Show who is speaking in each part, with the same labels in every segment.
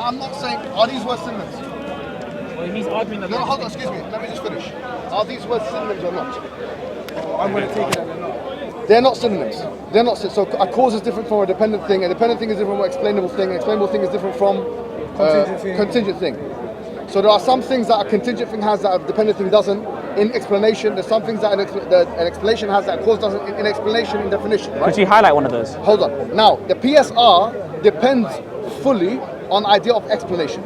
Speaker 1: I'm not saying, are these words synonyms?
Speaker 2: Well, he's arguing that.
Speaker 1: No, hold on, excuse me. Let me just finish. Are these words synonyms or not?
Speaker 3: I'm going to take it that they're not.
Speaker 1: They're not synonyms. They're not. So a cause is different from a dependent thing. A dependent thing is different from an explainable thing. An explainable thing is different from contingent thing. So there are some things that a contingent thing has that a dependent thing doesn't. In explanation, there's some things that an explanation has that a cause doesn't. In explanation, in definition. Right?
Speaker 2: Could you highlight one of those?
Speaker 1: Hold on. Now, the PSR depends fully on the idea of explanation.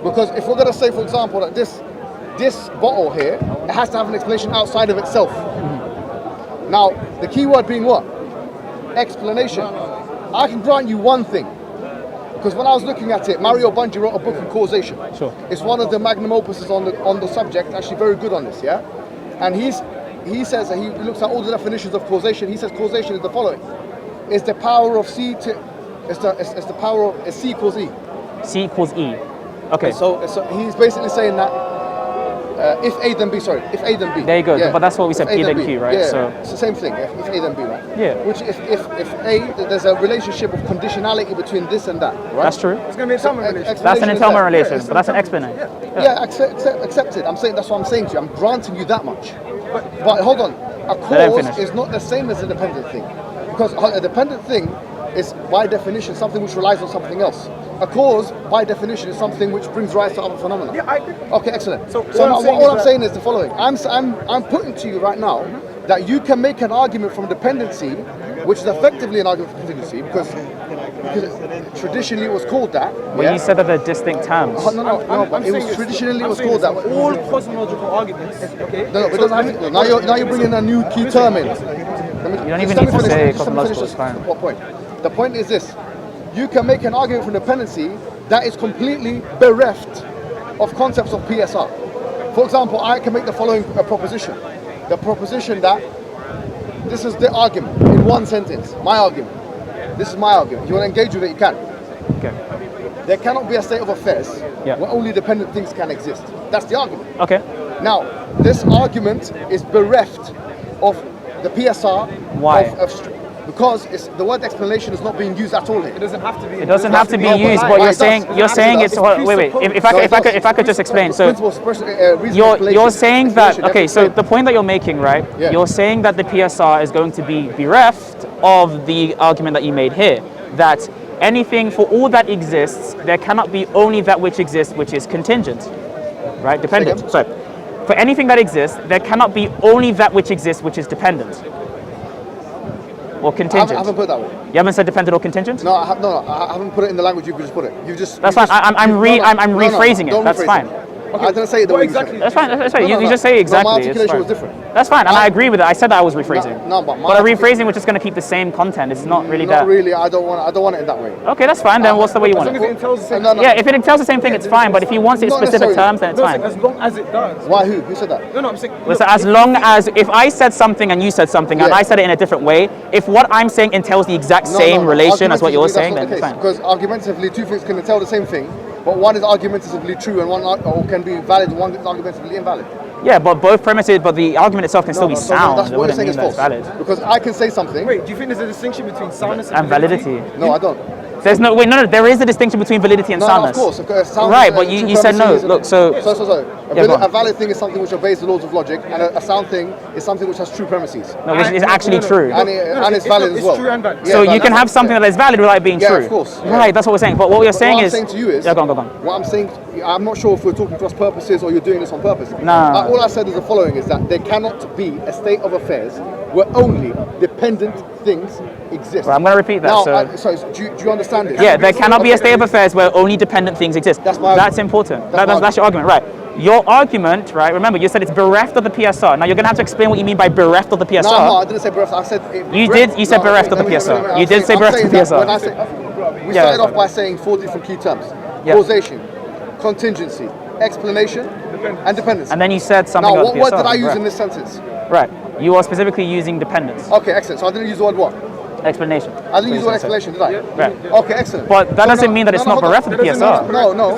Speaker 1: Because if we're going to say, for example, that this bottle here, it has to have an explanation outside of itself. Now, the key word being what? Explanation. I can grant you one thing. Because when I was looking at it, Mario Bungie wrote a book on causation.
Speaker 2: Sure.
Speaker 1: It's one of the magnum opuses on the subject, actually very good on this, yeah? And he says that he looks at all the definitions of causation. He says causation is the following. It's the power of C to, it's the power of C equals E.
Speaker 2: C equals E. Okay.
Speaker 1: So he's basically saying that if A then B, if A then B.
Speaker 2: There you go,
Speaker 1: yeah.
Speaker 2: but that's what we said,
Speaker 1: If
Speaker 2: P
Speaker 1: A
Speaker 2: then
Speaker 1: B.
Speaker 2: Q, right?
Speaker 1: Yeah,
Speaker 2: So
Speaker 1: it's the same thing, if A then B, right?
Speaker 2: Yeah.
Speaker 1: Which if A, there's a relationship of conditionality between this and that, right?
Speaker 2: that's true.
Speaker 3: It's going to be a entailment relation.
Speaker 2: That's an entailment relation,
Speaker 1: yeah,
Speaker 2: but that's an explanation.
Speaker 1: Yeah, accepted. I'm saying that's what I'm saying to you. I'm granting you that much. But hold on, a cause is not the same as a dependent thing, because a dependent thing is by definition something which relies on something else. A cause, by definition, is something which brings rise to other phenomena.
Speaker 3: Yeah, I agree.
Speaker 1: Okay, excellent.
Speaker 3: So
Speaker 1: all I'm saying is the following. I'm putting to you right now that you can make an argument from dependency, which is effectively an argument for contingency, because traditionally it was called that.
Speaker 2: Well, you said that they're distinct terms.
Speaker 1: No, but it was traditionally it was called that.
Speaker 3: All cosmological arguments, okay?
Speaker 1: No, but it doesn't have to. Now you're bringing a new key term in.
Speaker 2: You don't even need to say cosmological, it's fine.
Speaker 1: What point? The point is this. You can make an argument from dependency that is completely bereft of concepts of PSR. For example, I can make the following proposition. The proposition that this is the argument in one sentence. My argument. This is my argument. If you want to engage with it, you can.
Speaker 2: Okay.
Speaker 1: There cannot be a state of affairs
Speaker 2: Yeah.
Speaker 1: where only dependent things can exist. That's the argument.
Speaker 2: Okay.
Speaker 1: Now, this argument is bereft of the PSR.
Speaker 2: Why?
Speaker 1: Because the word explanation is not being used at all here.
Speaker 3: It doesn't have to be.
Speaker 2: It doesn't have to be used, but you're saying it's wait. If I could just explain. So you're saying that So the point that you're making, right?
Speaker 1: Yeah.
Speaker 2: You're saying that the PSR is going to be bereft of the argument that you made here, that anything for all that exists, there cannot be only that which exists, which is contingent, right? Dependent. So for anything that exists, there cannot be only that which exists, which is dependent. Or contingent.
Speaker 1: I haven't put it that way.
Speaker 2: You haven't said dependent or contingent?
Speaker 1: No, I haven't put it in the language you just put it.
Speaker 2: That's fine. I'm rephrasing it. That's fine.
Speaker 1: Okay. I didn't say it the way
Speaker 3: exactly.
Speaker 2: That's fine. That's fine. You just say exactly.
Speaker 1: No, my articulation was different.
Speaker 2: That's fine, and I agree with it. I said that I was rephrasing.
Speaker 1: No, but
Speaker 2: a rephrasing was just going to keep the same content. It's not really that.
Speaker 1: Not really. I don't want it in that way.
Speaker 2: Okay, that's fine. Then what's the way you want it?
Speaker 3: As long as it entails the same.
Speaker 2: Yeah, if it entails the same thing, it's fine. But if he wants it in specific terms, then it's fine.
Speaker 3: As long as it does.
Speaker 1: Why? Who said that?
Speaker 3: No, I'm saying.
Speaker 2: So as long as if I said something and you said something and I said it in a different way, if what I'm saying entails the exact same relation as what you're saying, then it's fine.
Speaker 1: Because argumentatively, two things can entail the same thing, but one is argumentatively true and one can be valid, and one is argumentatively invalid.
Speaker 2: Yeah, but both premises, but the argument itself can still be sound.
Speaker 1: That's
Speaker 2: That
Speaker 1: what you're
Speaker 2: wouldn't
Speaker 1: saying
Speaker 2: mean
Speaker 1: is
Speaker 2: that's
Speaker 1: false.
Speaker 2: valid.
Speaker 1: Because I can say something.
Speaker 3: Wait, do you think there's a distinction between soundness
Speaker 2: And validity.
Speaker 1: No, I don't.
Speaker 2: There's no there is a distinction between validity and soundness.
Speaker 1: No, of course. Sound,
Speaker 2: right, but you said no. Look, so
Speaker 1: a valid thing is something which obeys the laws of logic, and a sound thing is something which has true premises.
Speaker 2: No, which is actually true.
Speaker 1: And it's valid as well.
Speaker 3: It's true and valid.
Speaker 2: So you can have something that is valid without being true.
Speaker 1: Yeah, of course.
Speaker 2: Right, that's what we're saying. But what we're saying is.
Speaker 1: What I'm saying to you is.
Speaker 2: Yeah, go on.
Speaker 1: What I'm saying, I'm not sure if we're talking cross purposes or you're doing this on purpose.
Speaker 2: No.
Speaker 1: All I said is the following: is that there cannot be a state of affairs where only dependent things exist.
Speaker 2: Right, I'm going to repeat that.
Speaker 1: Now, do you understand this?
Speaker 2: Yeah, there cannot be a state of affairs where only dependent things exist. That's important. That's your argument, right? Your argument, right? Remember, you said it's bereft of the PSR. Now you're going to have to explain what you mean by bereft of the PSR.
Speaker 1: No, I didn't say bereft. I said
Speaker 2: you said bereft of the PSR. You did say bereft of the PSR.
Speaker 1: We started off by saying 4 different key terms: causation, contingency, explanation, and dependence.
Speaker 2: And then you said something.
Speaker 1: Now, what word did I use in this sentence?
Speaker 2: Right. You are specifically using dependence.
Speaker 1: Okay, excellent. So I didn't use the word what?
Speaker 2: Explanation.
Speaker 1: I didn't use the word explanation, did I?
Speaker 2: Yeah. Right.
Speaker 1: Okay, excellent.
Speaker 2: But that doesn't mean that it's not bereft of the PSR.
Speaker 3: No.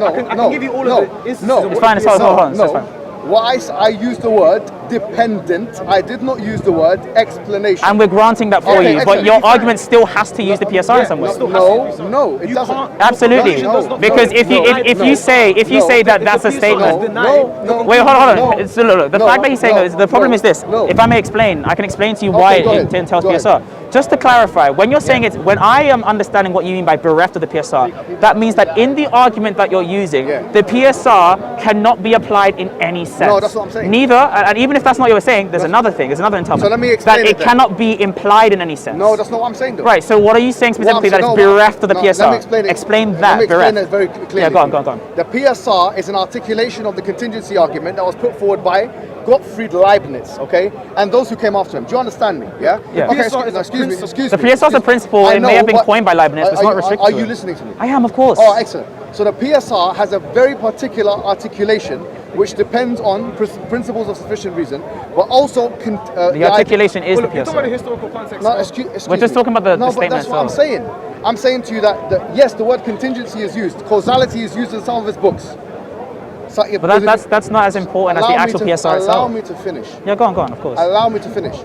Speaker 3: I can give you all of the instances.
Speaker 2: It's fine. Hold on.
Speaker 1: What I used the word dependent. I did not use the word explanation.
Speaker 2: And we're granting that for
Speaker 1: Okay,
Speaker 2: you, but
Speaker 1: excellent.
Speaker 2: your argument still has to use the PSR in some way.
Speaker 1: No, it doesn't.
Speaker 2: Absolutely,
Speaker 1: No,
Speaker 2: because if you say that that's a statement.
Speaker 1: No.
Speaker 2: Wait, hold on.
Speaker 1: No.
Speaker 2: It's, look, the fact that he's saying that, the problem is this.
Speaker 1: No.
Speaker 2: If I may explain, I can explain to you why
Speaker 1: go
Speaker 2: it
Speaker 1: ahead.
Speaker 2: entails
Speaker 1: Go
Speaker 2: PSR. Just to clarify, when you're saying it, when I am understanding what you mean by bereft of the PSR, that means that in the argument that you're using, the PSR cannot be applied in any sense.
Speaker 1: No, that's what I'm saying.
Speaker 2: Neither, and even if that's not what you're saying, there's another thing, there's another entitlement.
Speaker 1: So let me explain
Speaker 2: that
Speaker 1: it
Speaker 2: it
Speaker 1: then.
Speaker 2: cannot be implied in any sense.
Speaker 1: No, that's not what I'm saying though.
Speaker 2: Right, so what are you saying specifically that it's bereft of the PSR?
Speaker 1: Let me explain it.
Speaker 2: Explain
Speaker 1: Let
Speaker 2: that,
Speaker 1: me explain
Speaker 2: bereft.
Speaker 1: it very clearly.
Speaker 2: Yeah, go on.
Speaker 1: The PSR is an articulation of the contingency argument that was put forward by Gottfried Leibniz, okay? And those who came after him. Do you understand me? Yeah?
Speaker 2: Yeah.
Speaker 1: Okay,
Speaker 3: PSR is
Speaker 1: excuse
Speaker 2: The
Speaker 1: me.
Speaker 2: PSR is a principle,
Speaker 1: I
Speaker 2: it
Speaker 1: know,
Speaker 2: may have been
Speaker 1: but
Speaker 2: coined by Leibniz, but it's not restricted
Speaker 1: Are
Speaker 2: to
Speaker 1: you
Speaker 2: it.
Speaker 1: listening to me?
Speaker 2: I am, of course.
Speaker 1: Oh, excellent. So the PSR has a very particular articulation which depends on principles of sufficient reason, but also
Speaker 2: the articulation is the
Speaker 3: You're talking about the
Speaker 2: PSR.
Speaker 3: historical context.
Speaker 1: No, excuse
Speaker 2: We're just
Speaker 1: me.
Speaker 2: talking about the
Speaker 1: No, but
Speaker 2: statement
Speaker 1: that's what I'm
Speaker 2: itself.
Speaker 1: saying. I'm saying to you that yes, the word contingency is used. Causality is used in some of his books. So,
Speaker 2: But that's not as important as the actual PSR
Speaker 1: Allow
Speaker 2: itself.
Speaker 1: me to finish.
Speaker 2: Yeah, go on, of course.
Speaker 1: Allow me to finish.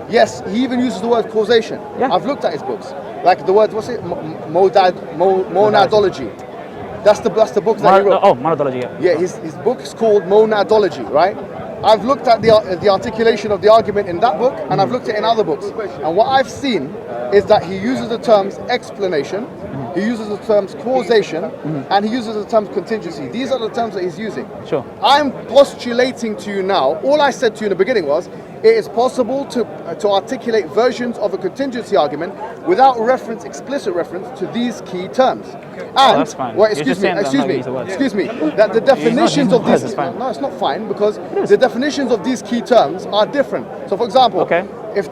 Speaker 1: Yes, he even uses the word causation.
Speaker 2: Yeah.
Speaker 1: I've looked at his books. Like the word, what's it? Monadology. That's the books that he wrote.
Speaker 2: Monadology, yeah.
Speaker 1: Yeah, his book is called Monadology, right? I've looked at the articulation of the argument in that book, and I've looked at it in other books. And what I've seen is that he uses the terms explanation, he uses the terms causation, and he uses the terms contingency. These are the terms that he's using.
Speaker 2: Sure.
Speaker 1: I'm postulating to you now, all I said to you in the beginning was, it is possible to articulate versions of a contingency argument without reference, explicit reference to these key terms. And,
Speaker 2: that's fine.
Speaker 1: well,
Speaker 2: You're just saying that I'm not gonna use the words.
Speaker 1: excuse me, that the definitions of
Speaker 2: words,
Speaker 1: these,
Speaker 2: it's fine.
Speaker 1: no, it's not fine, because the definitions of these key terms are different. So for example,
Speaker 2: Okay.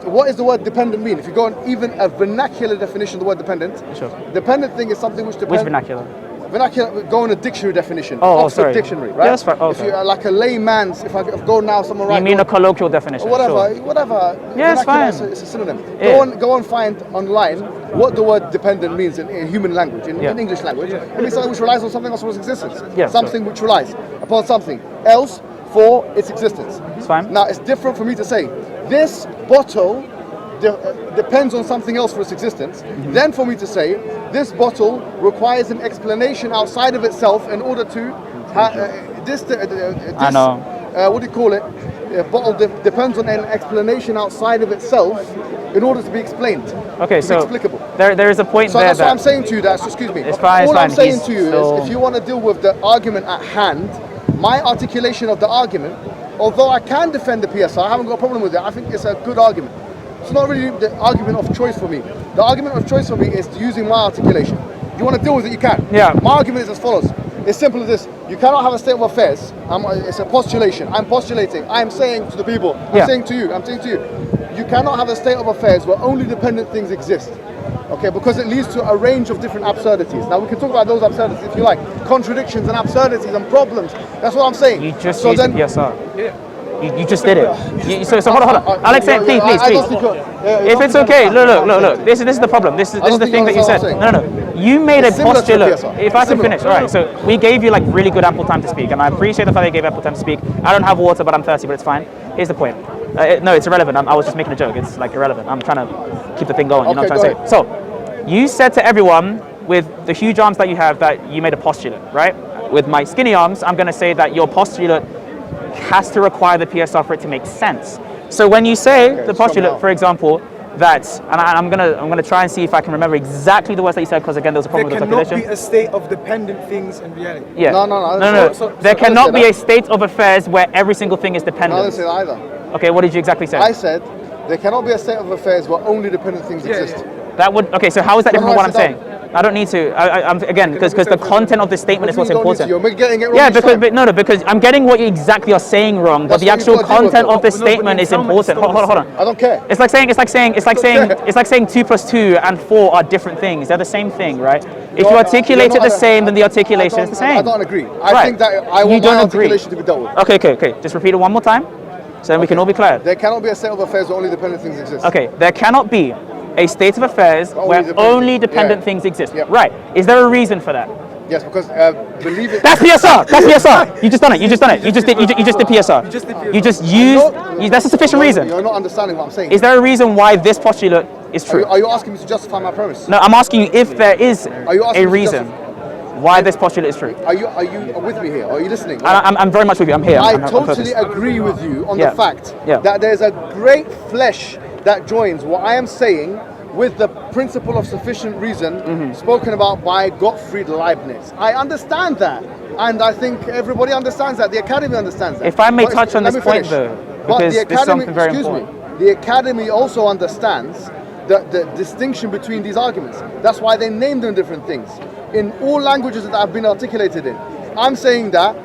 Speaker 1: what does the word dependent mean? If you go on even a vernacular definition of the word dependent,
Speaker 2: Sure.
Speaker 1: dependent thing is something which depends.
Speaker 2: Which vernacular?
Speaker 1: Vernacular, go on a dictionary definition.
Speaker 2: Oh,
Speaker 1: Oxford
Speaker 2: sorry.
Speaker 1: Dictionary, right?
Speaker 2: Yeah, that's fine.
Speaker 1: If
Speaker 2: Okay.
Speaker 1: you're like a layman's, if I go now, someone
Speaker 2: You
Speaker 1: right.
Speaker 2: mean a colloquial definition?
Speaker 1: Whatever,
Speaker 2: Sure.
Speaker 1: whatever.
Speaker 2: Yeah, it's
Speaker 1: Vernacular
Speaker 2: fine.
Speaker 1: It's a synonym.
Speaker 2: Yeah.
Speaker 1: Go on, find online what the word dependent means in human language, in
Speaker 2: Yeah.
Speaker 1: English language. It means something which relies on something else for its existence.
Speaker 2: Yeah,
Speaker 1: Something which relies upon something else for its existence.
Speaker 2: It's fine.
Speaker 1: Now, it's different for me to say, this bottle depends on something else for its existence, then for me to say, this bottle requires an explanation outside of itself in order to,
Speaker 2: I know.
Speaker 1: what do you call it? A bottle depends on an explanation outside of itself in order to be explained.
Speaker 2: Okay,
Speaker 1: to
Speaker 2: so
Speaker 1: be explicable.
Speaker 2: there is a point
Speaker 1: So
Speaker 2: there
Speaker 1: that's what I'm
Speaker 2: that
Speaker 1: saying to you. Excuse me.
Speaker 2: It's fine, it's
Speaker 1: All I'm
Speaker 2: fine.
Speaker 1: saying
Speaker 2: He's
Speaker 1: to you
Speaker 2: still-
Speaker 1: is, if you want to deal with the argument at hand, my articulation of the argument, although I can defend the PSR, I haven't got a problem with it. I think it's a good argument. It's not really the argument of choice for me. The argument of choice for me is using my articulation. If you want to deal with it, you can.
Speaker 2: Yeah.
Speaker 1: My argument is as follows. It's simple as this. You cannot have a state of affairs. It's a postulation. I'm postulating. I'm saying to the people. I'm
Speaker 2: Yeah.
Speaker 1: saying to you. You cannot have a state of affairs where only dependent things exist. Okay, because it leads to a range of different absurdities. Now we can talk about those absurdities if you like. Contradictions and absurdities and problems. That's what I'm saying.
Speaker 2: you just
Speaker 1: So
Speaker 2: used
Speaker 1: then,
Speaker 2: the PSR. You just did it. So hold on. Alex, please.
Speaker 1: I don't think
Speaker 2: If it's okay, look. This is the problem. This is
Speaker 1: don't
Speaker 2: the
Speaker 1: think
Speaker 2: thing that you
Speaker 1: that's
Speaker 2: said.
Speaker 1: what I'm
Speaker 2: No. You made
Speaker 1: It's
Speaker 2: a
Speaker 1: similar to the
Speaker 2: postulate.
Speaker 1: PSR.
Speaker 2: If I can
Speaker 1: Similar.
Speaker 2: finish, all right. So we gave you like really good ample time to speak, and I appreciate the fact they gave ample time to speak. I don't have water, but I'm thirsty, but it's fine. Here's the point. No, it's irrelevant. I was just making a joke. It's like irrelevant. I'm trying to keep the thing going. You know what I'm
Speaker 1: Okay,
Speaker 2: trying to say? So you said to everyone with the huge arms that you have that you made a postulate, right? With my skinny arms, I'm going to say that your postulate has to require the PSR for it to make sense. So when you say the postulate, for example, that, and I'm gonna try and see if I can remember exactly the words that you said, because again there was a problem
Speaker 3: There
Speaker 2: with the
Speaker 3: cannot be
Speaker 2: calculation.
Speaker 3: a state of dependent things in reality.
Speaker 2: Yeah.
Speaker 1: No.
Speaker 2: There
Speaker 1: So-
Speaker 2: cannot
Speaker 1: so-
Speaker 2: be a state of affairs where every single thing is
Speaker 1: No, I
Speaker 2: dependent.
Speaker 1: didn't say that either.
Speaker 2: Okay, what did you exactly say?
Speaker 1: I said there cannot be a state of affairs where only dependent things exist.
Speaker 2: That would, okay, so how is that different from what I'm
Speaker 1: sit
Speaker 2: saying?
Speaker 1: down.
Speaker 2: I don't need to. I'm again, because the content of the statement is what's important.
Speaker 1: You're getting it wrong.
Speaker 2: Yeah,
Speaker 1: each
Speaker 2: because
Speaker 1: time.
Speaker 2: because I'm getting what you exactly are saying wrong, but
Speaker 1: That's
Speaker 2: the
Speaker 1: what
Speaker 2: actual
Speaker 1: you've got to deal with,
Speaker 2: content
Speaker 1: though.
Speaker 2: of the
Speaker 3: But no, but
Speaker 2: statement
Speaker 3: the
Speaker 2: is
Speaker 3: entitlement
Speaker 2: important.
Speaker 3: is still
Speaker 2: Hold on.
Speaker 1: I don't care.
Speaker 2: It's like saying 2 plus 2 and 4 are different things. They're the same thing, right? If you articulate it the same, then the articulation is the same.
Speaker 1: I don't agree. I
Speaker 2: Right.
Speaker 1: think that I
Speaker 2: You
Speaker 1: want
Speaker 2: don't
Speaker 1: my
Speaker 2: agree.
Speaker 1: articulation to be dealt with.
Speaker 2: Okay. Just repeat it one more time, so then we can all be clear.
Speaker 1: There cannot be a state of affairs where only dependent things exist.
Speaker 2: Okay, there cannot be a state of affairs
Speaker 1: Only
Speaker 2: where
Speaker 1: dependent-
Speaker 2: only dependent
Speaker 1: yeah.
Speaker 2: things exist.
Speaker 1: Yep.
Speaker 2: Right. Is there a reason for that?
Speaker 1: Yes, because believe it.
Speaker 2: That's PSR. That's PSR. You just done it. You just done it. You just did. You just did PSR. You just used. That's a sufficient reason.
Speaker 1: You're not understanding what I'm saying.
Speaker 2: Is there a reason why this postulate is true?
Speaker 1: Are you asking me to justify my premise?
Speaker 2: No, I'm asking you if there is
Speaker 1: you asking
Speaker 2: a
Speaker 1: me to
Speaker 2: reason why this postulate is true.
Speaker 1: Are you with me here? Are you listening?
Speaker 2: I'm very much with you. I'm here.
Speaker 1: I
Speaker 2: I'm
Speaker 1: totally agree with you on the fact
Speaker 2: Yeah.
Speaker 1: that there's a great flesh that joins what I am saying with the principle of sufficient reason spoken about by Gottfried Leibniz. I understand that, and I think everybody understands that. The Academy understands that.
Speaker 2: If I may
Speaker 1: But
Speaker 2: touch on
Speaker 1: let
Speaker 2: this
Speaker 1: me
Speaker 2: point
Speaker 1: finish.
Speaker 2: though,
Speaker 1: But
Speaker 2: because
Speaker 1: the
Speaker 2: this is something very
Speaker 1: excuse
Speaker 2: important.
Speaker 1: me, the Academy also understands the distinction between these arguments. That's why they name them different things in all languages that have been articulated in. I'm saying that,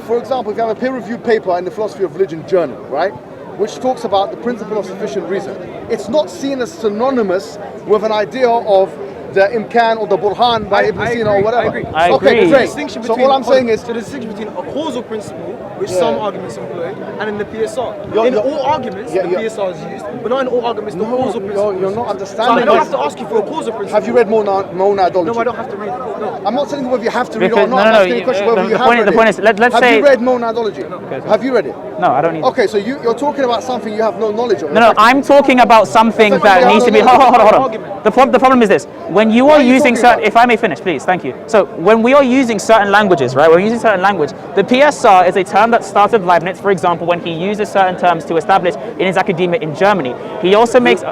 Speaker 1: for example, if you have a peer-reviewed paper in the Philosophy of Religion journal, right, which talks about the principle of sufficient reason, it's not seen as synonymous with an idea of the imkan or the burhan by Ibn Sina or whatever.
Speaker 2: I
Speaker 1: Okay,
Speaker 2: agree.
Speaker 1: great. So all I'm saying is,
Speaker 3: so the distinction between a causal principle, which some arguments employ, and in the PSR.
Speaker 1: You're-
Speaker 3: in all arguments, the PSR is used, but not in all arguments the causal principle.
Speaker 1: you're not
Speaker 3: So
Speaker 1: understanding.
Speaker 3: I don't
Speaker 1: this.
Speaker 3: have to ask you for a causal principle.
Speaker 1: Have you read monadology?
Speaker 3: No, I don't have to read it. No.
Speaker 1: I'm not telling you whether you have to read it or
Speaker 2: Because
Speaker 1: not. I'm asking you a question whether you have read
Speaker 2: the
Speaker 1: it.
Speaker 2: point is, let's
Speaker 1: have
Speaker 2: say.
Speaker 1: you read monadology? Have you read it?
Speaker 2: No, I don't need.
Speaker 1: Okay, so you're talking about something you have no knowledge of.
Speaker 2: No, I'm talking about something that needs to be. Hold on. The problem is this: when you are using certain, if I may finish, please, thank you. So when we are using certain languages, right? We're using certain language. The PSR is a term that started Leibniz, for example, when he uses certain terms to establish in his academia in Germany. He also makes.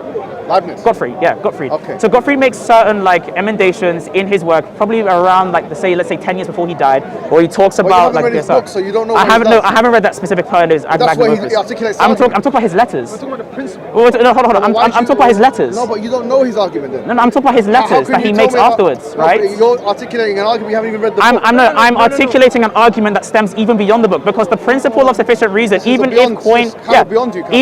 Speaker 1: Leibniz.
Speaker 2: Gottfried.
Speaker 1: Okay.
Speaker 2: So Gottfried makes certain emendations in his work, probably around let's say 10 years before he died, where he talks
Speaker 1: Well,
Speaker 2: about
Speaker 1: you haven't read his
Speaker 2: PSR.
Speaker 1: book, so you don't know.
Speaker 2: I
Speaker 1: what he
Speaker 2: haven't.
Speaker 1: does.
Speaker 2: I haven't read that specific part of his
Speaker 1: That's
Speaker 2: magnum
Speaker 1: why he
Speaker 2: opus.
Speaker 1: articulates.
Speaker 2: I'm talking about his letters.
Speaker 3: I'm talking about the principle.
Speaker 2: No, hold on. I'm talking about his letters.
Speaker 1: No, but you don't know his argument then.
Speaker 2: No, I'm talking about his
Speaker 1: How
Speaker 2: letters
Speaker 1: can
Speaker 2: that
Speaker 1: you
Speaker 2: he
Speaker 1: tell
Speaker 2: makes
Speaker 1: me about-
Speaker 2: afterwards,
Speaker 1: No,
Speaker 2: right?
Speaker 1: but you're articulating an argument you haven't even read the book.
Speaker 2: I'm articulating an argument that stems even beyond the book, because the principle of sufficient reason,
Speaker 1: is
Speaker 2: even
Speaker 1: beyond-
Speaker 2: if coined,
Speaker 1: this is kind of beyond you, kind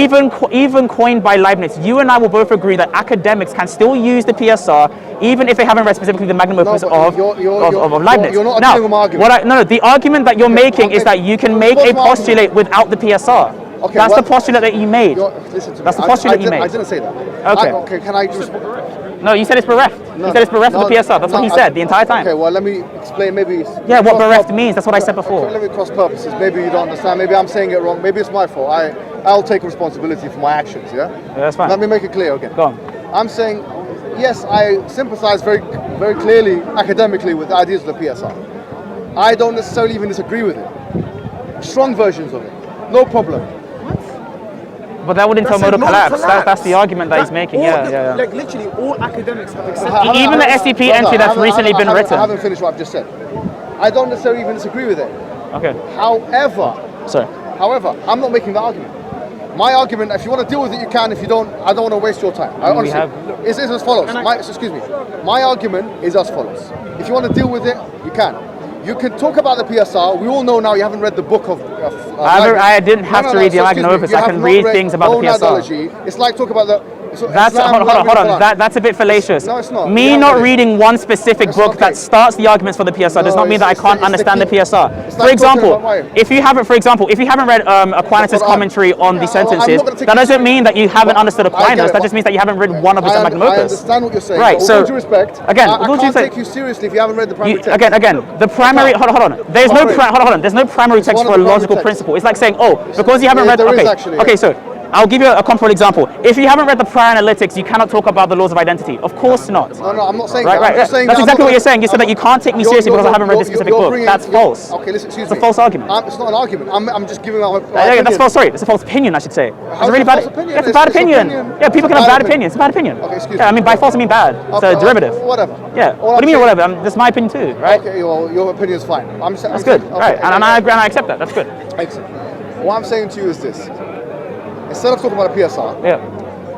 Speaker 1: of.
Speaker 2: even coined by Leibniz, you and I will both agree that academics can still use the PSR, even if they haven't read specifically the magnum opus
Speaker 1: but
Speaker 2: of Leibniz.
Speaker 1: you're not
Speaker 2: now,
Speaker 1: articulating my argument.
Speaker 2: the argument that you're making is
Speaker 1: okay.
Speaker 2: that you can
Speaker 1: Well,
Speaker 2: make
Speaker 1: what's
Speaker 2: a
Speaker 1: my argument?
Speaker 2: postulate without the PSR.
Speaker 1: Okay,
Speaker 2: That's
Speaker 1: what-
Speaker 2: the postulate that you made.
Speaker 1: Listen to me.
Speaker 2: That's the postulate you made.
Speaker 1: I didn't say that.
Speaker 2: Okay.
Speaker 1: Okay, can I just...
Speaker 2: No, you said it's bereft. You said it's bereft of the PSR. That's what he said the entire time.
Speaker 1: Okay, well, let me explain maybe...
Speaker 2: Yeah, what bereft means. That's what I said before.
Speaker 1: Okay, let me cross purposes. Maybe you don't understand. Maybe I'm saying it wrong. Maybe it's my fault. I'll take responsibility for my actions, yeah?
Speaker 2: Yeah, that's fine.
Speaker 1: Let me make it clear again.
Speaker 2: Go on.
Speaker 1: I'm saying, yes, I sympathize very, very clearly, academically, with the ideas of the PSR. I don't necessarily even disagree with it. Strong versions of it. No problem.
Speaker 2: But that would entail
Speaker 3: That's a
Speaker 2: modal
Speaker 3: modal
Speaker 2: collapse.
Speaker 3: collapse.
Speaker 2: That's the argument that he's making. Yeah.
Speaker 3: Like literally all academics have accepted.
Speaker 2: Even the SCP entry that's recently been written.
Speaker 1: I haven't finished what I've just said. I don't necessarily even disagree with it.
Speaker 2: Okay.
Speaker 1: However,
Speaker 2: Sorry.
Speaker 1: I'm not making the argument. My argument, if you want to deal with it, you can. If you don't, I don't want to waste your time. Honestly, it's as follows. Excuse me. My argument is as follows. If you want to deal with it, you can. You can talk about the PSR. We all know now you haven't read the book of
Speaker 2: I didn't have to read the magnum opus. I can read things about the PSR.
Speaker 1: monadology. It's like talk about the...
Speaker 2: That's
Speaker 1: Islam,
Speaker 2: hold on.
Speaker 1: Quran.
Speaker 2: That's a bit fallacious.
Speaker 1: No, it's not.
Speaker 2: Me
Speaker 1: You
Speaker 2: not
Speaker 1: haven't read it.
Speaker 2: reading one specific
Speaker 1: It's
Speaker 2: book
Speaker 1: okay.
Speaker 2: that starts the arguments for the PSR does
Speaker 1: No,
Speaker 2: not mean that I
Speaker 1: it's
Speaker 2: can't
Speaker 1: the
Speaker 2: understand the
Speaker 1: key.
Speaker 2: PSR.
Speaker 1: It's
Speaker 2: For
Speaker 1: like
Speaker 2: example,
Speaker 1: talking about
Speaker 2: if you haven't read Aquinas'
Speaker 1: Quran.
Speaker 2: commentary on the
Speaker 1: I'm
Speaker 2: sentences,
Speaker 1: not gonna take
Speaker 2: that
Speaker 1: you
Speaker 2: doesn't
Speaker 1: seriously.
Speaker 2: mean that you haven't understood
Speaker 1: I get
Speaker 2: Aquinas.
Speaker 1: it,
Speaker 2: That
Speaker 1: but-
Speaker 2: just means that you haven't read one of his magnum
Speaker 1: I
Speaker 2: opus.
Speaker 1: understand what you're saying.
Speaker 2: Right,
Speaker 1: But
Speaker 2: so-
Speaker 1: with all due respect,
Speaker 2: again,
Speaker 1: I
Speaker 2: with all due
Speaker 1: can't
Speaker 2: respect-
Speaker 1: take you seriously if you haven't read the primary text.
Speaker 2: Again, the primary. Hold on. There's no
Speaker 1: Primary.
Speaker 2: hold on. There's no primary
Speaker 1: It's
Speaker 2: text
Speaker 1: one
Speaker 2: for
Speaker 1: of
Speaker 2: a
Speaker 1: the primary
Speaker 2: logical
Speaker 1: texts.
Speaker 2: principle. It's like saying, oh, because you haven't read.
Speaker 1: There is
Speaker 2: Okay,
Speaker 1: actually,
Speaker 2: okay.
Speaker 1: yeah.
Speaker 2: So I'll give you a comparable example. If you haven't read the prior analytics, you cannot talk about the laws of identity. Of course not.
Speaker 1: No, I'm not saying
Speaker 2: Right,
Speaker 1: that.
Speaker 2: right.
Speaker 1: I'm just saying
Speaker 2: That's
Speaker 1: that I'm
Speaker 2: exactly
Speaker 1: not
Speaker 2: what you're
Speaker 1: gonna-
Speaker 2: saying. You said that you can't take me seriously because I haven't read this specific book.
Speaker 1: bringing-
Speaker 2: That's false.
Speaker 1: Okay, listen, excuse
Speaker 2: It's a
Speaker 1: me.
Speaker 2: false argument.
Speaker 1: It's not an argument. I'm just giving out my
Speaker 2: That's
Speaker 1: opinion.
Speaker 2: false. Sorry, it's a false opinion. I should say. It's
Speaker 1: How's
Speaker 2: a really
Speaker 1: it a
Speaker 2: bad.
Speaker 1: false opinion?
Speaker 2: Yeah, it's a
Speaker 1: It's
Speaker 2: bad
Speaker 1: just
Speaker 2: opinion.
Speaker 1: opinion.
Speaker 2: Yeah, people
Speaker 1: It's
Speaker 2: can
Speaker 1: a
Speaker 2: have
Speaker 1: bad
Speaker 2: bad opinions. It's a bad opinion.
Speaker 1: Okay, excuse
Speaker 2: Yeah, I
Speaker 1: me.
Speaker 2: mean by false I mean bad. It's
Speaker 1: Okay,
Speaker 2: a derivative.
Speaker 1: Whatever.
Speaker 2: Yeah.
Speaker 1: All
Speaker 2: What do you mean
Speaker 1: I'm
Speaker 2: whatever? That's my opinion too, right?
Speaker 1: Okay, well, your opinion is fine.
Speaker 2: That's good. Right, and I agree and I accept that. That's good.
Speaker 1: Excellent. What I'm saying to you is this. Instead of talking about a PSR,
Speaker 2: Yeah.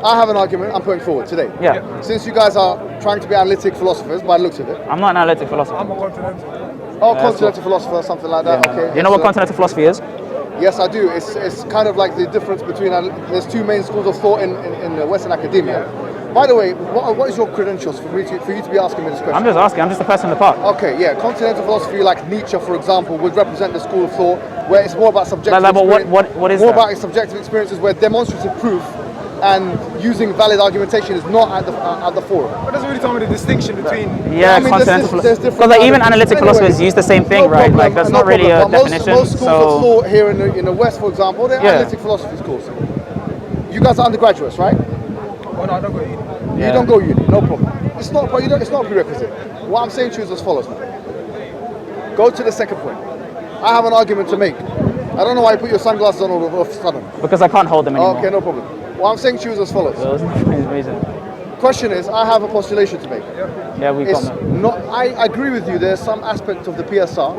Speaker 1: I have an argument I'm putting forward today.
Speaker 2: Yeah.
Speaker 1: Since you guys are trying to be analytic philosophers by the looks of it.
Speaker 2: I'm not an analytic philosopher.
Speaker 3: I'm a continental.
Speaker 1: Oh, continental philosopher, something like that. Okay.
Speaker 2: You know what
Speaker 1: excellent.
Speaker 2: continental philosophy is?
Speaker 1: Yes, I do. It's kind of like the difference between, there's two main schools of thought in the Western academia. By the way, what is your credentials for you to be asking me this question?
Speaker 2: I'm just asking. I'm just a person in the park.
Speaker 1: Okay, yeah, continental philosophy like Nietzsche, for example, would represent the school of thought where it's more about subjective
Speaker 2: But
Speaker 1: experience.
Speaker 2: what is
Speaker 1: more
Speaker 2: that?
Speaker 1: about subjective experiences where demonstrative proof and using valid argumentation is not at the forum.
Speaker 3: But doesn't really tell me the distinction between.
Speaker 2: Yeah,
Speaker 1: I mean,
Speaker 2: continental
Speaker 1: there's
Speaker 2: philosophy.
Speaker 1: different
Speaker 2: Because like, even
Speaker 1: kind of-
Speaker 2: analytic philosophers use the same thing,
Speaker 1: No
Speaker 2: right?
Speaker 1: problem,
Speaker 2: Like that's
Speaker 1: no
Speaker 2: not really a
Speaker 1: problem. But
Speaker 2: definition.
Speaker 1: Most schools of
Speaker 2: So
Speaker 1: thought here in the West, for example, they're
Speaker 2: Yeah.
Speaker 1: analytic philosophy schools. You guys are undergraduates, right?
Speaker 3: Oh no, I don't go uni.
Speaker 1: You don't go uni, no problem. It's not a prerequisite. What I'm saying to you is as follows. Go to the second point. I have an argument to make. I don't know why you put your sunglasses on all of a sudden.
Speaker 2: because I can't hold them anymore.
Speaker 1: Okay, no problem. What I'm saying to you is as follows.
Speaker 2: That was the reason.
Speaker 1: Question is, I have a postulation to make.
Speaker 2: Yeah, we've got
Speaker 1: It's
Speaker 2: them.
Speaker 1: not. I agree with you. There's some aspect of the PSR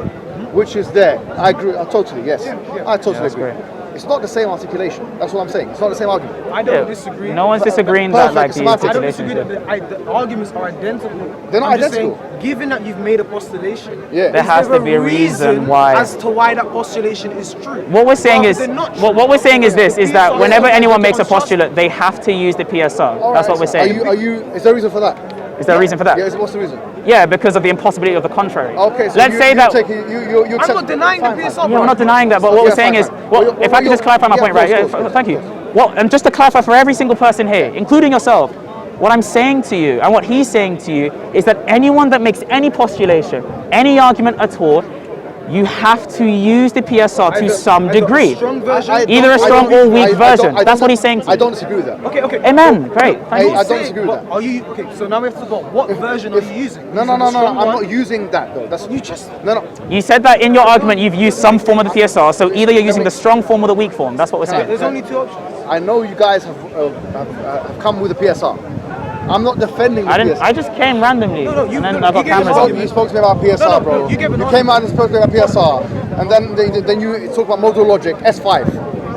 Speaker 1: which is there. I agree. Totally. Yes. I totally
Speaker 2: that's
Speaker 1: agree.
Speaker 2: great.
Speaker 1: It's not the same articulation. That's what I'm saying. It's not the same argument.
Speaker 3: I don't
Speaker 2: Yeah,
Speaker 3: disagree.
Speaker 2: no one's disagreeing
Speaker 1: Perfect,
Speaker 2: that like the
Speaker 1: semantics.
Speaker 3: I don't
Speaker 2: articulation
Speaker 3: disagree
Speaker 2: is
Speaker 3: that
Speaker 2: there.
Speaker 3: the arguments are identical.
Speaker 1: They're not
Speaker 3: I'm just
Speaker 1: identical.
Speaker 3: saying, given that you've made a postulation,
Speaker 1: Yeah.
Speaker 2: There
Speaker 3: is
Speaker 2: has
Speaker 3: there
Speaker 2: to be a reason why.
Speaker 3: as to why that postulation is true.
Speaker 2: What we're saying
Speaker 3: Rather
Speaker 2: is,
Speaker 3: than not
Speaker 2: what
Speaker 3: true.
Speaker 2: we're saying is this: is that
Speaker 3: PSR
Speaker 2: whenever
Speaker 3: is
Speaker 2: anyone makes a
Speaker 3: construction.
Speaker 2: postulate, they have to use the PSR.
Speaker 1: All
Speaker 2: That's
Speaker 1: right,
Speaker 2: what we're
Speaker 1: so
Speaker 2: saying.
Speaker 1: Are you? Is there a reason for that?
Speaker 2: Is there a reason for that?
Speaker 1: Yeah. What's the reason?
Speaker 2: Yeah, because of the impossibility of the contrary.
Speaker 1: Okay. So
Speaker 2: Let's say that.
Speaker 1: you're
Speaker 3: I'm not denying the PSR.
Speaker 2: Yeah, we're not denying that, but what
Speaker 1: Yeah,
Speaker 2: we're saying
Speaker 1: fine,
Speaker 2: is,
Speaker 1: fine.
Speaker 2: well,
Speaker 1: Well,
Speaker 2: if I could just clarify my
Speaker 1: yeah,
Speaker 2: point,
Speaker 1: of
Speaker 2: right?
Speaker 1: course,
Speaker 2: Yeah,
Speaker 1: of course.
Speaker 2: thank you. Well, and just to clarify for every single person here, including yourself, what I'm saying to you and what he's saying to you is that anyone that makes any postulation, any argument at all, you have to use the PSR to some degree.
Speaker 3: Strong version.
Speaker 2: Either a strong or weak version. That's what he's saying to you.
Speaker 1: I don't disagree with that.
Speaker 3: Okay.
Speaker 2: Amen. Great. Thank you.
Speaker 1: I don't disagree with that.
Speaker 3: Are you okay? So now we have to talk about what version are you using?
Speaker 1: No.
Speaker 3: Using the strong
Speaker 1: I'm
Speaker 3: one?
Speaker 1: not using that though. That's
Speaker 3: You just.
Speaker 1: no.
Speaker 2: You said that in your argument you've used some form of the PSR, so either you're using the strong form or the weak form. That's what we're saying.
Speaker 3: There's only two options.
Speaker 1: I know you guys have come with a PSR. I'm not defending the PSR.
Speaker 2: I just came randomly,
Speaker 3: No, you-
Speaker 2: and then
Speaker 3: no,
Speaker 2: I got
Speaker 3: you gave
Speaker 2: cameras
Speaker 3: us
Speaker 2: on.
Speaker 3: all-
Speaker 1: You spoke to me about PSR,
Speaker 3: No,
Speaker 1: bro.
Speaker 3: you gave an
Speaker 1: came out and spoke to me about PSR, and then you talk about modal logic S5.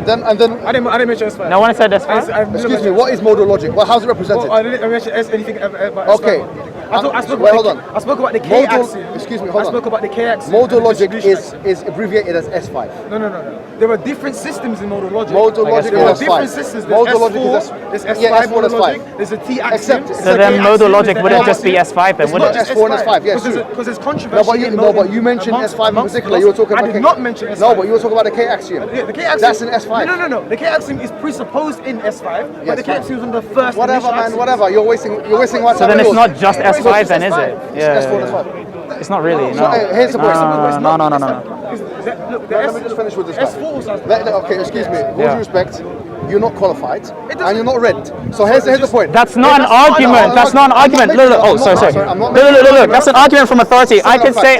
Speaker 1: Then
Speaker 3: I didn't mention S5.
Speaker 2: No one said that's fine.
Speaker 1: excuse me, what is modal logic? Well, how's it represented?
Speaker 3: Well, I didn't mention anything about
Speaker 1: Okay.
Speaker 3: S5. I spoke
Speaker 1: Wait,
Speaker 3: about
Speaker 1: hold
Speaker 3: the-
Speaker 1: on.
Speaker 3: I spoke about the K
Speaker 1: Modal-
Speaker 3: axiom.
Speaker 1: excuse me, hold
Speaker 3: I
Speaker 1: on.
Speaker 3: spoke about the K axiom.
Speaker 1: Modal
Speaker 3: and the
Speaker 1: logic
Speaker 3: distribution
Speaker 1: is abbreviated as S5.
Speaker 3: No. There are different systems in modal logic.
Speaker 1: Modal logic
Speaker 3: There are
Speaker 1: is
Speaker 3: different
Speaker 1: S5.
Speaker 3: systems. There's
Speaker 1: Modal
Speaker 3: S4,
Speaker 1: logic is
Speaker 3: there's
Speaker 1: yeah,
Speaker 3: S5
Speaker 1: S4
Speaker 3: modal
Speaker 1: is
Speaker 3: logic.
Speaker 1: 5.
Speaker 3: There's a T axiom.
Speaker 1: Except-
Speaker 2: So then modal logic wouldn't just be S5 then,
Speaker 3: It's
Speaker 2: would
Speaker 3: not
Speaker 2: it?
Speaker 3: just
Speaker 1: S4 and S5, yes, true.
Speaker 3: Because there's
Speaker 1: No,
Speaker 3: controversy.
Speaker 1: but you mentioned S5 in particular. You were talking about
Speaker 3: I did not mention S5.
Speaker 1: No, but you were talking about the K axiom.
Speaker 3: Yeah, the K axiom.
Speaker 1: That's in S5.
Speaker 3: No. The K axiom is presupposed in S5,
Speaker 1: Yes,
Speaker 3: but the K
Speaker 1: fine.
Speaker 3: axiom is on the first.
Speaker 1: Whatever,
Speaker 3: initial
Speaker 1: man,
Speaker 3: axiom.
Speaker 1: whatever. You're wasting my time.
Speaker 2: So then it's
Speaker 1: Yours.
Speaker 2: not just
Speaker 3: It's
Speaker 2: S5
Speaker 3: just
Speaker 2: then, is
Speaker 3: S5.
Speaker 2: it?
Speaker 1: It's S4 and S5.
Speaker 2: It's not really.
Speaker 1: So,
Speaker 2: No.
Speaker 1: here's the point.
Speaker 2: No.
Speaker 3: Look,
Speaker 1: Let me just finish with this guy.
Speaker 3: S4 sounds.
Speaker 1: Okay, excuse me. With all
Speaker 2: Yeah.
Speaker 1: due respect, you're not qualified
Speaker 3: doesn't-
Speaker 1: and you're not read. So here's the point.
Speaker 2: That's not an
Speaker 3: that's not-
Speaker 2: argument.
Speaker 1: no,
Speaker 2: That's not an
Speaker 1: I'm not
Speaker 2: argument.
Speaker 1: making-
Speaker 2: Look. Oh,
Speaker 1: I'm
Speaker 2: sorry.
Speaker 1: not- I'm not
Speaker 2: Look.
Speaker 1: making-
Speaker 2: That's an argument from authority. I can say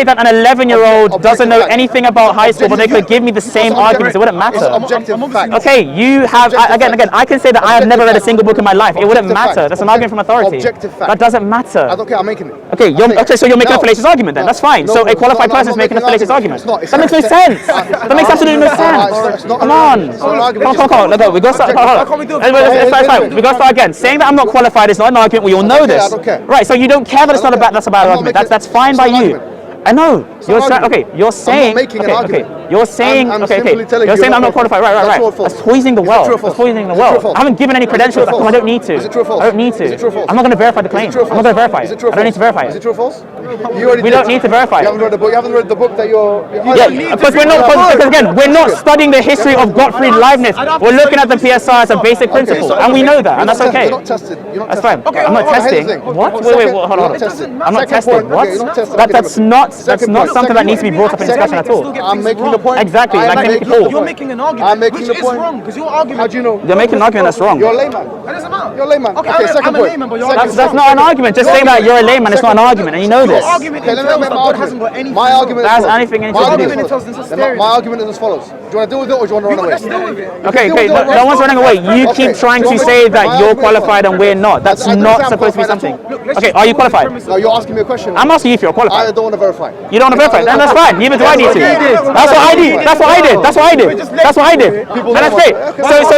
Speaker 2: an 11-year-old doesn't know anything about high school, but they could give me the same arguments. It wouldn't
Speaker 1: It's
Speaker 2: matter.
Speaker 1: objective fact.
Speaker 2: Okay, you have again. I can say that I have never read a single book in my life. It wouldn't
Speaker 1: Objective
Speaker 2: matter.
Speaker 1: fact.
Speaker 2: That's an argument from authority.
Speaker 1: Objective fact.
Speaker 2: That doesn't matter.
Speaker 1: I don't care. I'm making it.
Speaker 2: Okay, so you're making a fallacious argument then.
Speaker 1: No,
Speaker 2: That's fine.
Speaker 1: no,
Speaker 2: So a
Speaker 1: no,
Speaker 2: qualified
Speaker 1: no,
Speaker 2: person is
Speaker 1: I'm not
Speaker 2: making a
Speaker 1: making
Speaker 2: fallacious
Speaker 1: an
Speaker 2: argument.
Speaker 1: argument. It's
Speaker 2: That
Speaker 1: not.
Speaker 2: makes no sense. That makes absolutely no sense.
Speaker 1: It's not
Speaker 2: Come
Speaker 1: an
Speaker 2: on.
Speaker 1: argument. It's not an argument.
Speaker 2: Come on. Let's go. We got to start. Hold on. Let's start. We got to start again. Saying that I'm not qualified is not an argument. We all know this.
Speaker 1: I don't care.
Speaker 2: Right. So you don't care that it's not a bad. That's a bad
Speaker 1: I'm not
Speaker 2: argument.
Speaker 1: making-
Speaker 2: That's fine
Speaker 1: it's
Speaker 2: by
Speaker 1: not an
Speaker 2: you.
Speaker 1: argument.
Speaker 2: I know. You're
Speaker 1: not an
Speaker 2: saying. Okay.
Speaker 1: argument.
Speaker 2: You're saying.
Speaker 1: making an
Speaker 2: Okay.
Speaker 1: argument.
Speaker 2: You're saying.
Speaker 1: I'm
Speaker 2: Okay.
Speaker 1: simply telling
Speaker 2: You're
Speaker 1: you
Speaker 2: saying
Speaker 1: you're
Speaker 2: I'm not
Speaker 1: not
Speaker 2: qualified.
Speaker 1: That's
Speaker 2: Right.
Speaker 1: true or false?
Speaker 2: That's poisoning the
Speaker 1: Is it
Speaker 2: well.
Speaker 1: true or false?
Speaker 2: That's poisoning the
Speaker 1: Is it true or
Speaker 2: well.
Speaker 1: false?
Speaker 2: I haven't given any credentials.
Speaker 1: Is it true or
Speaker 2: I don't need to.
Speaker 1: false? Is it true or false?
Speaker 2: I don't need to.
Speaker 1: Is it true or false?
Speaker 2: I'm not going to verify the claim.
Speaker 1: Is it true or
Speaker 2: I'm not going to
Speaker 1: false?
Speaker 2: verify
Speaker 1: Is
Speaker 2: it.
Speaker 1: it true or
Speaker 2: I don't need to
Speaker 1: false?
Speaker 2: verify
Speaker 1: Is
Speaker 2: it.
Speaker 1: it true or false? You already
Speaker 2: We
Speaker 1: did.
Speaker 2: don't need to verify
Speaker 1: You
Speaker 2: it.
Speaker 1: haven't read the book. You haven't read the book that you're.
Speaker 2: Yeah, because we're not, because again, we're not studying the history of Gottfried Leibniz. We're looking at the PSR as a basic principle, and we know that, and that's okay.
Speaker 1: You're not tested. You're not
Speaker 2: That's
Speaker 1: tested.
Speaker 2: fine. I'm not
Speaker 1: Here's the
Speaker 2: testing.
Speaker 1: thing.
Speaker 2: What? Wait,
Speaker 1: Second-
Speaker 2: hold
Speaker 1: you're
Speaker 2: on.
Speaker 1: not tested.
Speaker 2: I'm not
Speaker 1: Second
Speaker 2: testing.
Speaker 1: point,
Speaker 2: What?
Speaker 1: okay, you're not tested.
Speaker 2: That's not
Speaker 1: Second
Speaker 2: something
Speaker 1: point.
Speaker 2: that needs to be brought up in discussion at all.
Speaker 1: I'm making the point.
Speaker 2: Exactly,
Speaker 1: I'm
Speaker 2: like
Speaker 1: making
Speaker 2: Timothy
Speaker 1: the
Speaker 2: Paul.
Speaker 3: You're
Speaker 1: point.
Speaker 3: making an argument,
Speaker 1: I'm making
Speaker 3: which
Speaker 1: the
Speaker 3: is
Speaker 1: point.
Speaker 3: wrong because your argument.
Speaker 1: How do you know?
Speaker 2: You're making an argument that's wrong.
Speaker 1: You're a layman.
Speaker 3: That doesn't matter.
Speaker 1: You're a layman.
Speaker 3: Okay,
Speaker 1: Okay, second
Speaker 3: I'm a
Speaker 1: point.
Speaker 3: layman, but your
Speaker 1: Second-
Speaker 3: argument's
Speaker 2: That's not an argument. Just saying that you're a layman is not an argument, and you know
Speaker 3: Your
Speaker 2: this.
Speaker 3: argument
Speaker 1: Okay, let me
Speaker 3: entails
Speaker 1: make
Speaker 3: that
Speaker 1: my
Speaker 3: God hasn't got
Speaker 1: argument.
Speaker 3: anything.
Speaker 1: My argument is
Speaker 2: That's
Speaker 1: false.
Speaker 2: anything and
Speaker 1: My
Speaker 2: it's
Speaker 1: argument
Speaker 3: false.
Speaker 1: is false.
Speaker 3: Then my
Speaker 1: Then my argument is as follows. Do you want to deal with it or do you want to run away?
Speaker 3: Let's deal with it.
Speaker 2: Okay,
Speaker 1: Deal with it,
Speaker 2: no one's running away. You
Speaker 1: Okay,
Speaker 2: keep trying
Speaker 1: do
Speaker 2: to
Speaker 1: you want
Speaker 2: say
Speaker 1: me-
Speaker 2: that
Speaker 1: my
Speaker 2: you're
Speaker 1: argument is
Speaker 2: qualified and we're not. That's
Speaker 1: I don't
Speaker 2: not
Speaker 1: say I'm
Speaker 2: supposed to be
Speaker 1: qualified at
Speaker 2: something.
Speaker 1: all.
Speaker 3: Look, let's
Speaker 2: Okay,
Speaker 3: just
Speaker 2: are
Speaker 3: deal
Speaker 2: you
Speaker 3: with the
Speaker 2: qualified?
Speaker 3: premise
Speaker 1: No, you're asking me a question.
Speaker 2: I'm asking you if you're
Speaker 1: I
Speaker 2: qualified.
Speaker 1: don't want to verify.
Speaker 2: You don't want to verify, then that's fine. Neither do I need to. That's what I did. That's what I did. That's what I did. That's what I did. And that's great.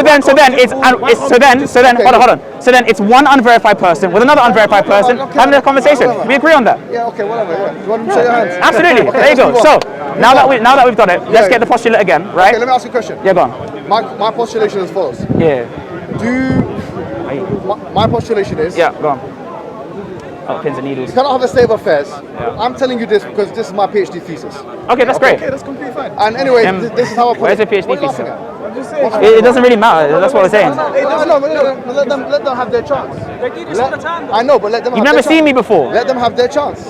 Speaker 2: So then it's hold on. So then it's one unverified person with another unverified person having a conversation. We agree on that.
Speaker 1: Yeah, okay, whatever. Yeah. You want to show your hands?
Speaker 2: Absolutely. There you go. So now that we've done it, let's get the postulate again,
Speaker 1: Okay,
Speaker 2: right?
Speaker 1: let me ask you a question.
Speaker 2: Yeah, go on.
Speaker 1: My postulation is as follows.
Speaker 2: Yeah.
Speaker 1: My postulation is
Speaker 2: Yeah, go on. Oh, pins and needles.
Speaker 1: you cannot have a state of affairs. I'm telling you this because this is my PhD thesis.
Speaker 2: Okay, that's great.
Speaker 3: Okay, that's completely fine.
Speaker 1: And anyway, this is how I put
Speaker 2: Where's
Speaker 1: it.
Speaker 2: your PhD
Speaker 1: What are you
Speaker 2: thesis?
Speaker 1: laughing at?
Speaker 2: It doesn't really matter. That's what I'm saying.
Speaker 1: No, but let them have their chance.
Speaker 3: They do this all the time.
Speaker 1: I know, but let them have
Speaker 2: You've
Speaker 1: their
Speaker 2: never
Speaker 1: chance.
Speaker 2: seen me before.
Speaker 1: Let them have their chance.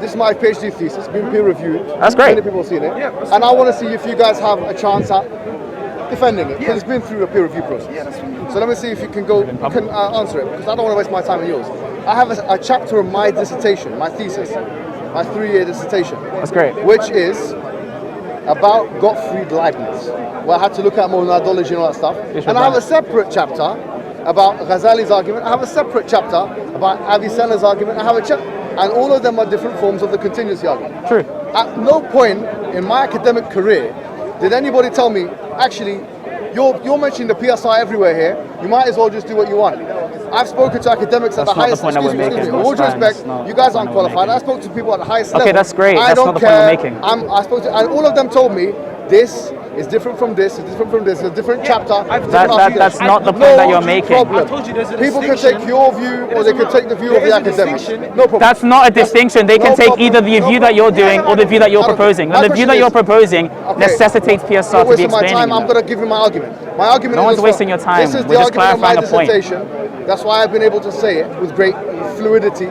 Speaker 1: This is my PhD thesis, been peer reviewed.
Speaker 2: That's great.
Speaker 1: Many people have seen it. And I want to see if you guys have a chance at defending it, because it's been through a peer review process. So let me see if you can answer it, because I don't want to waste my time and yours. I have a chapter of my dissertation, my thesis, my 3-year dissertation.
Speaker 2: That's great.
Speaker 1: Which is about Gottfried Leibniz, where I had to look at monadology and all that stuff. And I have a separate chapter about Ghazali's argument. I have a separate chapter about Avicenna's argument. I have a chapter, and all of them are different forms of the contingency argument.
Speaker 2: True.
Speaker 1: At no point in my academic career did anybody tell me, actually, you're mentioning the PSI everywhere here. You might as well just do what you want. I've spoken to academics at the highest level. With all due respect, you guys aren't qualified. I spoke to people at the highest level.
Speaker 2: Okay, that's great.
Speaker 1: I
Speaker 2: That's
Speaker 1: don't
Speaker 2: not the
Speaker 1: care.
Speaker 2: point you're making.
Speaker 1: I spoke to, and all of them told me this is different from this, it's different from this, it's a different chapter.
Speaker 2: That's not the point that you're making.
Speaker 1: Problem.
Speaker 3: I told you there's a
Speaker 1: People can
Speaker 3: distinction.
Speaker 1: take your view or they can take the view of the academics. No problem.
Speaker 2: That's not a distinction. They can
Speaker 1: No
Speaker 2: take
Speaker 1: problem.
Speaker 2: either the
Speaker 1: No
Speaker 2: view that you're
Speaker 1: problem.
Speaker 2: doing or the view that you're
Speaker 1: I don't-
Speaker 2: proposing.
Speaker 1: my
Speaker 2: And the view
Speaker 1: question
Speaker 2: that you're
Speaker 1: is-
Speaker 2: proposing
Speaker 1: Okay.
Speaker 2: necessitates PSR
Speaker 1: You're
Speaker 2: to be
Speaker 1: wasting my
Speaker 2: explaining
Speaker 1: time. I'm
Speaker 2: that.
Speaker 1: going to give you my argument. My argument
Speaker 2: No
Speaker 1: is
Speaker 2: one's
Speaker 1: this
Speaker 2: wasting
Speaker 1: one.
Speaker 2: your time.
Speaker 1: This is
Speaker 2: We're
Speaker 1: the
Speaker 2: just
Speaker 1: argument of my
Speaker 2: clarifying a point.
Speaker 1: dissertation. That's why I've been able to say it with great fluidity.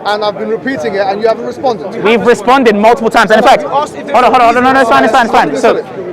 Speaker 1: And I've been repeating it, and you haven't responded to it.
Speaker 2: We've responded multiple times. And in fact, hold on. No, it's fine.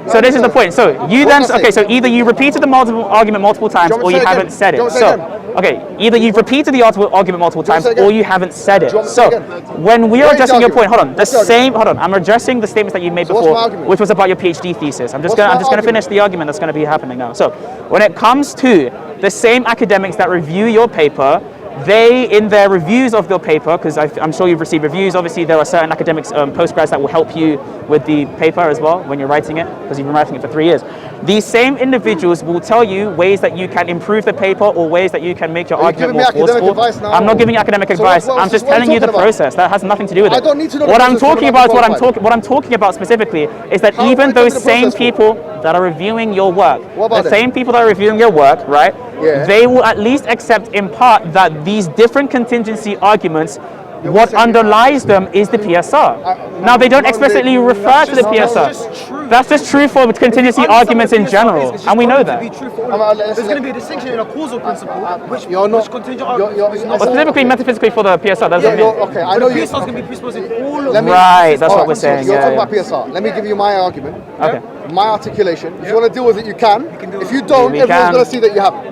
Speaker 2: So this is the point. So you then, okay, so either you repeated the argument multiple times or you haven't said it. So, okay, either you've repeated the argument multiple times or you haven't said it. So when we are addressing your point, hold on, I'm addressing the statements that you made
Speaker 1: what's my
Speaker 2: before,
Speaker 1: argument?
Speaker 2: which was about your PhD thesis. I'm just
Speaker 1: What's my
Speaker 2: going to
Speaker 1: argument?
Speaker 2: finish the argument that's going to be happening now. So when it comes to the same academics that review your paper, they, in their reviews of your paper, because I'm sure you've received reviews, obviously there are certain academics, postgrads that will help you with the paper as well when you're writing it, because you've been writing it for 3 years. These same individuals will tell you ways that you can improve the paper or ways that you can make your
Speaker 1: Are you
Speaker 2: argument
Speaker 1: giving me
Speaker 2: more
Speaker 1: academic
Speaker 2: forceful.
Speaker 1: advice now?
Speaker 2: I'm not giving you academic
Speaker 1: So
Speaker 2: advice.
Speaker 1: what-
Speaker 2: I'm just
Speaker 1: what are you
Speaker 2: telling you the
Speaker 1: talking about?
Speaker 2: process. That has nothing to do with it.
Speaker 1: I don't need to know the
Speaker 2: What I'm
Speaker 1: process,
Speaker 2: talking
Speaker 1: I'm
Speaker 2: about,
Speaker 1: not qualified.
Speaker 2: what I'm talking about specifically is that
Speaker 1: How am I
Speaker 2: even
Speaker 1: getting
Speaker 2: those
Speaker 1: the
Speaker 2: same
Speaker 1: process for?
Speaker 2: people that are reviewing your work,
Speaker 1: What about
Speaker 2: the
Speaker 1: it?
Speaker 2: same people that are reviewing your work, right?
Speaker 1: Yeah.
Speaker 2: They will at least accept in part that these different contingency arguments, what
Speaker 1: saying-
Speaker 2: underlies them is the PSR. Now they don't explicitly refer to the PSR.
Speaker 3: just true.
Speaker 2: That's just true for contingency arguments in general, and we know that.
Speaker 3: There's going to be a distinction in a causal principle, which contingent argument is not.
Speaker 2: But specifically, metaphysically for the PSR, that doesn't mean.
Speaker 1: Okay, I
Speaker 3: But
Speaker 1: know
Speaker 3: the
Speaker 1: you.
Speaker 3: PSR is going to be presupposing all of
Speaker 1: Let me-
Speaker 2: Right, that's what
Speaker 1: Alright,
Speaker 2: we're
Speaker 1: so
Speaker 2: saying.
Speaker 1: You're
Speaker 2: Yeah,
Speaker 1: talking
Speaker 2: yeah.
Speaker 1: about PSR. Let me give you my argument.
Speaker 2: Okay.
Speaker 1: My articulation. If you want to deal with it, you can.
Speaker 3: deal
Speaker 1: If
Speaker 3: with
Speaker 1: you
Speaker 3: it.
Speaker 1: don't,
Speaker 2: We
Speaker 1: everyone's
Speaker 2: can.
Speaker 1: going to see that you haven't.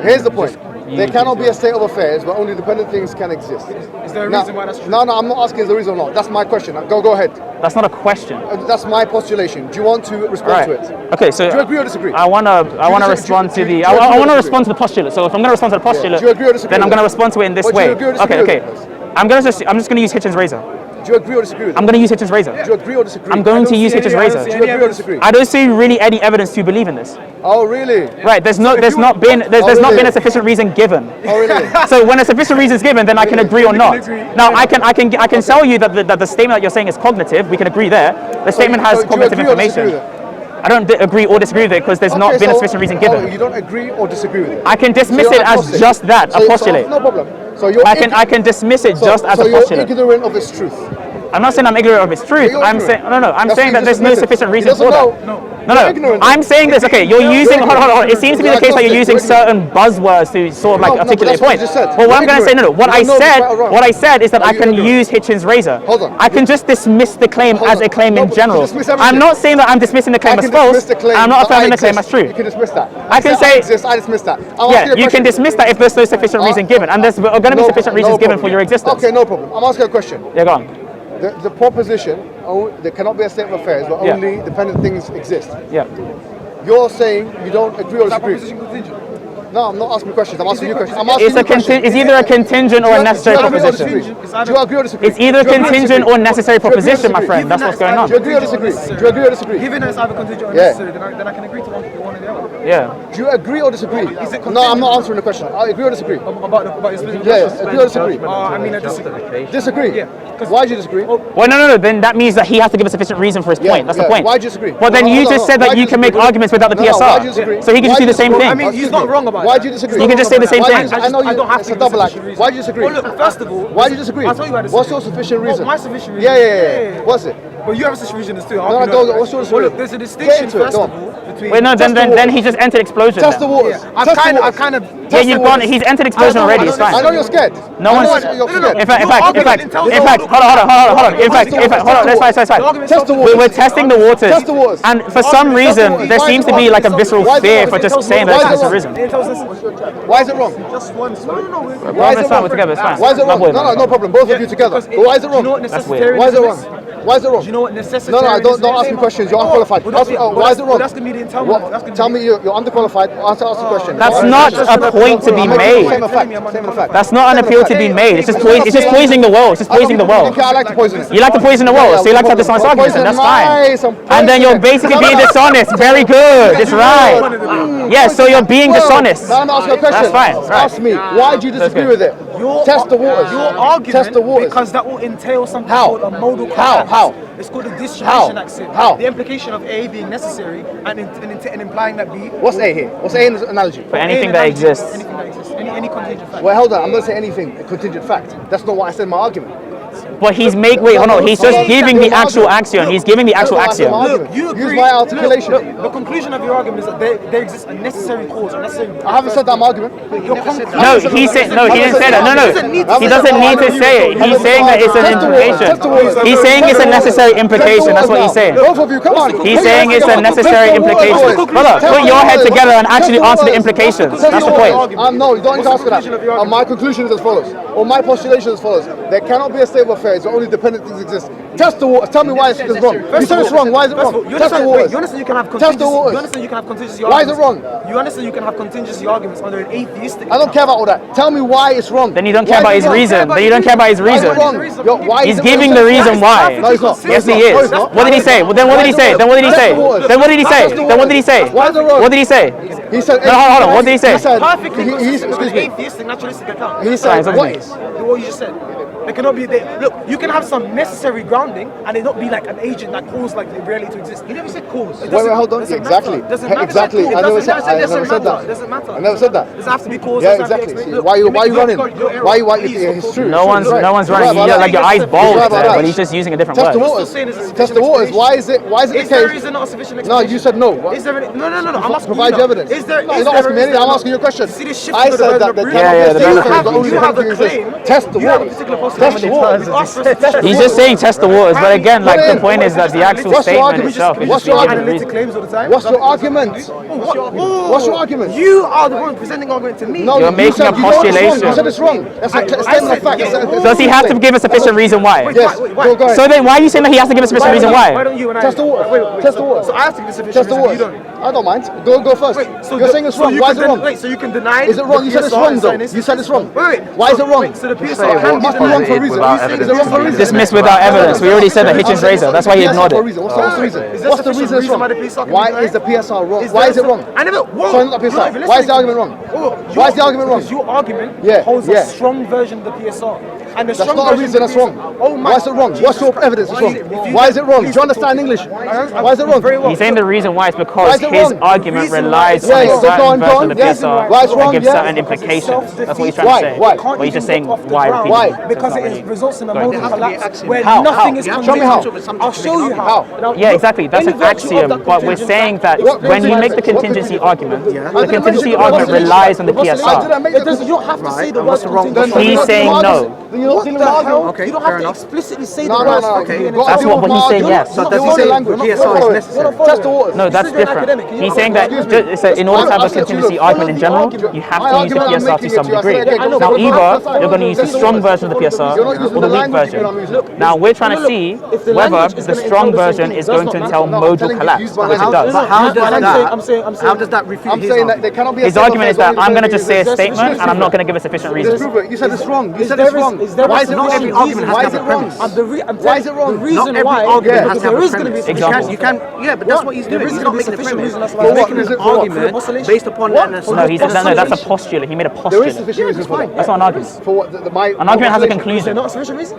Speaker 1: Here's the point.
Speaker 2: you
Speaker 1: There cannot
Speaker 2: keep
Speaker 1: be a state of affairs where only dependent things can exist.
Speaker 3: Is there a
Speaker 1: Now-
Speaker 3: reason why that's true?
Speaker 1: No, I'm not asking is the reason or not. That's my question. Go ahead.
Speaker 2: That's not a question.
Speaker 1: That's my postulation. Do you want to respond
Speaker 2: Right.
Speaker 1: to it?
Speaker 2: Okay, so
Speaker 1: Do you agree or disagree?
Speaker 2: I wanna
Speaker 1: dis-
Speaker 2: respond
Speaker 1: do
Speaker 2: to
Speaker 1: you-
Speaker 2: the.
Speaker 1: do you
Speaker 2: I
Speaker 1: agree or
Speaker 2: want to
Speaker 1: disagree?
Speaker 2: respond to the postulate. So if I'm going to respond to the postulate,
Speaker 1: Do you agree or disagree
Speaker 2: then I'm
Speaker 1: with
Speaker 2: going to
Speaker 1: it?
Speaker 2: respond to it in this
Speaker 1: But do you
Speaker 2: way.
Speaker 1: agree or disagree
Speaker 2: Okay.
Speaker 1: with it?
Speaker 2: I'm just going to use Hitchens razor.
Speaker 1: Do you agree or disagree with
Speaker 2: I'm
Speaker 1: it?
Speaker 2: going to use Hitchens razor.
Speaker 1: Do you agree or disagree?
Speaker 2: I'm going to use Hitchens razor.
Speaker 1: Do you agree or disagree?
Speaker 2: I don't see really any evidence to believe in this.
Speaker 1: Oh, really?
Speaker 2: Right? There's
Speaker 1: if
Speaker 2: not
Speaker 1: you-
Speaker 2: not been
Speaker 1: Oh,
Speaker 2: there's not
Speaker 1: really?
Speaker 2: been a sufficient reason given.
Speaker 1: Oh, really?
Speaker 2: So when a sufficient reason is given, then I can agree or not.
Speaker 3: agree.
Speaker 2: Now I can tell you that the statement that you're saying is cognitive. We can agree there. The statement has
Speaker 1: So do you
Speaker 2: cognitive
Speaker 1: agree or disagree
Speaker 2: information.
Speaker 1: with it?
Speaker 2: I don't agree or disagree with it because there's not
Speaker 1: Okay,
Speaker 2: been a
Speaker 1: so-
Speaker 2: sufficient reason
Speaker 1: Oh,
Speaker 2: given.
Speaker 1: you don't agree or disagree with it?
Speaker 2: I can dismiss
Speaker 1: So you're
Speaker 2: it
Speaker 1: a
Speaker 2: as
Speaker 1: postulate.
Speaker 2: just that, a postulate.
Speaker 1: No problem. So you're
Speaker 2: I can dismiss it just as
Speaker 1: so
Speaker 2: a
Speaker 1: you're
Speaker 2: postulate.
Speaker 1: ignorant of its truth.
Speaker 2: I'm not saying I'm ignorant of its truth.
Speaker 1: You're
Speaker 2: I'm
Speaker 1: ignorant.
Speaker 2: saying I'm
Speaker 1: That's
Speaker 2: saying
Speaker 1: why
Speaker 2: that
Speaker 1: you
Speaker 2: there's
Speaker 1: just
Speaker 2: no
Speaker 1: admit it.
Speaker 2: sufficient
Speaker 1: He
Speaker 2: reason
Speaker 1: doesn't
Speaker 2: for
Speaker 1: know.
Speaker 2: that.
Speaker 1: No.
Speaker 2: No,
Speaker 1: You're
Speaker 2: no.
Speaker 1: ignorant.
Speaker 2: I'm saying this. Okay, you're using. Hold on. It seems to be the case that you're using certain buzzwords to sort of like
Speaker 1: No, but
Speaker 2: articulate
Speaker 1: that's
Speaker 2: a
Speaker 1: what
Speaker 2: point.
Speaker 1: you just said.
Speaker 2: Well, what
Speaker 1: You're
Speaker 2: I'm going to say, no.
Speaker 1: ignorant.
Speaker 2: What
Speaker 1: You
Speaker 2: I
Speaker 1: don't know if it's
Speaker 2: said,
Speaker 1: right or wrong.
Speaker 2: what I said is that
Speaker 1: Are
Speaker 2: I
Speaker 1: you
Speaker 2: can
Speaker 1: ignorant?
Speaker 2: use Hitchens razor.
Speaker 1: Hold on.
Speaker 2: I can just dismiss the claim
Speaker 1: Hold
Speaker 2: as
Speaker 1: on.
Speaker 2: a claim
Speaker 1: No,
Speaker 2: in
Speaker 1: but
Speaker 2: general.
Speaker 1: dismiss everything.
Speaker 2: I'm not saying that I'm dismissing the
Speaker 1: I
Speaker 2: claim
Speaker 1: can
Speaker 2: as false.
Speaker 1: dismiss the claim.
Speaker 2: I'm not
Speaker 1: that I
Speaker 2: affirming the claim as
Speaker 1: exist.
Speaker 2: true.
Speaker 1: You can dismiss that.
Speaker 2: I can
Speaker 1: said
Speaker 2: say-
Speaker 1: exist. I dismiss that. I'm
Speaker 2: Yeah,
Speaker 1: asking a
Speaker 2: you can
Speaker 1: question.
Speaker 2: dismiss that if there's no sufficient reason given, and there's going to be
Speaker 1: No-
Speaker 2: sufficient
Speaker 1: no
Speaker 2: reasons given
Speaker 1: problem.
Speaker 2: for your existence.
Speaker 1: Okay, no problem. I'm asking a question.
Speaker 2: Yeah, go on.
Speaker 1: The proposition, there cannot be a state of affairs where
Speaker 2: Yeah.
Speaker 1: only dependent things exist.
Speaker 2: Yeah.
Speaker 1: You're saying you don't agree or disagree.
Speaker 3: Proposition contingent.
Speaker 1: No, I'm not asking questions. I'm asking you questions. I'm asking
Speaker 2: It's
Speaker 1: you questions.
Speaker 2: it's either a contingent or a necessary
Speaker 1: Do you agree or
Speaker 2: proposition.
Speaker 1: disagree?
Speaker 3: It's
Speaker 1: Do you agree or disagree?
Speaker 2: It's either
Speaker 1: Do you agree or
Speaker 2: contingent
Speaker 1: disagree?
Speaker 2: or necessary
Speaker 1: Do you agree or
Speaker 2: proposition, my
Speaker 1: disagree?
Speaker 2: friend. That's what's going
Speaker 1: Do
Speaker 2: on.
Speaker 1: you agree or disagree? Do you agree or disagree?
Speaker 3: Given that it's either contingent or
Speaker 1: Yeah.
Speaker 3: necessary, then I can agree to one or the other.
Speaker 2: Yeah.
Speaker 1: Do you agree or disagree?
Speaker 3: Is it
Speaker 1: No, I'm not answering the question. I agree or disagree?
Speaker 3: About your specific
Speaker 1: Yeah,
Speaker 3: question.
Speaker 1: agree or disagree?
Speaker 3: I mean, I disagree.
Speaker 1: Disagree?
Speaker 3: Yeah.
Speaker 1: Why do you disagree?
Speaker 2: Well, no. Then that means that he has to give a sufficient reason for his point. That's the point.
Speaker 1: Why do you disagree?
Speaker 2: Well, then you
Speaker 1: Hold on,
Speaker 2: just
Speaker 1: hold on.
Speaker 2: said
Speaker 1: Why
Speaker 2: that
Speaker 1: do
Speaker 2: you can make
Speaker 1: disagree?
Speaker 2: arguments without the
Speaker 1: No,
Speaker 2: PSR.
Speaker 1: why do you disagree?
Speaker 2: So he can
Speaker 1: Why
Speaker 2: just do the
Speaker 1: you
Speaker 2: same
Speaker 1: disagree?
Speaker 2: thing.
Speaker 3: I mean, he's not wrong about
Speaker 1: Why
Speaker 3: that.
Speaker 1: do you disagree?
Speaker 2: You can just say the same
Speaker 1: Why do
Speaker 2: thing.
Speaker 1: you- I know
Speaker 3: I don't have
Speaker 1: it's
Speaker 3: to
Speaker 1: a
Speaker 3: give a
Speaker 1: double act.
Speaker 3: sufficient reason.
Speaker 1: Why do you disagree?
Speaker 3: Well, look, first of all,
Speaker 1: Why do you disagree?
Speaker 3: I'll tell you why I
Speaker 1: What's your
Speaker 3: disagree.
Speaker 1: sufficient reason?
Speaker 3: My sufficient reason.
Speaker 1: Yeah. What's it?
Speaker 3: Well, you have a sufficient reason too.
Speaker 1: No, go, what's your
Speaker 3: Well, look,
Speaker 1: reason?
Speaker 3: there's a
Speaker 1: Get
Speaker 3: distinction,
Speaker 1: into it,
Speaker 3: first
Speaker 1: go
Speaker 3: of
Speaker 1: on.
Speaker 3: all, between.
Speaker 2: Wait, no, then he just entered explosion.
Speaker 1: Test the
Speaker 2: then.
Speaker 1: waters.
Speaker 3: I've kind of.
Speaker 2: Yeah, you've gone. He's entered explosion already. It's fine.
Speaker 1: I know you're scared.
Speaker 2: No one's.
Speaker 1: You're scared.
Speaker 2: In fact, hold on. In fact, hold on. That's fine.
Speaker 1: Test the waters.
Speaker 2: We're testing the waters.
Speaker 1: Test the waters.
Speaker 2: And for some reason, there seems to be like a visceral fear for just saying that it's arisen.
Speaker 1: Why is it wrong?
Speaker 2: Why is it wrong? We're together. It's fine.
Speaker 1: Why is it wrong?
Speaker 2: My boy,
Speaker 1: No,
Speaker 2: man.
Speaker 1: no problem. Both of you together. But why is it wrong?
Speaker 2: That's weird.
Speaker 1: Why is it wrong? Why is it wrong?
Speaker 3: Do you know what necessity?
Speaker 1: No, don't ask me questions. You're unqualified. Ask me, why is it wrong?
Speaker 3: That's the media.
Speaker 1: Tell me you're underqualified. Ask the question.
Speaker 2: That's not a point to be made.
Speaker 1: Same effect.
Speaker 2: That's not an appeal to be made. It's just poisoning the world. It's just poisoning the world.
Speaker 1: I like to poison it.
Speaker 2: You like to poison the world, so you like to have dishonest arguments, and that's fine. And then you're basically being dishonest. Very good. It's right. Yeah, so you're being dishonest.
Speaker 1: Now I'm asking a question.
Speaker 2: That's fine. Right.
Speaker 1: Ask me, why do you disagree with it? Test the waters.
Speaker 3: Your argument,
Speaker 1: Test the waters.
Speaker 3: because that will entail something
Speaker 1: How?
Speaker 3: called a modal
Speaker 1: How?
Speaker 3: collapse.
Speaker 1: How?
Speaker 3: It's called a distribution
Speaker 1: How?
Speaker 3: axiom.
Speaker 1: How?
Speaker 3: The implication of A being necessary and implying that B.
Speaker 1: What's A here? What's A in this analogy?
Speaker 2: For anything that exists.
Speaker 3: Anything that exists. Any contingent fact.
Speaker 1: Well, hold on. I'm going to say anything. A contingent fact. That's not what I said in my argument.
Speaker 2: But he's hold on. He's just giving the actual axiom. He's giving the actual axiom.
Speaker 3: Look, you
Speaker 1: Use
Speaker 3: agree.
Speaker 1: my articulation.
Speaker 3: Look, the conclusion of your argument is that there exists a necessary cause or necessary.
Speaker 1: I haven't said that in my argument.
Speaker 2: No, he said no. He didn't say that. No. He doesn't need to say it. He's saying that it's an implication. He's saying it's a necessary implication. That's what he's saying.
Speaker 1: Both of you, come on.
Speaker 2: He's saying it's a necessary implication. Brother, put your head together and actually answer the implications. That's the point.
Speaker 1: No, you don't need to ask for that. My conclusion is as follows, or my postulation is as follows. There cannot be a state of affairs where only dependent things exist. Test the waters. Tell me why it's wrong. You said it's wrong. Why is it wrong? Test the waters.
Speaker 3: You understand you can have
Speaker 1: Test the
Speaker 3: contingency.
Speaker 1: waters.
Speaker 3: You understand you can have contingency
Speaker 1: Why is
Speaker 3: arguments.
Speaker 1: it wrong?
Speaker 3: You understand you can have contingency arguments under an atheistic.
Speaker 1: I don't care about all that. Tell me why it's wrong.
Speaker 2: Then you don't care about his reason. Then you don't care about his
Speaker 1: Why is
Speaker 2: reason.
Speaker 1: it wrong? Yo, why
Speaker 2: He's
Speaker 1: is it
Speaker 2: giving
Speaker 1: wrong?
Speaker 2: the reason why.
Speaker 1: No, he's not.
Speaker 2: Yes, he
Speaker 1: No,
Speaker 2: is.
Speaker 1: he's not.
Speaker 2: What did he say? Well, then what did he say? Then what did he say? Then what did he say? Then what did he say?
Speaker 1: Why is it wrong?
Speaker 2: What did he say?
Speaker 1: He said.
Speaker 2: No, hold on. What did he say?
Speaker 1: He said.
Speaker 3: Perfectly
Speaker 1: He's
Speaker 3: consistent with
Speaker 1: excuse
Speaker 3: an
Speaker 1: me.
Speaker 3: atheistic naturalistic account.
Speaker 1: He said.
Speaker 2: Sorry,
Speaker 1: What?
Speaker 3: What you just said. There cannot be. Look, you can have some necessary grounding, and it not be like an agent that caused like the reality to exist. You never said cause.
Speaker 1: Wait, hold on. Exactly.
Speaker 3: Exactly.
Speaker 1: I never said that.
Speaker 3: It doesn't matter.
Speaker 1: I never said that.
Speaker 3: Does it have to be cause?
Speaker 1: Yeah, exactly. See, why you running? Why? It's true.
Speaker 2: No one's running. Like your eyes bulged there, but he's just using a different
Speaker 1: Test the
Speaker 2: word.
Speaker 1: waters.
Speaker 3: saying it's a sufficient
Speaker 1: Test the waters.
Speaker 3: explanation.
Speaker 1: Why is it
Speaker 3: Is
Speaker 1: the
Speaker 3: there
Speaker 1: case?
Speaker 3: reason not a sufficient
Speaker 1: No,
Speaker 3: explanation?
Speaker 1: you said no.
Speaker 3: Is there? No. I'm asking
Speaker 1: Provide
Speaker 3: you.
Speaker 1: your evidence.
Speaker 3: Is there?
Speaker 1: No,
Speaker 3: is
Speaker 1: you're not
Speaker 3: there
Speaker 1: asking me anything. I'm asking you a question.
Speaker 3: See this shift
Speaker 1: I
Speaker 3: to the
Speaker 1: said
Speaker 3: burden
Speaker 1: that
Speaker 3: of
Speaker 1: there
Speaker 3: proof?
Speaker 1: cannot be a
Speaker 2: the
Speaker 1: state
Speaker 2: burden
Speaker 1: of
Speaker 2: of
Speaker 1: affairs
Speaker 2: proof.
Speaker 1: where only
Speaker 3: You have
Speaker 1: dependent
Speaker 3: the
Speaker 1: things exist.
Speaker 3: claim.
Speaker 1: Test the
Speaker 3: You have a
Speaker 1: waters.
Speaker 3: particular
Speaker 1: Test the
Speaker 3: postulation.
Speaker 1: waters.
Speaker 3: You asked for a sufficient
Speaker 2: He's just saying test the waters, but again, like the point is that the actual
Speaker 1: What's your
Speaker 2: statement
Speaker 1: argument?
Speaker 2: itself is
Speaker 1: What's
Speaker 2: just
Speaker 1: your
Speaker 2: giving the
Speaker 1: argument?
Speaker 2: reason.
Speaker 3: claims all the time.
Speaker 1: What's your argument? What's your argument?
Speaker 3: You are the one presenting argument to me.
Speaker 1: No,
Speaker 2: You're
Speaker 1: you
Speaker 2: making
Speaker 1: said
Speaker 2: a
Speaker 1: you know it's wrong.
Speaker 2: postulation.
Speaker 1: You said it's wrong. That's a statement of fact.
Speaker 2: Does he have to give a sufficient reason why?
Speaker 1: Yes. Go ahead.
Speaker 2: So then why are you saying that he has to give a sufficient reason
Speaker 3: Why
Speaker 2: why?
Speaker 3: don't you and I
Speaker 1: Test the waters. Test the waters.
Speaker 3: So I have to give a sufficient
Speaker 1: Test the
Speaker 3: reason. You
Speaker 1: waters.
Speaker 3: don't.
Speaker 1: I don't mind. Go first. You're saying it's wrong. Why is it wrong?
Speaker 3: Wait, so you can deny it?
Speaker 1: Is it wrong? You said it's wrong though. You said it's wrong.
Speaker 3: Wait.
Speaker 1: Why is it wrong?
Speaker 3: So the PSR can
Speaker 1: It must be wrong for a reason. Is it wrong for a reason?
Speaker 2: Dismissed without evidence. We already said that Hitchens razor. That's why he ignored it.
Speaker 1: What's the reason?
Speaker 3: Is there
Speaker 1: What's the
Speaker 3: sufficient
Speaker 1: reason it's
Speaker 3: reason why the
Speaker 1: wrong?
Speaker 3: PSR can
Speaker 1: Why
Speaker 3: deny
Speaker 1: is the
Speaker 3: it?
Speaker 1: PSR wrong?
Speaker 3: Is
Speaker 1: Why
Speaker 3: there
Speaker 1: is it
Speaker 3: some-
Speaker 1: wrong?
Speaker 3: I never. Whoa.
Speaker 1: Sorry, not
Speaker 3: You're
Speaker 1: PSR.
Speaker 3: even
Speaker 1: Why is the
Speaker 3: listening.
Speaker 1: argument wrong?
Speaker 3: Whoa,
Speaker 1: Why is the argument wrong?
Speaker 3: Because your argument
Speaker 1: Yeah,
Speaker 3: holds
Speaker 1: yeah.
Speaker 3: a strong version of the PSR. And the
Speaker 1: That's
Speaker 3: strong
Speaker 1: not a
Speaker 3: version
Speaker 1: reason
Speaker 3: of
Speaker 1: that's
Speaker 3: the
Speaker 1: wrong.
Speaker 3: PSR Oh my
Speaker 1: Why is it wrong? What's your evidence it's wrong? Why is it wrong? Do you understand English? Why is it wrong?
Speaker 3: Very well.
Speaker 2: He's saying the reason why is
Speaker 1: Why
Speaker 2: because
Speaker 1: is it
Speaker 2: his
Speaker 1: wrong?
Speaker 2: argument
Speaker 3: Reason
Speaker 2: relies
Speaker 3: why-
Speaker 2: on a
Speaker 1: Yeah, go
Speaker 2: certain
Speaker 1: on,
Speaker 2: version of the
Speaker 1: yeah.
Speaker 2: PSR
Speaker 1: Why it's wrong,
Speaker 2: that gives
Speaker 1: yeah.
Speaker 2: certain implications. That's what he's trying
Speaker 1: Why?
Speaker 2: to say.
Speaker 1: Why?
Speaker 2: But he's just saying why
Speaker 3: Why?
Speaker 2: repeatedly.
Speaker 3: Because
Speaker 2: That's not
Speaker 3: it
Speaker 2: really-
Speaker 3: results in a
Speaker 2: Sorry.
Speaker 3: modal collapse where
Speaker 1: How?
Speaker 3: nothing
Speaker 1: How?
Speaker 3: is
Speaker 1: Show me how.
Speaker 3: contingent. I'll show you how. Now,
Speaker 2: Yeah, exactly. That's
Speaker 3: in
Speaker 2: an
Speaker 3: virtue of
Speaker 2: axiom.
Speaker 3: that
Speaker 2: But we're
Speaker 3: contingent
Speaker 2: saying that
Speaker 3: fact-
Speaker 2: when you make the contingency argument, the contingency argument relies on the PSR.
Speaker 3: It doesn't. You don't have to say the word contingency.
Speaker 2: He's saying no.
Speaker 1: Then you're not
Speaker 3: What
Speaker 1: dealing
Speaker 3: the
Speaker 1: with
Speaker 3: hell?
Speaker 1: argument.
Speaker 3: You don't have to explicitly say the
Speaker 1: No,
Speaker 3: word.
Speaker 1: no, no.
Speaker 3: Okay.
Speaker 1: You've got to
Speaker 2: That's
Speaker 1: deal
Speaker 2: what-
Speaker 1: with
Speaker 2: but he's saying
Speaker 1: argument.
Speaker 2: yes.
Speaker 1: You're
Speaker 4: So
Speaker 1: not
Speaker 4: does he
Speaker 1: dealing
Speaker 4: say
Speaker 1: with language.
Speaker 4: PSR is necessary?
Speaker 1: Test the waters.
Speaker 2: No, that's different. He's saying that in order to have a contingency argument in general, you have to use the PSR to some degree. Now, either you're going to use the strong version of the PSR or the weak version. Now, we're trying to see whether the strong version is going to entail modal collapse, because it does.
Speaker 4: How
Speaker 3: I'm
Speaker 4: does that refute
Speaker 1: I'm
Speaker 4: his
Speaker 1: saying that
Speaker 4: argument?
Speaker 1: there cannot be a
Speaker 2: His
Speaker 1: state of
Speaker 2: argument is
Speaker 1: affairs
Speaker 2: that I'm going to
Speaker 1: where
Speaker 2: just say a
Speaker 1: only
Speaker 2: statement and I'm not going to give a sufficient reason.
Speaker 1: Disprove it. You said it's wrong. You said
Speaker 3: there
Speaker 1: it's
Speaker 3: is-
Speaker 1: wrong.
Speaker 3: is there
Speaker 1: Why
Speaker 3: a
Speaker 1: is it wrong?
Speaker 3: sufficient
Speaker 4: Every argument has
Speaker 1: Why
Speaker 4: to
Speaker 1: is
Speaker 4: have
Speaker 1: it
Speaker 4: a
Speaker 1: wrong?
Speaker 4: premise.
Speaker 1: Why is it wrong?
Speaker 3: The reason
Speaker 4: Not every
Speaker 3: why,
Speaker 4: argument
Speaker 3: because
Speaker 4: has to have
Speaker 3: there
Speaker 4: a
Speaker 3: is going to be a
Speaker 4: premise.
Speaker 2: Example.
Speaker 4: You can, yeah, but that's what he's doing.
Speaker 3: There is
Speaker 4: He's
Speaker 3: gonna
Speaker 4: not
Speaker 3: be
Speaker 4: making a
Speaker 3: sufficient
Speaker 4: premise.
Speaker 3: reason, that's
Speaker 4: He's
Speaker 3: why-
Speaker 4: making
Speaker 1: What?
Speaker 4: an
Speaker 1: For what?
Speaker 4: argument
Speaker 3: Postulation.
Speaker 4: based upon
Speaker 3: What?
Speaker 4: an
Speaker 2: No,
Speaker 4: assumption.
Speaker 2: that's a postulate. He made a
Speaker 1: There is
Speaker 2: postulate.
Speaker 1: sufficient reason for that.
Speaker 2: That's not an argument.
Speaker 1: For what?
Speaker 2: An argument has a
Speaker 3: Is there
Speaker 2: conclusion.
Speaker 3: not a sufficient reason?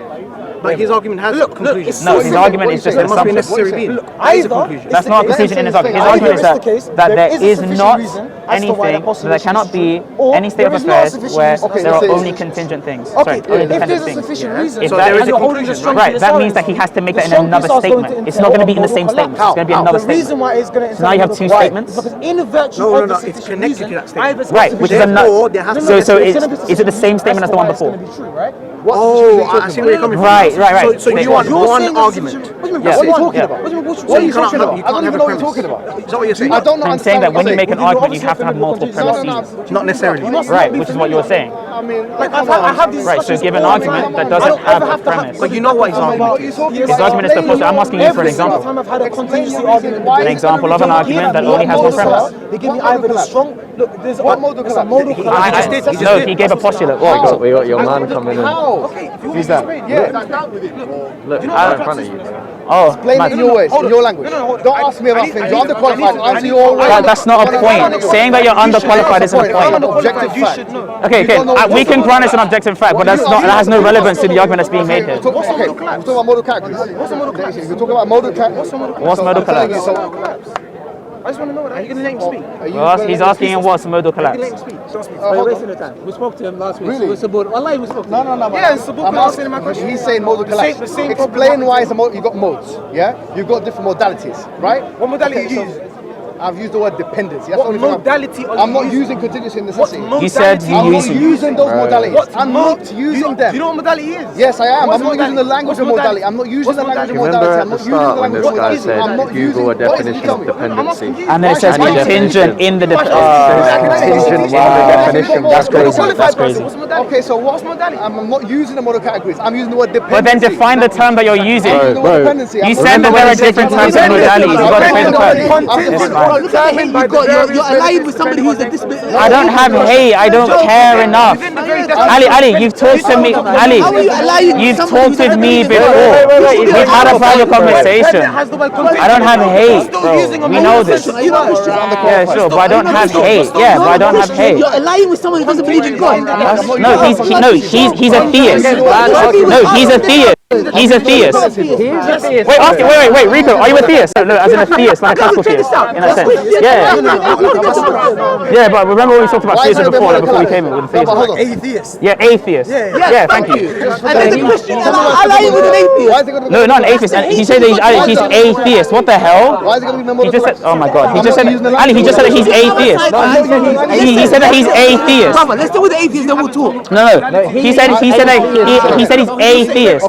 Speaker 4: But his argument has a conclusion.
Speaker 3: it's-
Speaker 2: No, his argument is just
Speaker 1: There
Speaker 2: an
Speaker 4: There must be a
Speaker 2: assumption.
Speaker 4: necessary being.
Speaker 3: Look,
Speaker 4: That is a
Speaker 3: either
Speaker 4: conclusion.
Speaker 2: That's not a conclusion in his argument. His
Speaker 1: Either
Speaker 2: argument is
Speaker 3: it's the case,
Speaker 2: that there
Speaker 3: there is a
Speaker 2: is
Speaker 3: sufficient
Speaker 2: not
Speaker 3: reason
Speaker 2: anything, there cannot be
Speaker 3: Or
Speaker 2: any state of
Speaker 3: there is not a
Speaker 2: affairs
Speaker 3: sufficient
Speaker 2: where
Speaker 3: reason.
Speaker 1: Okay,
Speaker 2: there
Speaker 1: let's
Speaker 2: are
Speaker 1: say
Speaker 2: only
Speaker 1: it's-
Speaker 2: contingent things.
Speaker 3: Okay,
Speaker 2: Sorry, only
Speaker 3: if
Speaker 2: dependent
Speaker 3: there's a
Speaker 2: things.
Speaker 3: sufficient
Speaker 2: Yeah.
Speaker 3: reason,
Speaker 2: If
Speaker 4: So
Speaker 2: that-
Speaker 4: there is
Speaker 3: and
Speaker 4: a
Speaker 3: you're holding the
Speaker 4: conclusion,
Speaker 3: strongest
Speaker 2: Right, that means that he has to make that in
Speaker 3: strong
Speaker 2: another
Speaker 3: piece are going
Speaker 2: statement.
Speaker 3: to
Speaker 2: It's not going to be in the
Speaker 3: entail
Speaker 2: same
Speaker 3: modal
Speaker 2: statement. It's
Speaker 3: collapse.
Speaker 2: going to be
Speaker 1: How?
Speaker 2: another
Speaker 3: The reason
Speaker 2: statement.
Speaker 3: why it's going to
Speaker 2: So now you have two statements.
Speaker 3: Because in virtue
Speaker 4: No,
Speaker 3: of
Speaker 4: no,
Speaker 3: the
Speaker 4: it's
Speaker 3: sufficient
Speaker 4: connected
Speaker 3: reason,
Speaker 4: to that statement.
Speaker 3: either it's
Speaker 2: Right, which is
Speaker 3: sufficient-
Speaker 4: Therefore, there has to be-
Speaker 2: So
Speaker 3: it's
Speaker 2: is
Speaker 3: gonna be
Speaker 2: it the same statement as the one
Speaker 3: That's
Speaker 2: before?
Speaker 3: why it's going to be true, right?
Speaker 4: I see where you're coming from.
Speaker 2: Right.
Speaker 4: So you want
Speaker 3: You're
Speaker 4: one
Speaker 3: saying that
Speaker 4: argument.
Speaker 3: sufficient- What do you mean?
Speaker 2: Yeah.
Speaker 1: What are you
Speaker 3: One?
Speaker 1: talking
Speaker 2: Yeah.
Speaker 1: about?
Speaker 3: What do you mean?
Speaker 1: What are you
Speaker 4: can't
Speaker 1: talking
Speaker 4: have-
Speaker 1: about?
Speaker 4: you
Speaker 1: I don't
Speaker 4: can't
Speaker 1: even
Speaker 4: have
Speaker 1: know
Speaker 4: a
Speaker 1: what you're talking
Speaker 4: premise.
Speaker 1: about.
Speaker 4: Is that what you're saying?
Speaker 1: I don't know.
Speaker 2: I'm saying that when you make an
Speaker 3: You're
Speaker 2: argument, you
Speaker 3: obviously
Speaker 2: have to have
Speaker 3: familiar with
Speaker 2: multiple
Speaker 3: the context.
Speaker 2: premises.
Speaker 4: Not necessarily.
Speaker 3: You must
Speaker 2: Right,
Speaker 3: not be
Speaker 2: which is what you're saying.
Speaker 1: I mean,
Speaker 3: Like I have these
Speaker 2: Right, so
Speaker 3: discussions
Speaker 2: give an
Speaker 3: all the
Speaker 2: argument
Speaker 3: time.
Speaker 2: that
Speaker 3: I
Speaker 2: doesn't
Speaker 3: don't
Speaker 2: have
Speaker 3: ever
Speaker 2: a
Speaker 3: have to
Speaker 2: premise.
Speaker 4: But you know what his argument is.
Speaker 2: His argument is supposed to. I'm asking you for an
Speaker 3: Every single
Speaker 2: example.
Speaker 3: time I've had a contingency argument,
Speaker 2: An example of an argument that only has one premise.
Speaker 3: They give me either the strong. Look, there's
Speaker 1: What modal
Speaker 3: there's a
Speaker 1: collapse?
Speaker 3: modal
Speaker 1: He
Speaker 3: collapse.
Speaker 4: just did, he just
Speaker 2: No,
Speaker 4: did.
Speaker 2: he gave a postulate. What?
Speaker 1: How?
Speaker 5: We got your man coming in.
Speaker 1: How?
Speaker 3: Okay, if you want
Speaker 2: Who's
Speaker 3: me to
Speaker 2: that?
Speaker 3: explain,
Speaker 1: Yeah.
Speaker 5: Look, right in front of you.
Speaker 2: Oh,
Speaker 1: Explain
Speaker 2: man.
Speaker 1: it in your words,
Speaker 3: Hold
Speaker 1: in
Speaker 3: on.
Speaker 1: your language.
Speaker 3: No, hold on.
Speaker 1: Don't ask me about
Speaker 3: I need-
Speaker 1: things.
Speaker 3: I
Speaker 1: You're
Speaker 3: need-
Speaker 1: underqualified.
Speaker 3: I
Speaker 1: Answer
Speaker 3: need-
Speaker 1: your way.
Speaker 2: That's not a point. Saying that you're underqualified isn't a
Speaker 1: It's not an
Speaker 2: point.
Speaker 1: objective
Speaker 3: You
Speaker 1: fact.
Speaker 3: should know.
Speaker 2: Okay,
Speaker 1: You don't know
Speaker 2: we can
Speaker 1: what's
Speaker 2: grant it's an objective fact, but that has no relevance to the argument that's being made here.
Speaker 1: Okay, we're talking about modal categories. What's a modal category? We're talking about modal categories.
Speaker 2: What's modal collapse?
Speaker 3: I just want to know that.
Speaker 4: Are you going to let him speak?
Speaker 2: Well, he's asking him what's modal collapse.
Speaker 4: Let him speak.
Speaker 5: We're wasting the time. We spoke to him last week.
Speaker 1: Really?
Speaker 5: We supported. Wallahi, we spoke to him.
Speaker 1: No.
Speaker 3: Yeah, it's the book
Speaker 1: I'm
Speaker 3: and
Speaker 1: asking
Speaker 3: answering my question.
Speaker 1: He's saying modal collapse.
Speaker 3: The same
Speaker 1: Explain why it's a you've got modes, yeah? You've got different modalities, right?
Speaker 3: What modality
Speaker 1: Okay,
Speaker 3: you
Speaker 1: so
Speaker 3: use?
Speaker 1: I've used the word dependency. That's
Speaker 3: What
Speaker 1: the only thing
Speaker 3: modality are you
Speaker 1: I'm not
Speaker 3: using?
Speaker 1: using contingency and
Speaker 3: What
Speaker 1: necessity.
Speaker 2: You said you
Speaker 1: I'm not
Speaker 2: using.
Speaker 1: using those modalities.
Speaker 3: What
Speaker 1: I'm
Speaker 3: mode-
Speaker 1: not using
Speaker 3: Do
Speaker 1: them.
Speaker 3: you know what modality is?
Speaker 1: Yes, I am.
Speaker 3: What's
Speaker 1: I'm not using the
Speaker 3: modality?
Speaker 1: language of
Speaker 3: What's
Speaker 1: modality. I'm not using
Speaker 3: What's
Speaker 1: the language of
Speaker 3: modality?
Speaker 1: modality.
Speaker 5: Remember
Speaker 1: I'm
Speaker 5: at
Speaker 1: not
Speaker 5: the
Speaker 1: using the
Speaker 5: start when
Speaker 1: language
Speaker 5: this
Speaker 1: of
Speaker 5: guy
Speaker 1: modality.
Speaker 5: said
Speaker 1: I'm not using
Speaker 5: Google a
Speaker 1: what is it?
Speaker 5: definition
Speaker 1: Tell
Speaker 5: of
Speaker 1: me.
Speaker 5: dependency?
Speaker 2: And then it says
Speaker 1: Why should I-
Speaker 2: contingent in the
Speaker 5: Contingent in the definition. That's crazy.
Speaker 2: That's crazy.
Speaker 3: What's modality?
Speaker 1: Okay, so
Speaker 3: What's modality?
Speaker 1: I'm not using the modal categories. I'm using the word dependency.
Speaker 2: But then define the term that you're using.
Speaker 1: I'm using the word dependency.
Speaker 2: You
Speaker 1: I'm
Speaker 2: said that
Speaker 1: not-
Speaker 2: there are different types of modalities. You've got to define the term.
Speaker 3: Contingent.
Speaker 2: fine.
Speaker 5: Look at the hate you got. You're aligned with somebody who's a disability.
Speaker 2: I don't have hate. I don't care enough.
Speaker 3: Within the very
Speaker 2: Ali, you've talked to me. Ali,
Speaker 5: How are you aligned
Speaker 2: you've
Speaker 5: with somebody
Speaker 2: talked with
Speaker 5: who's
Speaker 2: me
Speaker 5: a
Speaker 2: before.
Speaker 5: disability?
Speaker 2: We've had a private conversation.
Speaker 3: has the word contingent.
Speaker 2: I don't have hate,
Speaker 3: Still
Speaker 2: bro.
Speaker 3: using a
Speaker 2: We
Speaker 3: modal
Speaker 2: know
Speaker 3: offense.
Speaker 2: this.
Speaker 5: Are you not Christian?
Speaker 2: Yeah, sure, but I don't have hate. Yeah, but I don't have hate.
Speaker 5: You're aligned with somebody who doesn't believe in God.
Speaker 2: No, he's a theist. No, he's a theist. He's a theist. Wait, Rico, are you a theist? No, as in a theist, like a classical theist, in a sense. Yeah. Yeah, but remember when we talked about
Speaker 1: Why is
Speaker 2: theism
Speaker 1: it a
Speaker 2: before, like,
Speaker 1: modal
Speaker 2: before we
Speaker 1: collapse?
Speaker 2: came in with the
Speaker 1: No, but hold
Speaker 2: theism?
Speaker 1: on.
Speaker 3: Atheist.
Speaker 2: Yeah, atheist. Yeah, thank you.
Speaker 5: And then the Christians are aligned with an
Speaker 1: Why
Speaker 5: atheist.
Speaker 1: is it going to be
Speaker 2: No, not an atheist. And he said that he's atheist. What the hell?
Speaker 1: Why is it going to be
Speaker 2: He
Speaker 1: modal
Speaker 2: just said,
Speaker 1: collapse?
Speaker 2: oh my god, he
Speaker 1: I'm
Speaker 2: just
Speaker 1: not
Speaker 2: said,
Speaker 1: using the
Speaker 2: Ali, he just said that he's atheist. He said that he's atheist.
Speaker 5: Brother, let's deal with the atheists, then we'll talk.
Speaker 2: No. He said he's atheist.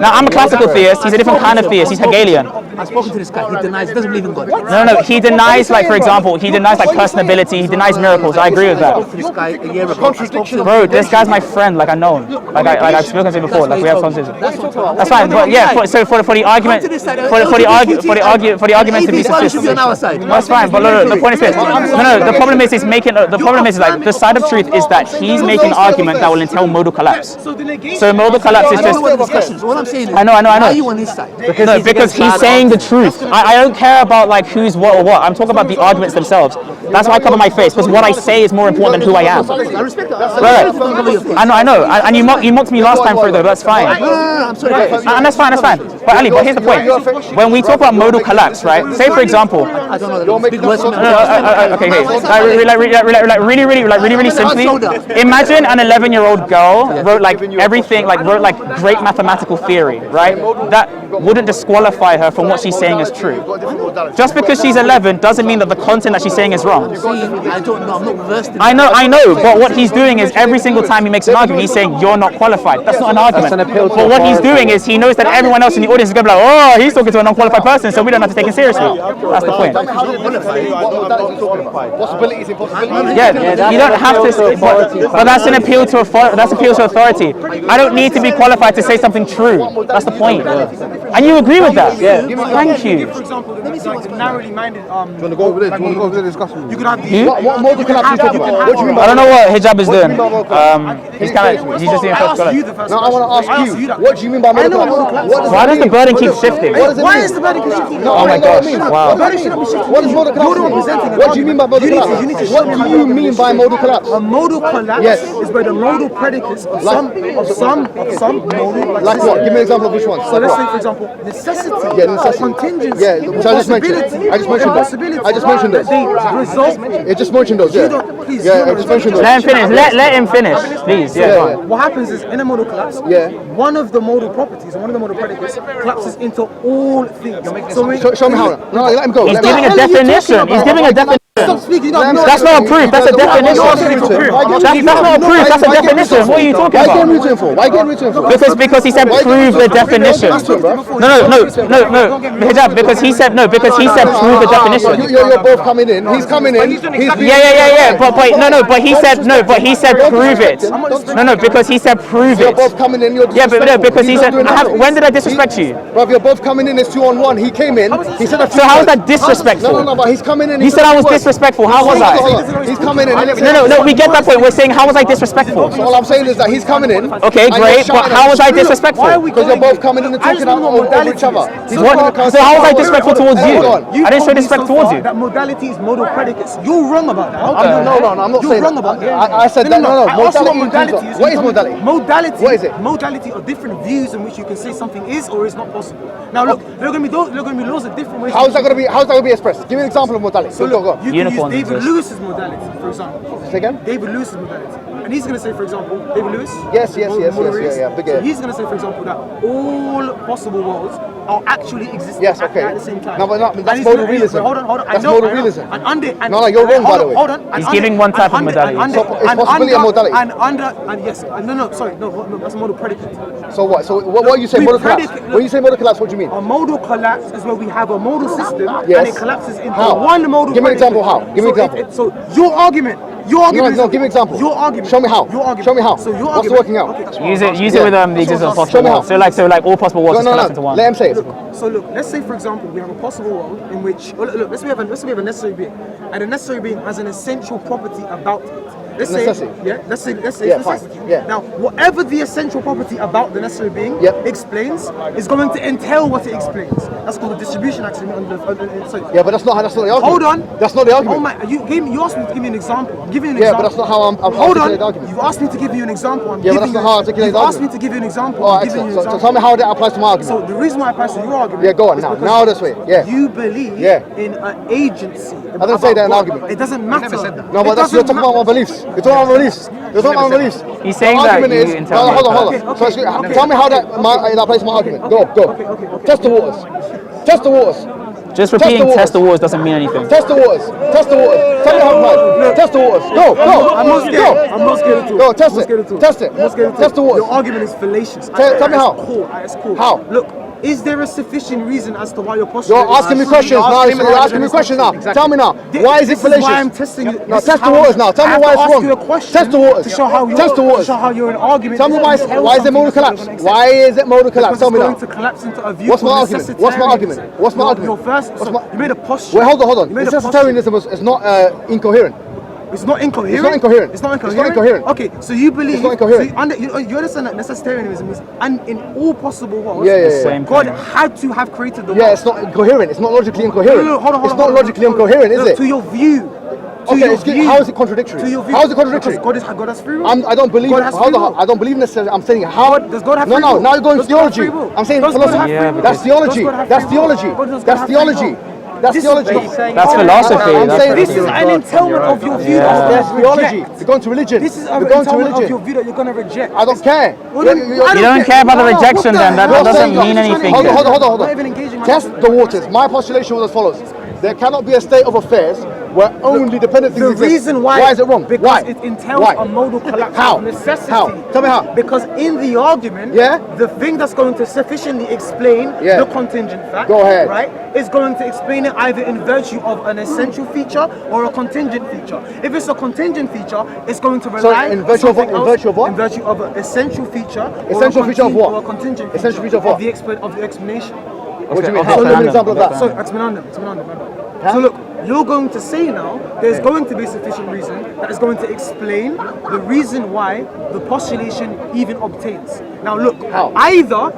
Speaker 2: Now I'm a classical theist. He's a different kind of theist. He's Hegelian.
Speaker 5: I've spoken to this guy. He denies. He doesn't believe in God.
Speaker 2: No. He denies, like, for example, he denies like personability. He denies miracles. I agree with that.
Speaker 5: This guy a year ago. I spoke to him.
Speaker 2: Bro, this guy's my friend. Like, I know him. Like I've spoken to him before. Like we have conversations. That's fine. But yeah, for the argument, for the argument to be
Speaker 5: Atheists should be on
Speaker 2: sufficient.
Speaker 5: our side.
Speaker 2: That's fine, but no, the point is this. No, the problem is like the side of truth is that he's making an argument that will entail modal collapse. So modal collapse is
Speaker 5: I don't
Speaker 2: just.
Speaker 5: want discussions. All I'm saying is,
Speaker 2: I know.
Speaker 5: Why are you on his side?
Speaker 2: No, because he's saying the truth. I don't care about like who's what or what. I'm talking about the arguments themselves. That's why I cover my face, because what I say is more important than who I am.
Speaker 5: I respect that.
Speaker 2: Right. I know. And you mocked me last time for it though. That's fine.
Speaker 5: No, I'm sorry.
Speaker 2: And that's fine. But Ali, but here's the point. When we talk about modal collapse, right? Say for example.
Speaker 5: I don't know. Big words from
Speaker 2: Okay. Really simply. Imagine an 11-year-old girl wrote like everything, wrote great mathematical theory, right? That wouldn't disqualify her from what she's saying is true. Just because she's 11 doesn't mean that the content that she's saying is wrong.
Speaker 5: I don't know. I'm not versed in
Speaker 2: I know, but what he's doing is every single time he makes an argument, he's saying you're not qualified. That's not an argument.
Speaker 5: That's an appeal to
Speaker 2: But what he's
Speaker 5: authority.
Speaker 2: doing is he knows that everyone else in the audience is going to be like, oh, he's talking to a non-qualified person, so we don't have to take him seriously. That's the point.
Speaker 1: What modality are you talking about? Possibilities, impossibilities?
Speaker 2: Yeah, you don't have to. But that's an appeal to authority. That's appeal to authority. I don't need to be qualified to say something true. That's the point. And you agree with that? Yeah. Thank you.
Speaker 3: For example, like narrowly minded.
Speaker 1: Do you want to go over there? Do you want to go over there and discuss?
Speaker 3: You could have the.
Speaker 1: What modal collapse are you talking about? What do you mean by
Speaker 2: I don't know what Hijab is doing. He's just doing
Speaker 3: I
Speaker 2: first
Speaker 3: asked you
Speaker 2: color.
Speaker 3: the first
Speaker 1: No, I want to ask you. What do you mean by modal collapse?
Speaker 2: Why does the burden keep shifting?
Speaker 1: What does it mean?
Speaker 3: Why is the burden shifting?
Speaker 1: No,
Speaker 2: Oh my
Speaker 1: I know what
Speaker 2: gosh,
Speaker 1: it means.
Speaker 2: wow.
Speaker 1: The burden shouldn't be shifting. What does modal collapse mean? What do you mean by modal collapse?
Speaker 3: you need to
Speaker 1: What do you mean by modal collapse?
Speaker 3: A modal collapse
Speaker 1: Yes.
Speaker 3: is where the modal predicates of some modal.
Speaker 1: Like what? Give me an example of which one.
Speaker 3: So let's say, for example, necessity,
Speaker 1: Yeah, necessity.
Speaker 3: contingency,
Speaker 1: Yeah, which I just mentioned.
Speaker 3: possibility,
Speaker 1: I just mentioned those.
Speaker 3: possibility
Speaker 1: I just mentioned those.
Speaker 3: that they result.
Speaker 1: It just mentioned those.
Speaker 3: You
Speaker 1: Yeah.
Speaker 3: don't- please,
Speaker 1: Yeah,
Speaker 3: you
Speaker 1: I
Speaker 3: don't
Speaker 1: just
Speaker 3: know.
Speaker 1: mentioned those.
Speaker 2: Let him finish. Let him finish, please. Yeah,
Speaker 1: Yeah,
Speaker 2: go on.
Speaker 1: yeah.
Speaker 3: What happens is in a modal collapse,
Speaker 1: Yeah.
Speaker 3: one of the modal properties and one of the modal predicates collapses into all things. So when,
Speaker 1: Show me how. No, let him go.
Speaker 2: He's
Speaker 1: Let him
Speaker 2: giving
Speaker 1: go.
Speaker 2: a definition. He's giving a definition.
Speaker 3: Stop speaking.
Speaker 2: That's not a proof. That's a definition. That's not a proof. That's a definition. What are you talking
Speaker 1: Why
Speaker 2: about?
Speaker 1: getting rooted for? Why getting rooted for?
Speaker 2: Because he said prove the definition. No. Hijab, because he said prove the definition.
Speaker 1: You're both coming in. He's coming in. He's
Speaker 2: Yeah. But he said prove it. No, because he said prove
Speaker 1: You're
Speaker 2: it.
Speaker 1: both coming in. You're
Speaker 2: Yeah, but no, because he
Speaker 1: He's
Speaker 2: said.
Speaker 1: not doing nothing.
Speaker 2: When did I disrespect you?
Speaker 1: Bruv, you're both coming in. It's 2-on-1. He came in. He said a few
Speaker 2: So how is
Speaker 1: words.
Speaker 2: that disrespectful?
Speaker 1: No, but he's coming in.
Speaker 2: You said I was disrespectful. How was I?
Speaker 1: He's coming in.
Speaker 2: No, we get that point. We're saying how was I disrespectful?
Speaker 1: So all I'm saying is that he's coming in.
Speaker 2: Okay, great, but how was I disrespectful?
Speaker 1: Because you're both coming in and talking over each other.
Speaker 2: So how was I disrespectful towards you? I didn't show disrespect towards you.
Speaker 3: That modality is modal predicates. You're wrong about that.
Speaker 1: No, I'm not
Speaker 3: You're
Speaker 1: saying
Speaker 3: wrong
Speaker 1: that.
Speaker 3: about that.
Speaker 1: I said that. No.
Speaker 3: I asked you what
Speaker 1: Modality.
Speaker 3: modality is.
Speaker 1: What is modality?
Speaker 3: Modality.
Speaker 1: What is it?
Speaker 3: Modality are different views in which you can say something is or is not possible. Now look, there are going to be loads of different ways.
Speaker 1: How's that going to be expressed? Give me an example of modality.
Speaker 3: So
Speaker 1: Go.
Speaker 3: look, you can use
Speaker 2: Unicorns
Speaker 3: David
Speaker 2: exist.
Speaker 3: Lewis's modality, for example.
Speaker 1: Say again?
Speaker 3: David Lewis's modality. And he's going to say, for example, David Lewis.
Speaker 1: Yes,
Speaker 3: Yeah.
Speaker 1: Big
Speaker 3: So he's going to say, for example, that all possible worlds are actually existing
Speaker 1: Yes, okay.
Speaker 3: at the same time.
Speaker 1: No, but that's
Speaker 3: And he's
Speaker 1: modal
Speaker 3: gonna-
Speaker 1: realism.
Speaker 3: Hold on.
Speaker 1: That's modal realism.
Speaker 3: No,
Speaker 1: you're wrong, by the way.
Speaker 3: Hold on.
Speaker 2: He's giving one type of modality.
Speaker 1: So it's possibility of modality.
Speaker 3: No, that's a modal predicate.
Speaker 1: So what? So what you say modal collapse? When you say modal collapse, what do you mean?
Speaker 3: A modal collapse is where we have a modal system
Speaker 1: Yes.
Speaker 3: and it collapses into
Speaker 1: How?
Speaker 3: one modal
Speaker 1: Give me an
Speaker 3: predicate.
Speaker 1: example how. Give me an example.
Speaker 3: So your argument.
Speaker 1: No, give me an example.
Speaker 3: Your argument.
Speaker 1: Show me how.
Speaker 3: Your argument.
Speaker 1: Show me how.
Speaker 3: So your
Speaker 1: What's
Speaker 3: argument.
Speaker 1: working out?
Speaker 3: Okay.
Speaker 2: Use it with the existence of
Speaker 1: Show
Speaker 2: possible
Speaker 1: me how.
Speaker 2: worlds. So like all possible worlds is collapsed into
Speaker 1: No.
Speaker 2: one.
Speaker 1: Let him say it.
Speaker 3: So look, let's say for example we have a possible world in which let's say we have a necessary being, and the necessary being has an essential property about it. Let's
Speaker 1: Necessity.
Speaker 3: say let's say it's
Speaker 1: Yeah, fine.
Speaker 3: necessity.
Speaker 1: Yeah.
Speaker 3: Now whatever the essential property about the necessary being
Speaker 1: Yep.
Speaker 3: explains is going to entail what it explains. That's called the distribution axiom.
Speaker 1: Yeah, but that's not the argument.
Speaker 3: Hold on.
Speaker 1: That's not the
Speaker 3: Oh
Speaker 1: argument.
Speaker 3: my! You asked me to give you an example. I'm giving you an
Speaker 1: Yeah,
Speaker 3: example.
Speaker 1: but that's not how I'm
Speaker 3: Hold
Speaker 1: articulating
Speaker 3: on.
Speaker 1: the argument.
Speaker 3: You've asked me to give you an example. I'm
Speaker 1: Yeah, but
Speaker 3: giving
Speaker 1: that's not
Speaker 3: you-
Speaker 1: how I articulate
Speaker 3: You've
Speaker 1: the
Speaker 3: asked me
Speaker 1: argument.
Speaker 3: to give you an example.
Speaker 1: Oh,
Speaker 3: I'm giving you
Speaker 1: excellent.
Speaker 3: an
Speaker 1: So
Speaker 3: example.
Speaker 1: tell me how that applies to my argument.
Speaker 3: So the reason why I pass your argument.
Speaker 1: Yeah, go on
Speaker 3: is
Speaker 1: now.
Speaker 3: because
Speaker 1: Now this way. Yeah.
Speaker 3: You believe
Speaker 1: Yeah.
Speaker 3: in an agency.
Speaker 1: I didn't say that in
Speaker 3: about
Speaker 1: argument.
Speaker 3: God. It doesn't matter.
Speaker 1: No, but that's you're talking about my beliefs. You're talking about my beliefs. You're talking about my beliefs.
Speaker 2: He's saying
Speaker 1: The
Speaker 2: that
Speaker 1: argument
Speaker 2: you
Speaker 1: is.
Speaker 2: interpret
Speaker 1: Hold on.
Speaker 3: Okay,
Speaker 1: So
Speaker 3: okay.
Speaker 1: tell me how that plays my argument. Go.
Speaker 3: Okay.
Speaker 1: Test the waters. Test the waters.
Speaker 2: Just
Speaker 1: Test
Speaker 2: repeating
Speaker 1: the
Speaker 2: test the waters doesn't mean anything.
Speaker 1: Test the waters. Test the waters. Tell me how it applies. Test the waters. Go.
Speaker 3: I'm not scared. I'm not scared at all.
Speaker 1: Go, test
Speaker 3: I'm not
Speaker 1: it.
Speaker 3: scared at all.
Speaker 1: Test it.
Speaker 3: I'm not scared at all.
Speaker 1: Test the waters.
Speaker 3: Your argument is fallacious.
Speaker 1: Tell me how.
Speaker 3: It's cool.
Speaker 1: How?
Speaker 3: Look, is there a sufficient reason as to why your posture?
Speaker 1: You're asking me questions now. You're asking me questions now. Tell me now. Why is it
Speaker 3: This is why
Speaker 1: fallacious?
Speaker 3: I'm testing you.
Speaker 1: No,
Speaker 3: This is
Speaker 1: test the
Speaker 3: how-
Speaker 1: waters now. Tell
Speaker 3: I
Speaker 1: me
Speaker 3: have
Speaker 1: why
Speaker 3: to
Speaker 1: it's
Speaker 3: ask you a
Speaker 1: wrong.
Speaker 3: question
Speaker 1: Test the waters.
Speaker 3: to show how you're,
Speaker 1: Test the waters.
Speaker 3: To show how you're an argument.
Speaker 1: Tell me why
Speaker 3: to
Speaker 1: is it modal collapse? Why is it modal collapse?
Speaker 3: Because
Speaker 1: Tell me
Speaker 3: it's
Speaker 1: now.
Speaker 3: going to collapse into a view
Speaker 1: What's my
Speaker 3: called
Speaker 1: argument? What's my argument?
Speaker 3: necessitarianism.
Speaker 1: What's my argument?
Speaker 3: Your first,
Speaker 1: What's
Speaker 3: so
Speaker 1: my-
Speaker 3: you made a posture.
Speaker 1: Wait, hold on.
Speaker 3: You made a posture.
Speaker 1: Necessitarianism is not incoherent.
Speaker 3: It's not incoherent.
Speaker 1: It's not incoherent.
Speaker 3: It's not
Speaker 1: It's not
Speaker 3: incoherent.
Speaker 1: incoherent.
Speaker 3: Okay, so you believe.
Speaker 1: It's not incoherent.
Speaker 3: So you understand that necessitarianism is, and in all possible worlds,
Speaker 1: Yeah.
Speaker 2: Same
Speaker 3: God
Speaker 2: thing.
Speaker 3: had to have created the
Speaker 1: Yeah,
Speaker 3: world.
Speaker 1: it's not incoherent. It's not logically incoherent.
Speaker 3: No, hold on.
Speaker 1: It's not logically incoherent, is
Speaker 3: Look,
Speaker 1: it?
Speaker 3: To your view. To
Speaker 1: Okay,
Speaker 3: your
Speaker 1: excuse-
Speaker 3: view.
Speaker 1: how is it contradictory?
Speaker 3: To your view.
Speaker 1: How is it contradictory?
Speaker 3: Because God has free will.
Speaker 1: I don't believe.
Speaker 3: God has free will.
Speaker 1: I don't believe necessarily. I'm saying how.
Speaker 3: Does God have
Speaker 1: No,
Speaker 3: free will?
Speaker 1: now you're going
Speaker 3: Does God have
Speaker 1: theology.
Speaker 3: free will?
Speaker 1: I'm saying
Speaker 3: Does God
Speaker 1: philosophy.
Speaker 3: have free
Speaker 2: Yeah,
Speaker 3: will?
Speaker 1: That's theology.
Speaker 3: Does God have
Speaker 1: That's
Speaker 3: free will?
Speaker 1: theology.
Speaker 3: God does God
Speaker 1: That's
Speaker 3: have free will?
Speaker 1: theology. That's
Speaker 3: This
Speaker 1: theology.
Speaker 2: That's philosophy.
Speaker 1: I'm
Speaker 2: That's
Speaker 1: saying
Speaker 3: This is an entailment of your view.
Speaker 2: Yeah.
Speaker 1: That's
Speaker 3: that
Speaker 1: theology.
Speaker 3: reject.
Speaker 1: You're going to religion.
Speaker 3: This is
Speaker 1: You're
Speaker 3: an
Speaker 1: going to
Speaker 3: entailment of your
Speaker 1: religion.
Speaker 3: view that you're going to reject.
Speaker 1: I don't care.
Speaker 3: Well, then,
Speaker 1: You're-
Speaker 3: I
Speaker 2: You don't care about the
Speaker 3: No,
Speaker 2: rejection
Speaker 3: what
Speaker 2: then.
Speaker 3: the
Speaker 2: That
Speaker 3: hell?
Speaker 2: doesn't
Speaker 3: You're
Speaker 2: mean
Speaker 3: saying-
Speaker 2: anything.
Speaker 1: Hold on.
Speaker 3: I'm not even engaging my
Speaker 1: Test the waters. My postulation was as follows. There cannot be a state of affairs where only dependent things
Speaker 3: The
Speaker 1: exist.
Speaker 3: reason why
Speaker 1: is it wrong?
Speaker 3: Because
Speaker 1: Why?
Speaker 3: it entails
Speaker 1: Why?
Speaker 3: a modal collapse
Speaker 1: How?
Speaker 3: of necessity.
Speaker 1: How? Tell me how.
Speaker 3: Because in the argument,
Speaker 1: Yeah?
Speaker 3: the thing that's going to sufficiently explain
Speaker 1: Yeah.
Speaker 3: the contingent fact,
Speaker 1: Go ahead.
Speaker 3: right, is going to explain it either in virtue of an essential feature or a contingent feature. If it's a contingent feature, it's going to rely
Speaker 1: in
Speaker 3: on
Speaker 1: virtue of what?
Speaker 3: something
Speaker 1: In
Speaker 3: else,
Speaker 1: virtue of what?
Speaker 3: In virtue of an essential feature.
Speaker 1: Essential feature of what?
Speaker 3: Or a contingent feature.
Speaker 1: Essential feature of what?
Speaker 3: Of the explanation.
Speaker 1: What do you mean?
Speaker 2: Okay,
Speaker 1: How? Give me an
Speaker 2: okay.
Speaker 1: example of that.
Speaker 3: So, explanandum. So look, you're going to say now, there's going to be sufficient reason that is going to explain the reason why the postulation even obtains. Now look,
Speaker 1: How?
Speaker 3: either,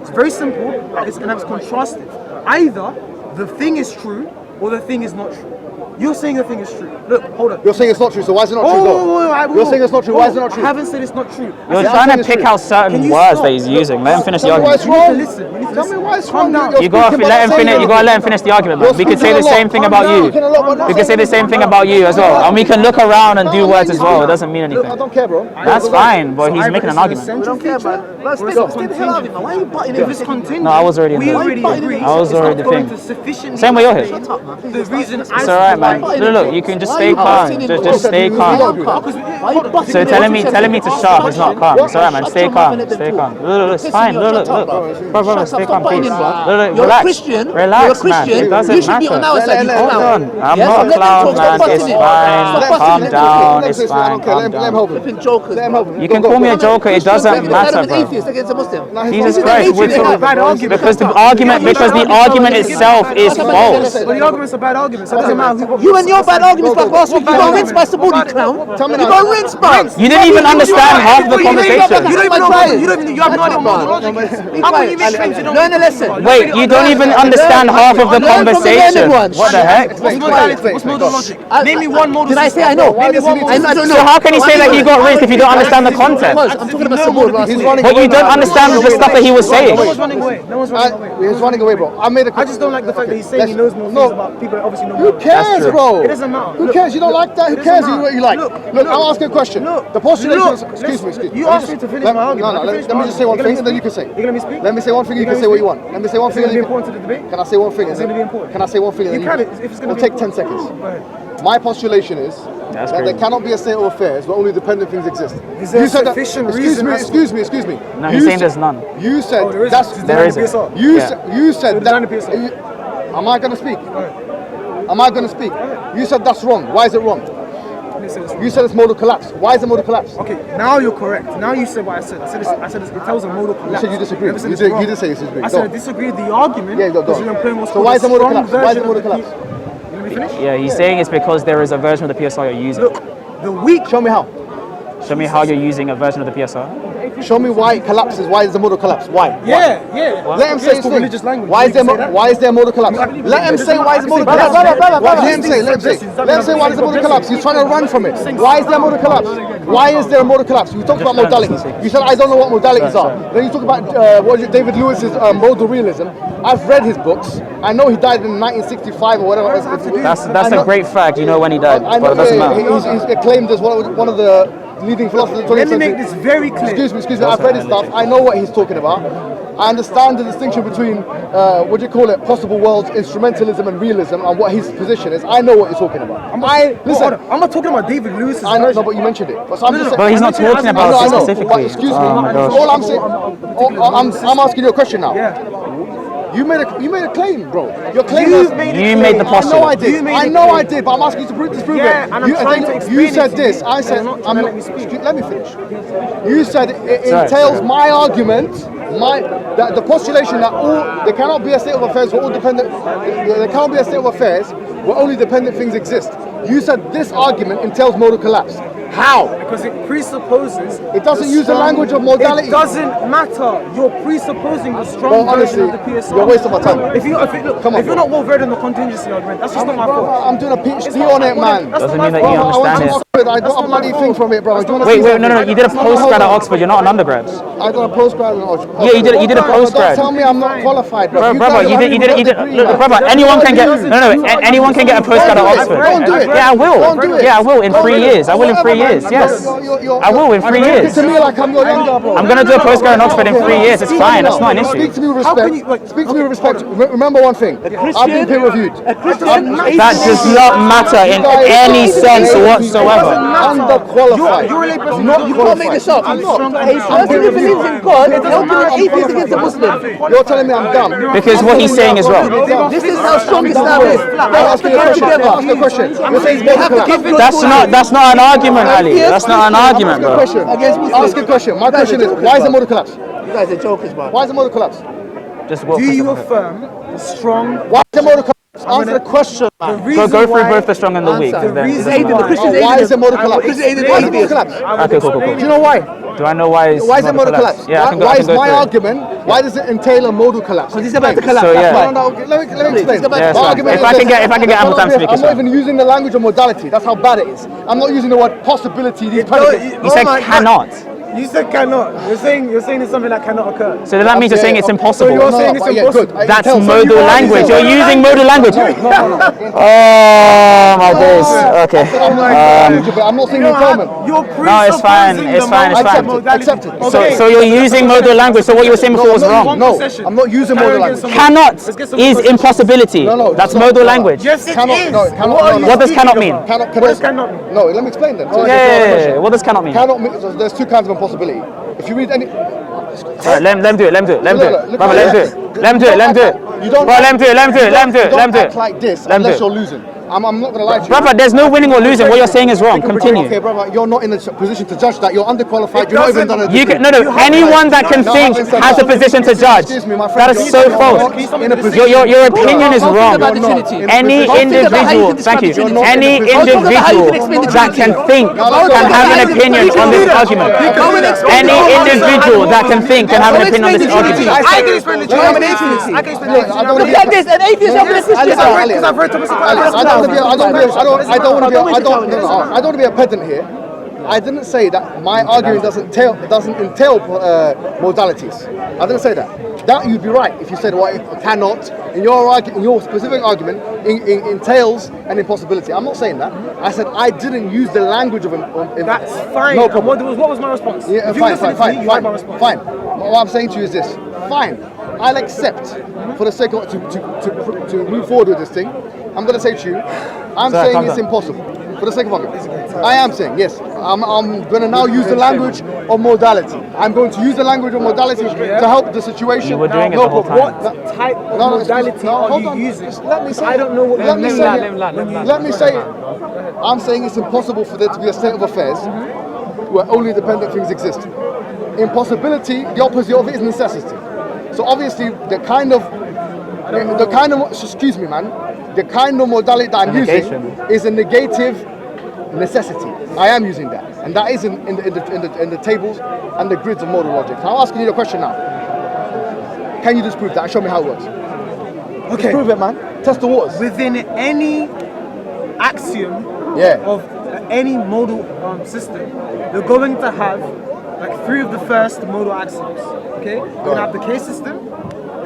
Speaker 3: it's very simple, and it's contrastive. Either the thing is true or the thing is not true. You're saying the thing is true. Look, hold on.
Speaker 1: You're saying it's not true, so why is it not true though? You're saying it's not true, why is it not true?
Speaker 3: I haven't said it's not true.
Speaker 2: You're
Speaker 1: Yeah, I'm
Speaker 2: trying
Speaker 1: saying
Speaker 2: to
Speaker 1: it's
Speaker 2: pick
Speaker 1: true.
Speaker 2: out certain
Speaker 3: Can you
Speaker 2: words
Speaker 3: stop?
Speaker 2: that he's using. Let him finish the
Speaker 1: Tell me why
Speaker 2: argument.
Speaker 1: it's wrong.
Speaker 3: Listen. me for
Speaker 1: Tell
Speaker 3: this.
Speaker 1: me why it's
Speaker 3: Calm
Speaker 1: wrong.
Speaker 3: down.
Speaker 2: You gotta let him finish. You gotta let him finish the argument, man. We could say the same thing about you. We could say the same thing about you as well, and we can look around and do words as well. It doesn't mean
Speaker 1: I
Speaker 2: anything.
Speaker 1: don't care, bro.
Speaker 2: That's fine, but he's making an argument.
Speaker 4: We don't care, man. Let's stay the hell out of it, man. Why are you butting
Speaker 3: If
Speaker 4: in?
Speaker 3: it's contingent,
Speaker 2: No, I was already in
Speaker 3: we
Speaker 2: there.
Speaker 3: already agreed.
Speaker 2: I was already
Speaker 3: it's not going
Speaker 2: the
Speaker 3: to sufficiently
Speaker 2: Same way you're here.
Speaker 3: explain the reason
Speaker 2: It's alright, man. Look, you can just stay calm. Just stay calm. So telling me to shut up is not calm. It's alright, man. Stay calm. Stay calm. Look, it's fine. Look. Bro, stay calm, please. Look,
Speaker 4: You're a
Speaker 2: relax.
Speaker 4: Christian.
Speaker 2: Relax,
Speaker 4: You're a
Speaker 2: man.
Speaker 4: Christian.
Speaker 2: It doesn't
Speaker 4: You should be on
Speaker 2: matter.
Speaker 4: our side.
Speaker 2: Hold on. I'm not a clown, man. It's fine. Calm down. It's fine. Calm down.
Speaker 4: Flipping jokers.
Speaker 2: You can call me a joker. It doesn't matter, bro.
Speaker 4: Atheist against a Muslim.
Speaker 2: Jesus Christ, because the argument itself is false.
Speaker 3: Well, the argument's a bad argument, so it doesn't matter who.
Speaker 4: You and your bad arguments like last week. You got rinsed by Sabuni, clown. You got rinsed, man.
Speaker 2: You didn't even understand half the conversation.
Speaker 3: You don't even know. You have no idea what the logic is. How can you make claims you don't?
Speaker 4: Learn a lesson.
Speaker 2: Wait, you don't even understand half of the conversation. What the heck?
Speaker 3: What's modality? What's modal logic? Name me one modal.
Speaker 4: Did I say I know?
Speaker 3: Name me one modal.
Speaker 4: I don't
Speaker 2: So
Speaker 4: know.
Speaker 2: how can he say that he got rinsed if you don't understand the content?
Speaker 4: I'm talking about Sabuni last week.
Speaker 2: But you don't understand the stuff that he was saying.
Speaker 3: No one's running away. No one's running away.
Speaker 1: He's running away, bro.
Speaker 3: I just don't like the fact that he's saying he knows more things about people that obviously know more.
Speaker 1: Who cares,
Speaker 2: true.
Speaker 1: bro?
Speaker 3: It doesn't matter.
Speaker 1: Who cares? You don't like that? Who
Speaker 3: It
Speaker 1: cares?
Speaker 3: doesn't
Speaker 1: You what you
Speaker 3: matter.
Speaker 1: like.
Speaker 3: Look,
Speaker 1: I'm asking a question. The postulation is. Excuse me.
Speaker 3: You asked me to finish my argument.
Speaker 1: No, let me just say one thing and then you can say.
Speaker 3: You're gonna let me speak?
Speaker 1: Let me say one thing, you can say what you want. Let me say one
Speaker 3: Is it
Speaker 1: thing.
Speaker 3: gonna be important to the debate?
Speaker 1: Can I say one thing?
Speaker 3: It's gonna be important.
Speaker 1: Can I say one thing?
Speaker 3: You can, if it's gonna
Speaker 1: It'll
Speaker 3: be
Speaker 1: take 10
Speaker 3: important.
Speaker 1: seconds.
Speaker 3: Go ahead.
Speaker 1: My postulation is
Speaker 2: That's
Speaker 1: that there
Speaker 2: crazy.
Speaker 1: cannot be a state of affairs where only dependent things exist.
Speaker 3: Is there
Speaker 1: You said that-
Speaker 3: sufficient reason?
Speaker 1: Excuse me.
Speaker 2: No, he's saying there's none.
Speaker 1: You said
Speaker 3: Oh, there is.
Speaker 1: that's
Speaker 2: There isn't.
Speaker 3: PSR.
Speaker 1: you said
Speaker 3: design the
Speaker 1: that.
Speaker 3: PSR.
Speaker 1: Am I gonna speak? Am I gonna speak? You said that's wrong. Why is it wrong? You said it's modal collapse. Why is it modal collapse?
Speaker 3: Okay, now you're correct. Now you said what I said. I said it tells a modal collapse.
Speaker 1: You said you disagree.
Speaker 3: Never said
Speaker 1: You
Speaker 3: it's
Speaker 1: did-
Speaker 3: wrong.
Speaker 1: you did say you disagree.
Speaker 3: I
Speaker 1: Go
Speaker 3: said I
Speaker 1: on.
Speaker 3: disagree with the argument.
Speaker 1: Yeah, go
Speaker 3: because
Speaker 1: on.
Speaker 3: you're employing what's
Speaker 1: So
Speaker 3: called
Speaker 1: why
Speaker 3: a
Speaker 1: is it modal
Speaker 3: strong
Speaker 1: collapse? Why is it
Speaker 3: version
Speaker 1: modal
Speaker 3: of the
Speaker 1: collapse?
Speaker 3: You let me finish?
Speaker 2: Yeah, he's saying it's because there is a version of the PSR you're using.
Speaker 3: Look, the weak.
Speaker 1: Show me how.
Speaker 2: Show me how you're using a version of the PSR.
Speaker 1: Show me why it collapses. Why is the modal collapse? Why?
Speaker 3: Yeah.
Speaker 1: Let him say his
Speaker 3: called
Speaker 1: thing.
Speaker 3: religious language.
Speaker 1: Why is there
Speaker 3: You can say that.
Speaker 1: why is there modal collapse? Let him say why is the modal collapse. Let him say. Let him say why is the modal collapse. He's trying to run from it. Why is there modal collapse? Why is there a modal collapse? You talk about modalities. You said I don't know what modalities are. Then you talk about what is it, David Lewis's modal realism. I've read his books. I know he died in 1965 or whatever.
Speaker 2: That's a great fact. You know when he died,
Speaker 1: I
Speaker 2: but
Speaker 1: know
Speaker 2: it doesn't matter.
Speaker 1: he's acclaimed as one of the leading philosophers of the 20th
Speaker 3: Let me
Speaker 1: century.
Speaker 3: make this very clear.
Speaker 1: Excuse me. I've read his stuff. I know what he's talking about. I understand the distinction between what do you call it, possible worlds, instrumentalism, and realism, and what his position is. I know what he's talking about. Listen.
Speaker 3: I'm not talking about David Lewis's
Speaker 1: I know,
Speaker 3: version.
Speaker 1: no, but you mentioned it. But, so I'm just saying,
Speaker 2: But he's not talking about
Speaker 1: I
Speaker 2: it
Speaker 1: know,
Speaker 2: specifically.
Speaker 1: but excuse me.
Speaker 2: Oh my gosh.
Speaker 1: All I'm saying, I'm asking you a question now.
Speaker 3: Yeah.
Speaker 1: You made a claim, bro. Your claim
Speaker 3: You
Speaker 1: was
Speaker 3: made
Speaker 2: You made the
Speaker 1: I know I
Speaker 2: postulate.
Speaker 1: did.
Speaker 3: You made
Speaker 1: I
Speaker 3: it
Speaker 1: know
Speaker 3: clear.
Speaker 1: I did, but I'm asking you to disprove
Speaker 3: Yeah,
Speaker 1: it.
Speaker 3: and I'm trying to explain
Speaker 1: You
Speaker 3: it
Speaker 1: said
Speaker 3: to
Speaker 1: this.
Speaker 3: you,
Speaker 1: I
Speaker 3: and
Speaker 1: said
Speaker 3: you're not trying to let me speak.
Speaker 1: Let me finish. You said it
Speaker 2: Sorry,
Speaker 1: entails
Speaker 2: sorry.
Speaker 1: my argument, that the postulation that there cannot be a state of affairs where all dependent. There cannot be a state of affairs where only dependent things exist. You said this argument entails modal collapse. How?
Speaker 3: Because it presupposes.
Speaker 1: It doesn't use the
Speaker 3: strong-
Speaker 1: language of modality.
Speaker 3: It doesn't matter. You're presupposing the strong
Speaker 1: Well, honestly,
Speaker 3: version of the PSR.
Speaker 1: you're a waste of my time.
Speaker 3: If you're
Speaker 1: Come on,
Speaker 3: if you're not well read on the contingency argument, that's just not my
Speaker 1: Brother,
Speaker 3: fault.
Speaker 1: I'm doing a PhD on it, man.
Speaker 3: That's
Speaker 2: Doesn't
Speaker 3: not
Speaker 2: mean
Speaker 3: my
Speaker 2: that you
Speaker 3: fault.
Speaker 2: understand it.
Speaker 1: I got a bloody thing from it, bro. Do you wanna
Speaker 2: Wait,
Speaker 1: see
Speaker 2: no,
Speaker 1: something?
Speaker 2: you did a postgrad at Oxford. You're not an undergrad.
Speaker 1: I done a postgrad in Oxford.
Speaker 2: Yeah, you did a
Speaker 1: Don't
Speaker 2: postgrad.
Speaker 1: tell me I'm not qualified, bro.
Speaker 2: Brother, you did. Look, brother, anyone can get. Anyone can get a postgrad at Oxford.
Speaker 1: Don't do it.
Speaker 2: Yeah, I will.
Speaker 1: Don't do it.
Speaker 2: Yeah, I will in
Speaker 1: Don't
Speaker 2: 3
Speaker 1: do it.
Speaker 2: years. I will in 3 years. Yes. I will in 3 years.
Speaker 1: To me like I'm your younger, bro.
Speaker 2: I'm gonna do a postgrad in Oxford in 3 years. It's fine. That's not an issue.
Speaker 1: Speak to me with
Speaker 3: How can
Speaker 1: respect.
Speaker 3: you, like,
Speaker 1: Speak to me with respect. Remember one thing. I've been peer reviewed.
Speaker 2: That does not matter in any sense whatsoever.
Speaker 1: Underqualified.
Speaker 3: You're a layperson.
Speaker 1: Not
Speaker 4: You can't make this up.
Speaker 3: I'm
Speaker 4: A
Speaker 3: not.
Speaker 4: person who believes in God is helping an atheist against a Muslim.
Speaker 1: You're telling me I'm dumb.
Speaker 2: Because what he's saying is wrong.
Speaker 4: This is how strong Islam is. They
Speaker 1: I'll
Speaker 4: have
Speaker 1: ask
Speaker 4: to
Speaker 1: you a
Speaker 4: come
Speaker 1: question. I'll ask you a
Speaker 4: together.
Speaker 1: question. You're saying
Speaker 4: They have to
Speaker 1: modal
Speaker 4: give
Speaker 1: collapse.
Speaker 4: God
Speaker 2: That's not an argument, Ali. That's not an argument, bro.
Speaker 1: Question.
Speaker 4: Against Muslims.
Speaker 1: Ask a question. My question is, why is the modal collapse?
Speaker 4: You guys are jokers, man.
Speaker 1: Why is the modal collapse?
Speaker 2: Just walk.
Speaker 3: Do you affirm the strong?
Speaker 1: Why is the modal collapse? Answer the question, man.
Speaker 2: Go through both the strong and the weak. 'cause
Speaker 4: Answer.
Speaker 2: then it doesn't
Speaker 4: Atheist, the
Speaker 2: matter.
Speaker 4: Christians
Speaker 1: Why
Speaker 4: atheist.
Speaker 1: is the modal collapse?
Speaker 4: Christians atheist.
Speaker 1: Why is the modal collapse?
Speaker 2: Okay, cool.
Speaker 1: Do you know why?
Speaker 2: Do I know why?
Speaker 1: Why is the modal collapse?
Speaker 2: Yeah, I can go.
Speaker 1: Why
Speaker 2: I can
Speaker 1: is
Speaker 2: go
Speaker 1: my
Speaker 2: through it.
Speaker 1: argument? Why does it entail a modal collapse?
Speaker 4: Because he's about to collapse.
Speaker 2: So, yeah.
Speaker 4: That's why.
Speaker 1: No, let me explain.
Speaker 4: go back
Speaker 2: Yeah,
Speaker 4: to
Speaker 2: it's
Speaker 1: My
Speaker 2: fine.
Speaker 1: argument
Speaker 2: If
Speaker 1: is
Speaker 2: I can
Speaker 1: this.
Speaker 2: get ample time to speak,
Speaker 1: I'm
Speaker 2: it's
Speaker 1: not
Speaker 2: fine.
Speaker 1: even using the language of modality. That's how bad it is. I'm not using the word possibility. These predicates.
Speaker 2: You said cannot.
Speaker 3: You said cannot. You're saying it's something that cannot occur.
Speaker 2: So that means you're saying it's impossible.
Speaker 3: So you're saying it's impossible.
Speaker 2: That's modal language. You're using modal language. Oh my days. Okay.
Speaker 1: I'm not saying you're common.
Speaker 2: No, it's fine. It's fine. It's fine.
Speaker 1: Accept it.
Speaker 2: So you're using modal language. So what you were saying before was wrong.
Speaker 1: No, I'm not using modal language.
Speaker 2: Cannot is impossibility. That's modal language.
Speaker 3: Yes, it
Speaker 1: Cannot,
Speaker 3: is.
Speaker 1: no, cannot,
Speaker 2: What does cannot mean?
Speaker 1: Cannot,
Speaker 3: What does cannot mean?
Speaker 1: No, let me explain then.
Speaker 2: Yeah. What does cannot mean?
Speaker 1: Cannot mean, so there's two kinds of impossibility. If you read any...
Speaker 2: Right, let him do it. Brother, let him do it.
Speaker 1: You don't
Speaker 2: Bro, let him do it.
Speaker 1: act like this unless you're losing. I'm not going to lie to you.
Speaker 2: Brother, there's no winning or losing. What you're saying is wrong. Continue.
Speaker 1: Okay, brother, you're not in a position to judge that. You're underqualified. You're not even done a degree.
Speaker 2: You can, no, anyone that can think has a position to judge.
Speaker 1: Excuse me, my friend.
Speaker 2: That is so false. Your opinion is wrong. Any individual, thank you, any individual that can think can have an opinion on this argument. Any individual that can think can have an opinion on this argument.
Speaker 4: I can explain the truth. I'm an atheist.
Speaker 3: I can explain the truth.
Speaker 4: Look at this, an atheist helping a Christian.
Speaker 3: Because I've read Thomas Aquinas.
Speaker 1: I don't want to be a pedant here. I didn't say that my argument doesn't entail modalities. I didn't say that. That you'd be right if you said, well, it cannot. In your specific argument, entails an impossibility. I'm not saying that. I said I didn't use the language of
Speaker 3: That's fine.
Speaker 1: No problem.
Speaker 3: What was my response?
Speaker 1: Yeah, fine. What I'm saying to you is this. Fine. I'll accept, for the sake of to move forward with this thing. I'm going to say to you, I'm saying it's impossible. For the sake of argument, I am saying yes. I'm going to now use the language of modality. I'm going to use the language of modality to help the situation.
Speaker 2: You were doing it the whole time.
Speaker 3: What type of modality are you using?
Speaker 1: Let me say.
Speaker 3: I don't know what.
Speaker 1: Let me say. I'm saying it's impossible for there to be a state of affairs where only dependent things exist. Impossibility, the opposite of it is necessity. So obviously, the kind of excuse me, man. The kind of modality that I'm using is a negative necessity. I am using that, and that is in the tables and the grids of modal logic. So I'm asking you the question now. Can you disprove that and show me how it works? Okay. Disprove it, man. Test the waters.
Speaker 3: Within any axiom of any modal system, you're going to have like 3 of the first modal axioms. Okay? You're going to have the K system.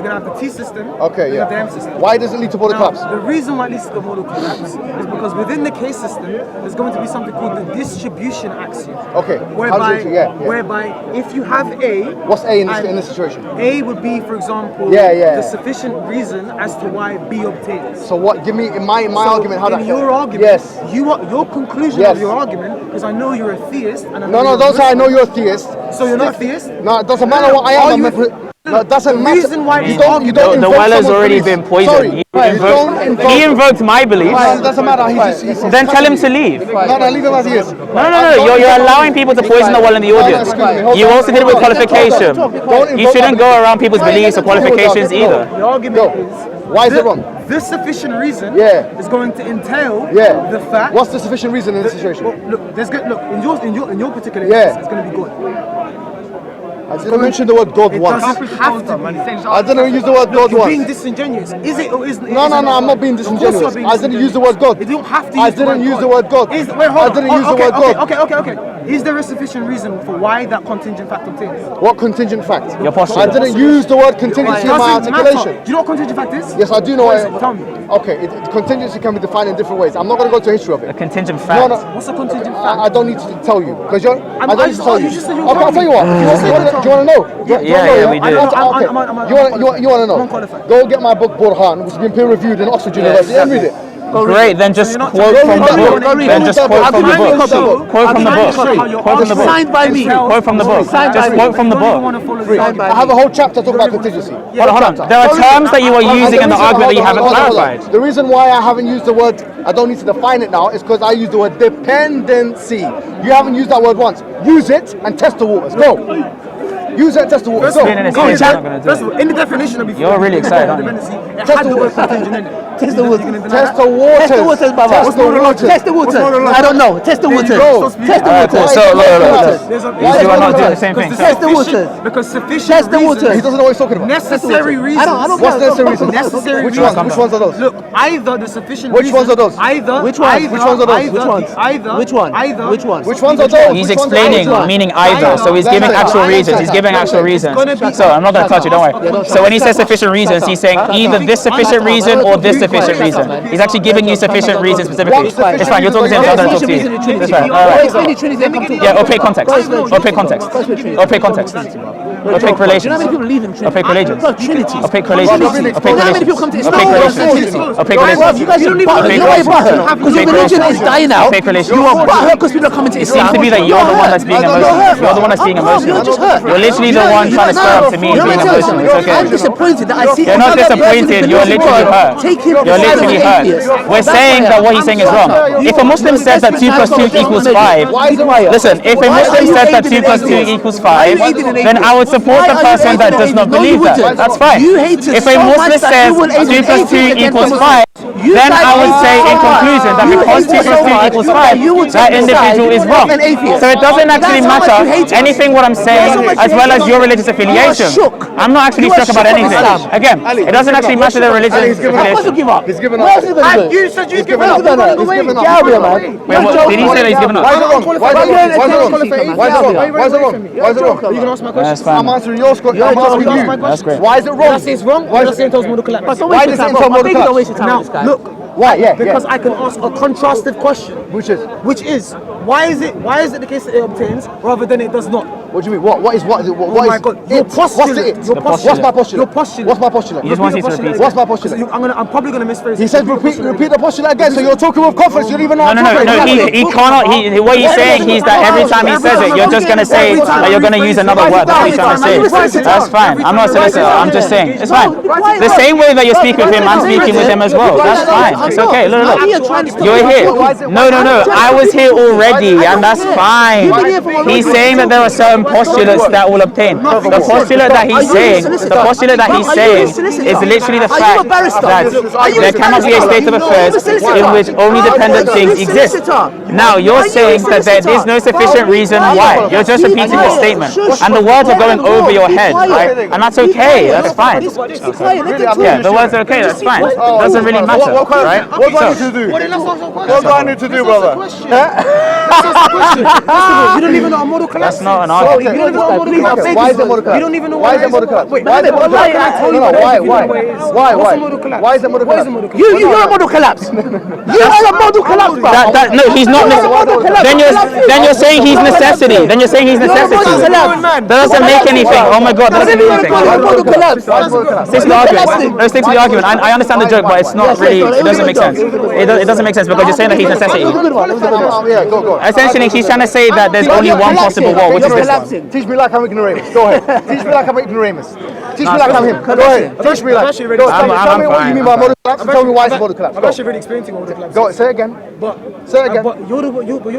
Speaker 3: You're going to have the T system.
Speaker 1: Okay,
Speaker 3: you're going to have the M system.
Speaker 1: Why does it lead to modal collapse?
Speaker 3: The reason why it leads to the modal collapse is because within the K system, there's going to be something called the distribution axiom.
Speaker 1: Okay.
Speaker 3: Whereby if you have A...
Speaker 1: What's A in this situation?
Speaker 3: A would be, for example, the sufficient reason as to why B obtains.
Speaker 1: So what? Give me in my argument how that.
Speaker 3: In your argument, your conclusion of your argument, because I know you're a theist. And
Speaker 1: No, don't say I know you're a theist.
Speaker 3: So you're not a theist?
Speaker 1: No, it doesn't matter what I am. No, it doesn't matter. You don't
Speaker 2: the well has already been poisoned. He invoked my beliefs.
Speaker 1: It doesn't matter.
Speaker 2: Then tell him to leave.
Speaker 1: No, leave him as he is.
Speaker 2: No. You're allowing people to poison the well in the audience. You also did it with qualification. You shouldn't go around people's beliefs or qualifications either.
Speaker 3: The argument is,
Speaker 1: why is it wrong?
Speaker 3: This sufficient reason is going to entail the fact.
Speaker 1: What's the sufficient reason in this situation?
Speaker 3: Look, in your particular case, it's going to be good.
Speaker 1: I didn't mention the word God once.
Speaker 3: I
Speaker 1: didn't use the word God once.
Speaker 3: You're being disingenuous. Is it or isn't it?
Speaker 1: No, I'm not being disingenuous. I didn't use the word God.
Speaker 3: You don't have to
Speaker 1: I didn't use the word God.
Speaker 3: I didn't use the word God. Okay. Is there a sufficient reason for why that contingent fact obtains?
Speaker 1: What contingent fact?
Speaker 2: Your postulate.
Speaker 1: I didn't use the word contingency in my articulation.
Speaker 3: Do you know what contingent fact is?
Speaker 1: Yes, I do know
Speaker 3: what. Tell me.
Speaker 1: Okay, contingency can be defined in different ways. I'm not going to go to the history of it.
Speaker 2: A contingent fact.
Speaker 1: No.
Speaker 3: What's a contingent fact?
Speaker 1: I don't need to tell you because I don't need to tell you.
Speaker 3: You just said you
Speaker 1: I'll tell you what. Do you want to know?
Speaker 2: Yeah, we do.
Speaker 1: You want to know? Go get my book Burhan, which has been peer reviewed in Oxford University, and read it.
Speaker 2: Great, then just quote from the book. Then just quote from the book. Quote from the book. Quote from the book.
Speaker 4: Signed by me.
Speaker 2: Quote from the book. Just quote from the book.
Speaker 1: I have a whole chapter talking about contingency.
Speaker 2: Hold on. There are terms that you are using in the argument that you haven't clarified.
Speaker 1: The reason why I haven't used the word, I don't need to define it now, is because I use the word dependency. You haven't used that word once. Use it and test the waters. Go. Use it and test the waters. Go.
Speaker 3: First of all, in the definition of
Speaker 2: You're really excited, aren't you?
Speaker 3: It had the word contingent in it.
Speaker 4: Test the waters.
Speaker 1: Test the waters.
Speaker 4: Test the waters, brother.
Speaker 1: Test the waters.
Speaker 4: Test the waters. I don't know. Test the waters. Test the waters.
Speaker 2: So, look.
Speaker 3: These
Speaker 2: two are not doing the same thing.
Speaker 4: Test the waters.
Speaker 3: Because sufficient
Speaker 4: Test the waters.
Speaker 1: He doesn't know what he's talking about.
Speaker 3: necessary reasons.
Speaker 4: I don't
Speaker 1: What's necessary reasons?
Speaker 3: Necessary
Speaker 1: Which
Speaker 3: reasons.
Speaker 1: ones? Which ones are those?
Speaker 3: Look, either the sufficient
Speaker 1: Which
Speaker 3: reasons.
Speaker 1: ones are those?
Speaker 3: Either.
Speaker 4: Which ones?
Speaker 3: Either,
Speaker 1: Which ones are those?
Speaker 3: Either,
Speaker 4: Which ones?
Speaker 3: Either.
Speaker 4: Which one?
Speaker 3: Either.
Speaker 4: Which ones?
Speaker 1: Which ones are those?
Speaker 2: He's
Speaker 1: Which ones are
Speaker 2: explaining,
Speaker 1: those?
Speaker 2: meaning either. So he's giving actual reasons. He's giving actual reasons. So I'm not going to touch it, don't worry. So when he says sufficient reasons, he's saying either this sufficient reason or this sufficient reason. He's actually giving you sufficient reasons specifically. It's fine, you're talking to him, so I'm going to talk to you. It's fine, alright. Yeah, opaque context. Opaque context. Opaque context. Opaque relations. Opaque relations. Opaque relations. Opaque relations. Opaque relations. Opaque relations.
Speaker 4: You guys shouldn't butthurt. You know why you're butthurt? Because your religion is dying out.
Speaker 2: Opaque relations.
Speaker 4: You are butthurt because people are coming to
Speaker 2: It
Speaker 4: Islam.
Speaker 2: seems to be that you're the one that's being emotional. You're the one that's being emotional.
Speaker 4: You're just hurt.
Speaker 2: You're literally the one trying to stir up to me and being emotional. It's okay.
Speaker 4: I'm disappointed that I see.
Speaker 2: You're not disappointed, you're literally hurt. You're literally hurt. We're saying that what he's saying is wrong. If a Muslim says that 2 + 2 equals 5, listen, if a Muslim says that 2 + 2 equals 5, then I would support the person that does not believe that. That's fine. If a Muslim says 2 + 2 equals 5, then I would say in conclusion that because 2 + 2 equals 5, that individual is wrong. So it doesn't actually matter anything what I'm saying as well as your religious affiliation. I'm not actually shook about anything. Again, it doesn't actually matter the religious affiliation.
Speaker 1: He's given up.
Speaker 3: You said you've given
Speaker 1: up.
Speaker 3: up.
Speaker 1: He's given up.
Speaker 2: Did he say that he's given up?
Speaker 1: Why is it wrong? Why is it wrong? Why is it wrong? Why is it wrong? Why is it wrong?
Speaker 3: Are you going to ask my question?
Speaker 2: That's fine.
Speaker 1: I'm answering your question. I'm asking you.
Speaker 2: That's great.
Speaker 1: Why is it wrong?
Speaker 3: It's wrong. Why is it entails modal collapse?
Speaker 1: Why does it entail modal collapse?
Speaker 3: Now, look.
Speaker 1: Why? Yeah.
Speaker 3: Because I can ask a contrastive question.
Speaker 1: Which is?
Speaker 3: Why is it the case that it obtains rather than it does not?
Speaker 1: What do you mean? What is?
Speaker 3: Oh my God! Your postulate.
Speaker 1: What's my postulate?
Speaker 3: Your postulate.
Speaker 1: What's my postulate?
Speaker 2: He just wants you to repeat.
Speaker 1: What's my postulate?
Speaker 3: I'm probably gonna misphrase.
Speaker 1: He said repeat the postulate again. So you're talking with confidence. You don't even know.
Speaker 2: No. He cannot. What he's saying is that every time he says it, you're just gonna say that you're gonna use another word. That's what he's trying to say. That's fine. I'm not a solicitor. I'm just saying it's fine. The same way that you're speaking with him, I'm speaking with him as well. That's fine. It's okay. Look. You're here. No. I was here already, and that's fine. He's saying that there are certain postulates that will obtain. The postulate that he's saying is literally the fact that there cannot be a state of affairs in which only dependent things exist. Now you're saying that there is no sufficient reason why. You're just repeating the statement, and the words are going over your head, right? And that's okay. That's fine. Yeah, the words are okay. That's fine. It doesn't really matter, right?
Speaker 1: What do I need to do? What do I need to do, brother?
Speaker 3: You don't even know a modal collapse.
Speaker 2: That's not an argument.
Speaker 3: You don't know what a modal collapse is.
Speaker 1: Why is it modal collapse?
Speaker 3: You don't even know
Speaker 1: Why is it modal collapse?
Speaker 3: Wait,
Speaker 1: Why is it modal collapse? Why?
Speaker 3: What's a modal collapse?
Speaker 1: Why is it modal collapse?
Speaker 4: You're a model collapse. You are a model collapse, bro.
Speaker 2: No, he's not. Then you're saying he's necessity. Then you're saying he's necessity. That doesn't make anything. Oh my God, that doesn't mean anything.
Speaker 4: Model collapse.
Speaker 2: Stick to the argument. No, stick to the argument. I understand the joke, but it's not really. It doesn't make sense. It doesn't make sense because you're saying that he's necessity.
Speaker 1: Yeah, go.
Speaker 2: Essentially, he's trying to say that there's only one possible world, which is this one.
Speaker 1: Teach me like I'm ignoramus. Go ahead. Teach me like I'm ignoramus. Teach me like I'm him. Go ahead. Teach me like. Tell me what you mean by modal collapse. Tell me why it's modal collapse.
Speaker 3: I'm actually really experiencing modal collapse.
Speaker 1: Go. Say it again. Say it again.
Speaker 3: But you're the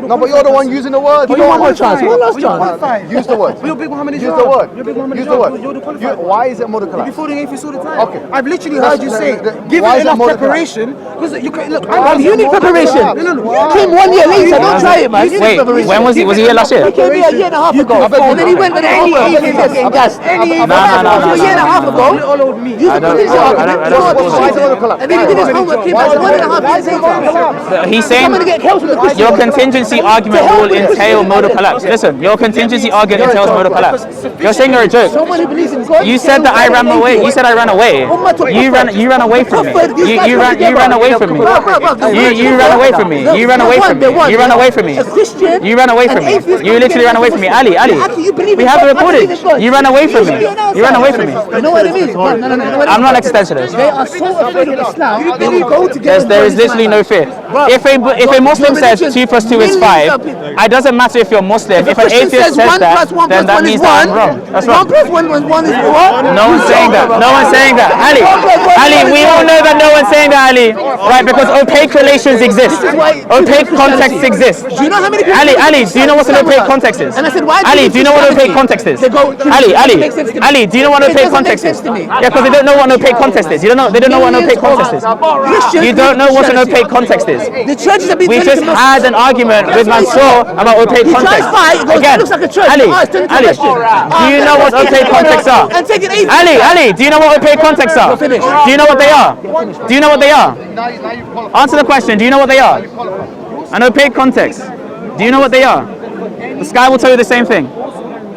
Speaker 1: No, but you're the one using the word.
Speaker 4: You want one chance? One last chance.
Speaker 1: Use the word.
Speaker 3: You're big Mohammed.
Speaker 1: Use the word.
Speaker 3: You're big Mohammed.
Speaker 1: Use the word.
Speaker 3: You're the qualified.
Speaker 1: Why is it modal
Speaker 3: You
Speaker 1: collapse?
Speaker 3: be falling atheists all the time.
Speaker 1: Okay.
Speaker 3: I've literally heard you say, give
Speaker 1: why
Speaker 3: it
Speaker 1: is it
Speaker 3: enough
Speaker 1: modal
Speaker 3: preparation. Because you can look.
Speaker 4: You need preparation. You came 1 year later. Don't try it, man.
Speaker 2: Wait, when was he? Was he here last year?
Speaker 4: He came here a year and a half ago. And then he went with any getting gassed.
Speaker 2: No.
Speaker 4: A year and a half ago. You
Speaker 2: I don't support
Speaker 4: and then he did his homework. Came back 1.5 years later.
Speaker 2: He's saying your contingency argument will entail modal collapse. Listen, your contingency argument entails modal collapse. You're saying you're a joke.
Speaker 4: Someone who believes in God.
Speaker 2: You said that I ran away. You said I ran away. You ran away from me. You ran away from me. You ran away from me. You ran away from me. You ran away from me. You ran away from me. You literally ran away from me. Ali. We have the recording. You ran away from me. You ran away from me.
Speaker 4: You know what it means?
Speaker 2: I'm not an existentialist.
Speaker 4: They are so afraid of Islam. They will go together.
Speaker 2: There is literally no fear. If a Muslim says 2 plus 2 is 5, it doesn't matter if you're Muslim. If an atheist says that, then that means that I'm wrong. That's wrong.
Speaker 4: 1 plus 1 is what?
Speaker 2: No one's saying that. No one's saying that. Ali, we all know that no one's saying that, Ali. Right, because opaque relations exist. Opaque contexts exist.
Speaker 4: Do you know how many people?
Speaker 2: Ali, do you know what an opaque context is?
Speaker 4: And I said, why?
Speaker 2: Ali, do you know what an opaque context is? Ali, do you know what an opaque context is? Yeah, because they don't know what an opaque context is. They don't know what an opaque context is. You don't know what an opaque context is.
Speaker 4: The churches have been.
Speaker 2: We just had an argument with Mansour about opaque context. Again, Ali, do you know what opaque contexts are? Ali, do you know what opaque contexts are? Do you know what they are? Do you know what they are? Answer the question. Do you know what they are? An opaque context. Do you know what they are? The sky will tell you the same thing.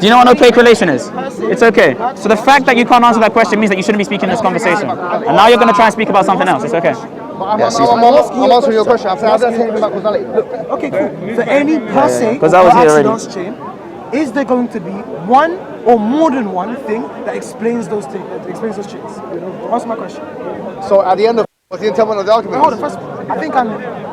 Speaker 2: Do you know what an opaque relation is? It's okay. So the fact that you can't answer that question means that you shouldn't be speaking in this conversation. And now you're going to try and speak about something else. It's okay.
Speaker 1: I'm answering your question. I'm saying about causality.
Speaker 3: Okay, cool. For any per se
Speaker 2: Because I was here already.
Speaker 3: accidents chain, is there going to be one or more than one thing that explains those things? That explains those chains? Answer my question.
Speaker 1: So at the end of what's the entailment of the argument?
Speaker 3: Hold on, first. I think I'm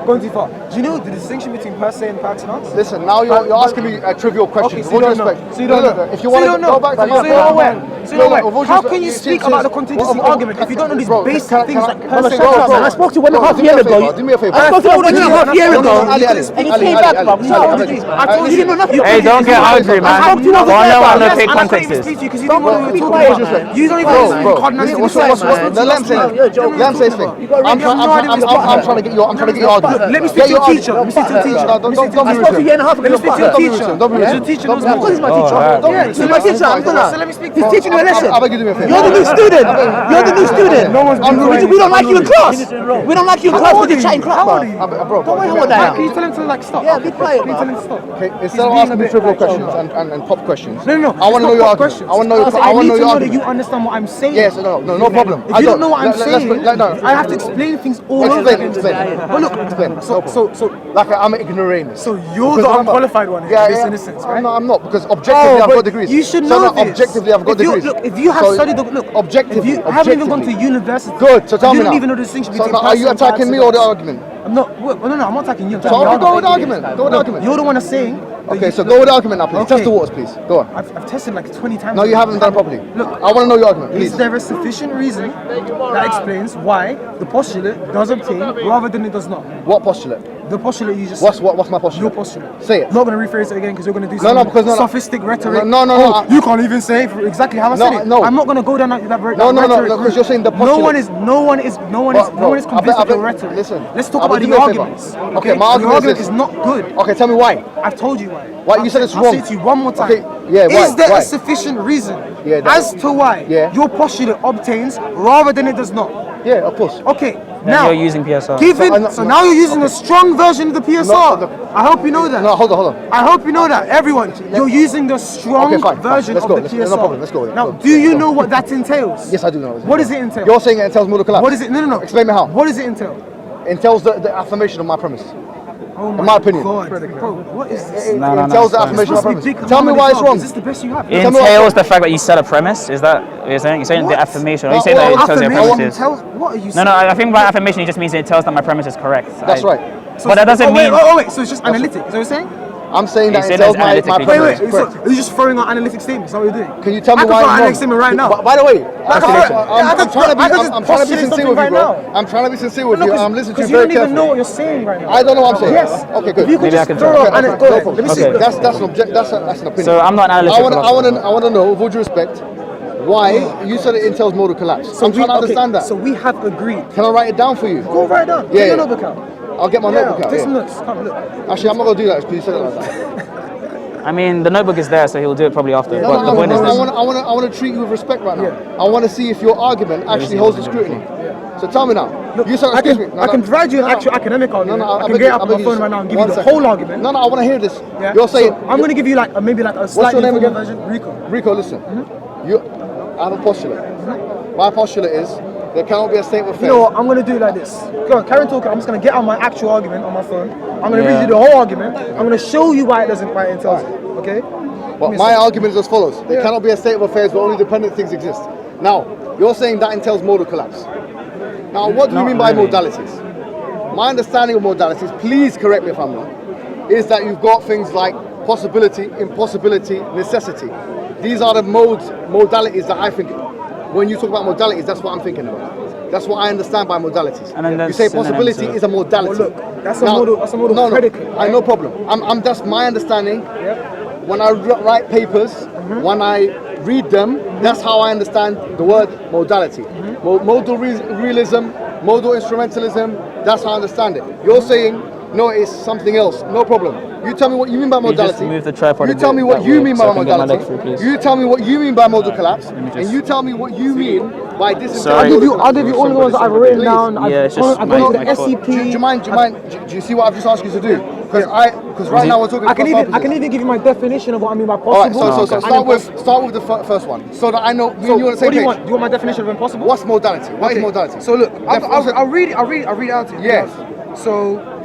Speaker 3: going too far. Do you know the distinction between per se and par excellence?
Speaker 1: Listen, now you're asking me a trivial question.
Speaker 3: Okay, so you don't know. So you don't know.
Speaker 1: If you want to go back to
Speaker 3: so you're aware. So you're aware. How can you speak about the contingency argument if you don't know these basic things like per se?
Speaker 4: I spoke to you 1.5 years ago.
Speaker 1: Do me a favor.
Speaker 4: I spoke to you 1.5 years ago. And he came back, bro.
Speaker 3: I told you didn't know nothing.
Speaker 2: Hey, don't get angry, man.
Speaker 4: I spoke to you
Speaker 2: Don't know what an opaque
Speaker 3: And I
Speaker 2: context
Speaker 3: couldn't even
Speaker 2: is.
Speaker 3: speak to you because you didn't know what we were talking about. You don't even
Speaker 1: Bro,
Speaker 3: coordinate
Speaker 1: what's let him say his thing. I'm trying to get your argument.
Speaker 3: Let me speak to your teacher. Let me speak to your teacher.
Speaker 1: Don't
Speaker 4: I spoke to you a year and a half ago.
Speaker 3: Let me speak to your teacher.
Speaker 1: Don't be
Speaker 3: Your
Speaker 1: rude.
Speaker 3: teacher knows
Speaker 4: Of course he's
Speaker 3: more.
Speaker 4: my teacher. He's my teacher. I'm gonna.
Speaker 3: So let me speak.
Speaker 4: He's teaching you a lesson.
Speaker 1: I beg you do me a favor.
Speaker 4: You're the new student. You're the new student. We don't like you in class. We don't like you in class because you're chatting crap, bro.
Speaker 1: Bro,
Speaker 4: Don't worry how old I am.
Speaker 3: Can you tell him to like stop?
Speaker 4: Yeah, be quiet,
Speaker 3: Can you tell
Speaker 4: bro.
Speaker 3: him to stop?
Speaker 1: Okay, instead of asking me trivial questions and pop questions,
Speaker 3: No.
Speaker 1: I want to know your argument.
Speaker 3: Questions.
Speaker 1: I want to know your
Speaker 3: I need to know that
Speaker 1: argument.
Speaker 3: you understand what I'm saying.
Speaker 1: Yes, no problem.
Speaker 3: If you don't know what I'm saying,
Speaker 1: No.
Speaker 3: I have to explain things all over again. But look,
Speaker 1: Explain.
Speaker 3: so
Speaker 1: Like I'm an ignoramus.
Speaker 3: So you're the unqualified one here, in this innocence, right?
Speaker 1: No, I'm not, because objectively I've
Speaker 3: but
Speaker 1: got degrees.
Speaker 3: You should
Speaker 1: So
Speaker 3: know
Speaker 1: no,
Speaker 3: this.
Speaker 1: objectively I've got degrees.
Speaker 3: Look, if you have
Speaker 1: So,
Speaker 3: studied
Speaker 1: objectively,
Speaker 3: if you haven't even gone to university,
Speaker 1: Good, so tell me
Speaker 3: you
Speaker 1: now.
Speaker 3: don't even know the distinction
Speaker 1: So
Speaker 3: between
Speaker 1: now, are you
Speaker 3: person and
Speaker 1: attacking me or the
Speaker 3: person.
Speaker 1: argument?
Speaker 3: I'm not. No, I'm not attacking you. I'm
Speaker 1: So
Speaker 3: attacking
Speaker 1: go with the argument. Go with the argument.
Speaker 3: You're the one that's saying. that
Speaker 1: Okay,
Speaker 3: you-
Speaker 1: so go with the argument now, please.
Speaker 3: Okay.
Speaker 1: Test the waters, please. Go on.
Speaker 3: I've tested like 20 times.
Speaker 1: No, you haven't done it properly.
Speaker 3: Look,
Speaker 1: I want to know your argument, please.
Speaker 3: is there a sufficient reason that explains why the postulate does obtain rather than it does not?
Speaker 1: What postulate?
Speaker 3: The postulate you just
Speaker 1: What's
Speaker 3: said.
Speaker 1: my postulate?
Speaker 3: Your postulate.
Speaker 1: Say it.
Speaker 3: I'm not going to rephrase it again because you're going to do
Speaker 1: No,
Speaker 3: some
Speaker 1: because no.
Speaker 3: sophistic rhetoric.
Speaker 1: No.
Speaker 3: You can't even say exactly how I said it.
Speaker 1: No.
Speaker 3: I'm not going to go down that rhetoric.
Speaker 1: No, because you're saying the postulate.
Speaker 3: No one is convinced of your rhetoric.
Speaker 1: Listen.
Speaker 3: Let's talk
Speaker 1: I
Speaker 3: about
Speaker 1: beg
Speaker 3: the
Speaker 1: you a favor.
Speaker 3: arguments.
Speaker 1: Okay, my
Speaker 3: the
Speaker 1: argument
Speaker 3: argument
Speaker 1: is
Speaker 3: is not good.
Speaker 1: Okay, tell me why.
Speaker 3: I've told you why.
Speaker 1: Why? You said it's
Speaker 3: I'll
Speaker 1: wrong.
Speaker 3: say it to you one more time.
Speaker 1: Okay, yeah, why?
Speaker 3: Is there
Speaker 1: Why?
Speaker 3: a sufficient reason
Speaker 1: Yeah, that-
Speaker 3: as to why your postulate obtains rather than it does not?
Speaker 1: Yeah, of course.
Speaker 3: Okay,
Speaker 2: Then
Speaker 3: now
Speaker 2: you're using PSR.
Speaker 3: So now you're using a strong version of the PSR.
Speaker 1: No.
Speaker 3: I hope you know that.
Speaker 1: No, hold on.
Speaker 3: I hope you know that. Everyone, you're using the strong
Speaker 1: Okay, fine.
Speaker 3: version
Speaker 1: Let's
Speaker 3: of
Speaker 1: go.
Speaker 3: the PSR.
Speaker 1: No problem. Let's go.
Speaker 3: Now, do you know what that entails?
Speaker 1: Yes, I do know.
Speaker 3: What does it entail?
Speaker 1: You're saying it entails modal collapse.
Speaker 3: What is it? No.
Speaker 1: Explain me how.
Speaker 3: What does it entail?
Speaker 1: Entails the affirmation of my premise.
Speaker 3: Oh
Speaker 1: In my opinion.
Speaker 3: God, bro, what is this?
Speaker 1: It
Speaker 2: No,
Speaker 1: entails the
Speaker 2: it's
Speaker 1: affirmation of my
Speaker 3: Supposed to be
Speaker 1: premise.
Speaker 3: big
Speaker 1: Tell me why it's
Speaker 3: Hijab.
Speaker 1: wrong.
Speaker 3: Is this the best you have?
Speaker 2: It
Speaker 1: Tell me what-
Speaker 2: entails the fact that you set a premise. Is that what you're saying? You're saying the
Speaker 3: What?
Speaker 2: affirmation. Are you
Speaker 1: No,
Speaker 2: saying that it tells you a
Speaker 3: Affirmation
Speaker 2: premise is?
Speaker 3: tells. What are you
Speaker 2: No,
Speaker 3: saying?
Speaker 2: I think by affirmation it just means it tells that my premise is correct.
Speaker 1: That's right.
Speaker 2: But that doesn't mean.
Speaker 3: Wait. So it's just analytic. Is that what you're saying?
Speaker 1: I'm saying that
Speaker 2: He
Speaker 1: it
Speaker 2: said
Speaker 1: entails
Speaker 2: it's
Speaker 1: my
Speaker 2: analytically
Speaker 1: premise.
Speaker 3: Wait. So are you just throwing out analytic statements? Is that what you're doing?
Speaker 1: Can you tell me
Speaker 3: I can
Speaker 1: why
Speaker 3: throw
Speaker 1: it's
Speaker 3: an
Speaker 1: wrong?
Speaker 3: analytic statement right now.
Speaker 1: By the way, I'm trying to be
Speaker 3: postulate
Speaker 1: sincere
Speaker 3: something
Speaker 1: with you,
Speaker 3: right
Speaker 1: bro.
Speaker 3: now.
Speaker 1: I'm trying to be sincere with you. I'm listening to you
Speaker 3: Because you
Speaker 1: very
Speaker 3: don't even know
Speaker 1: carefully.
Speaker 3: what you're saying right now.
Speaker 1: I don't know what I'm saying.
Speaker 3: Yes.
Speaker 1: Okay, good.
Speaker 3: If you could
Speaker 2: Maybe I
Speaker 3: just
Speaker 2: can
Speaker 3: throw
Speaker 2: tell.
Speaker 3: out
Speaker 1: Okay,
Speaker 3: go ahead. Let me see.
Speaker 2: Okay.
Speaker 1: That's an opinion.
Speaker 2: So I'm not an analytic.
Speaker 1: I want to know, with all due respect, why you said it entails modal collapse. I'm trying to understand that.
Speaker 3: So we have agreed.
Speaker 1: Can I write it down for you?
Speaker 3: Go right down.
Speaker 1: Yeah,
Speaker 3: Get your
Speaker 1: yeah.
Speaker 3: notebook out.
Speaker 1: I'll get my notebook out.
Speaker 3: Take some
Speaker 1: Yeah.
Speaker 3: notes. Come, look.
Speaker 1: Actually, I'm not gonna do that because you said it like that.
Speaker 2: I mean, the notebook is there, so he'll do it probably after.
Speaker 1: No,
Speaker 2: But the point is this.
Speaker 1: I want to treat you with respect right now. I want to see if your argument actually holds the scrutiny. So tell me now. You said, excuse me.
Speaker 3: I can provide you an actual academic argument. I can
Speaker 1: beg
Speaker 3: get
Speaker 1: you-
Speaker 3: up
Speaker 1: I
Speaker 3: on
Speaker 1: beg
Speaker 3: my
Speaker 1: you
Speaker 3: phone right now and give you
Speaker 1: one
Speaker 3: the
Speaker 1: second.
Speaker 3: whole argument.
Speaker 1: No, I want to hear this.
Speaker 3: Yeah?
Speaker 1: You're saying.
Speaker 3: So I'm going to give you like maybe like a
Speaker 1: What's your
Speaker 3: slightly
Speaker 1: name
Speaker 3: informal
Speaker 1: again?
Speaker 3: version. Rico.
Speaker 1: Rico, listen. I have a postulate. My postulate is there cannot be a state of affairs.
Speaker 3: You know what? I'm going to do it like this. Go on, carry on talking. I'm just going to get out my actual argument on my phone. I'm going to read you the whole argument. I'm going to show you why it entails it. Okay?
Speaker 1: But my argument is as follows. There cannot be a state of affairs where only dependent things exist. Now, you're saying that entails modal collapse. Now, what do you mean by modalities? my understanding of modalities, please correct me if I'm wrong, is that you've got things like possibility, impossibility, necessity. These are the modalities that I think. When you talk about modalities, that's what I'm thinking about. That's what I understand by modalities.
Speaker 2: And then
Speaker 1: you say possibility is a modality.
Speaker 3: Well, look, that's a modal predicate.
Speaker 1: I no problem. That's my understanding.
Speaker 3: Yep.
Speaker 1: When I write papers, when I read them, that's how I understand the word modality. Modal realism, modal instrumentalism, that's how I understand it. You're saying, no, it's something else. No problem. You tell me what you mean by modality.
Speaker 2: Just move the tripod
Speaker 1: you tell me what you mean by modality. You tell me what you mean by modal collapse. And you tell me what you mean by this.
Speaker 2: Sorry.
Speaker 4: I'll give you all the ones that I've written down.
Speaker 2: Yeah, it's just
Speaker 4: I've gone to the SCP.
Speaker 1: Do you mind? Do you see what I've just asked you to do? Because right now we're talking.
Speaker 4: I can even give you my definition of what I mean by possible.
Speaker 1: All right, so start with the first one, so that I know.
Speaker 3: So what do you want? Do you want my definition of impossible?
Speaker 1: What's modality? What is modality?
Speaker 3: So look, I'll read it out to you.
Speaker 1: Yeah.
Speaker 3: So.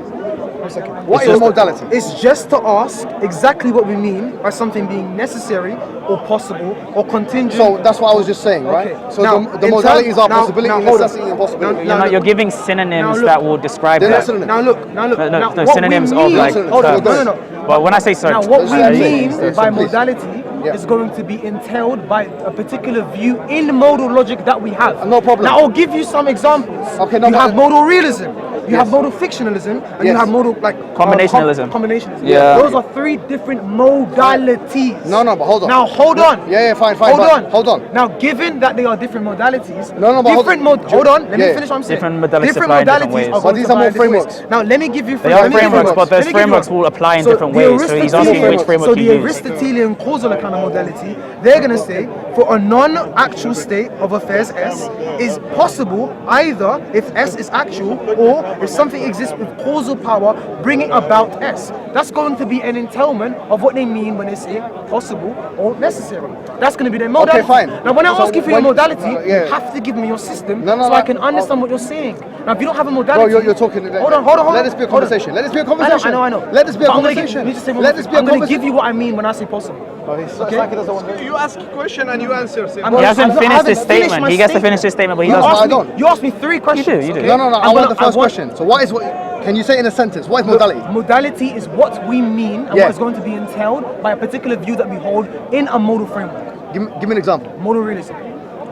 Speaker 3: One second.
Speaker 1: What is modality?
Speaker 3: It's just to ask exactly what we mean by something being necessary or possible or contingent.
Speaker 1: So that's what I was just saying, right?
Speaker 3: Okay.
Speaker 1: So now, the modalities are possibility, necessity, and impossibility.
Speaker 2: You're giving synonyms that will describe that.
Speaker 3: Now look.
Speaker 2: No, synonyms of like terms. But when I say sorry,
Speaker 3: now what we mean by modality is going to be entailed by a particular view in modal logic that we have.
Speaker 1: No problem.
Speaker 3: Now I'll give you some examples.
Speaker 1: Okay, no,
Speaker 3: you have modal realism. You have modal fictionalism, and you have modal
Speaker 2: combinationalism.
Speaker 3: Combinationalism.
Speaker 2: Yeah.
Speaker 3: Those are three different modalities.
Speaker 1: No, but hold on.
Speaker 3: Now hold on.
Speaker 1: Yeah, fine. Hold on.
Speaker 3: Now, given that they are different modalities,
Speaker 1: but
Speaker 3: hold on. Let me finish what I'm saying.
Speaker 2: Different modalities apply in different ways.
Speaker 1: But these are more frameworks.
Speaker 3: Now, let me give you.
Speaker 2: They are frameworks, but those frameworks will apply in different ways. So he's asking which framework you use.
Speaker 3: So the Aristotelian causal kind of modality, they're going to say for a non-actual state of affairs, S is possible either if S is actual or if something exists with causal power bringing about S. That's going to be an entailment of what they mean when they say possible or necessary. That's going to be their modality.
Speaker 1: Okay, fine.
Speaker 3: Now, when I ask you for your modality, you have to give me your system so I can understand what you're saying. Now, if you don't have a modality...
Speaker 1: Bro, you're talking...
Speaker 3: Hold on.
Speaker 1: Let this be a conversation. Let this be a conversation.
Speaker 3: I know.
Speaker 1: Let this be a conversation.
Speaker 3: I'm going to give you what I mean when I say possible.
Speaker 1: Okay.
Speaker 6: You ask a question and you answer.
Speaker 2: He hasn't finished his statement. He gets to finish his statement, but he doesn't.
Speaker 3: You asked me 3 questions.
Speaker 2: You do.
Speaker 1: No. I want the first question. So what is what? Can you say in a sentence? What is modality?
Speaker 3: Modality is what we mean and what is going to be entailed by a particular view that we hold in a modal framework.
Speaker 1: Give me an example.
Speaker 3: Modal realism.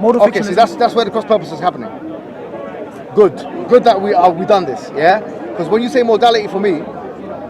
Speaker 3: Modal
Speaker 1: okay, see that's where the cross purpose is happening. Good that we done this, yeah? Because when you say modality for me,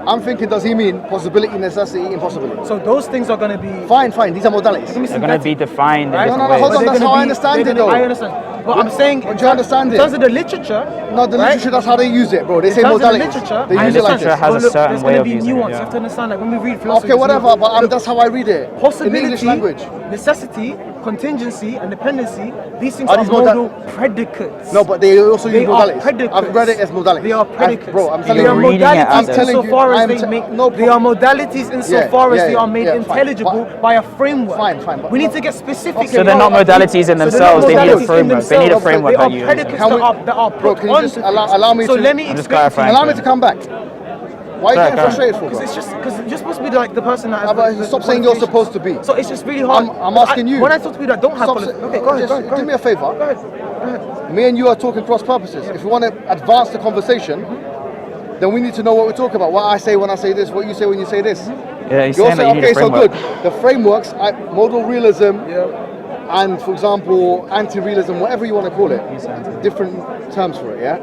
Speaker 1: I'm thinking, does he mean possibility, necessity, impossibility?
Speaker 3: So those things are going to be...
Speaker 1: Fine, these are modalities.
Speaker 2: They're going to be defined in different
Speaker 1: No,
Speaker 2: ways.
Speaker 1: hold on, that's how I understand it though.
Speaker 3: I understand. But I'm saying...
Speaker 1: Do you understand it?
Speaker 3: In terms of the literature...
Speaker 1: No, the literature, that's how they use it, bro. They say modalities.
Speaker 3: They
Speaker 2: use it like this. Has a certain way of using it.
Speaker 3: You have to understand, like when we read philosophy...
Speaker 1: Okay, whatever, but that's how I read it.
Speaker 3: Possibility,
Speaker 1: in English language.
Speaker 3: Necessity, contingency, and dependency, these things are modal predicates.
Speaker 1: No, but they also use modalities.
Speaker 3: Predicates.
Speaker 1: I've read it as modalities.
Speaker 3: They are predicates.
Speaker 1: Bro, I'm telling
Speaker 3: they are
Speaker 1: you.
Speaker 3: modalities insofar as they make... They are modalities insofar as they are made intelligible by a framework.
Speaker 1: Fine.
Speaker 3: We need to get specific.
Speaker 2: So they're not modalities in themselves. They need a framework. They need a framework that you use.
Speaker 3: Predicates that are
Speaker 1: bro, can you just allow me to...
Speaker 3: So let me explain.
Speaker 1: Allow me to come back. Why are you getting frustrated for?
Speaker 3: Because you're supposed to be like the person that has...
Speaker 1: Stop saying you're supposed to be.
Speaker 3: So it's just really hard.
Speaker 1: I'm asking you.
Speaker 3: When I talk to people that don't have politics... Okay, go ahead.
Speaker 1: Do me a favor.
Speaker 3: Go ahead.
Speaker 1: Me and you are talking cross purposes. If we want to advance the conversation, then we need to know what we're talking about. What I say when I say this, what you say when you say this.
Speaker 2: Yeah, he's saying that you need a framework.
Speaker 1: So good. The frameworks, modal realism, and for example, anti-realism, whatever you want to call it, different terms for it, yeah?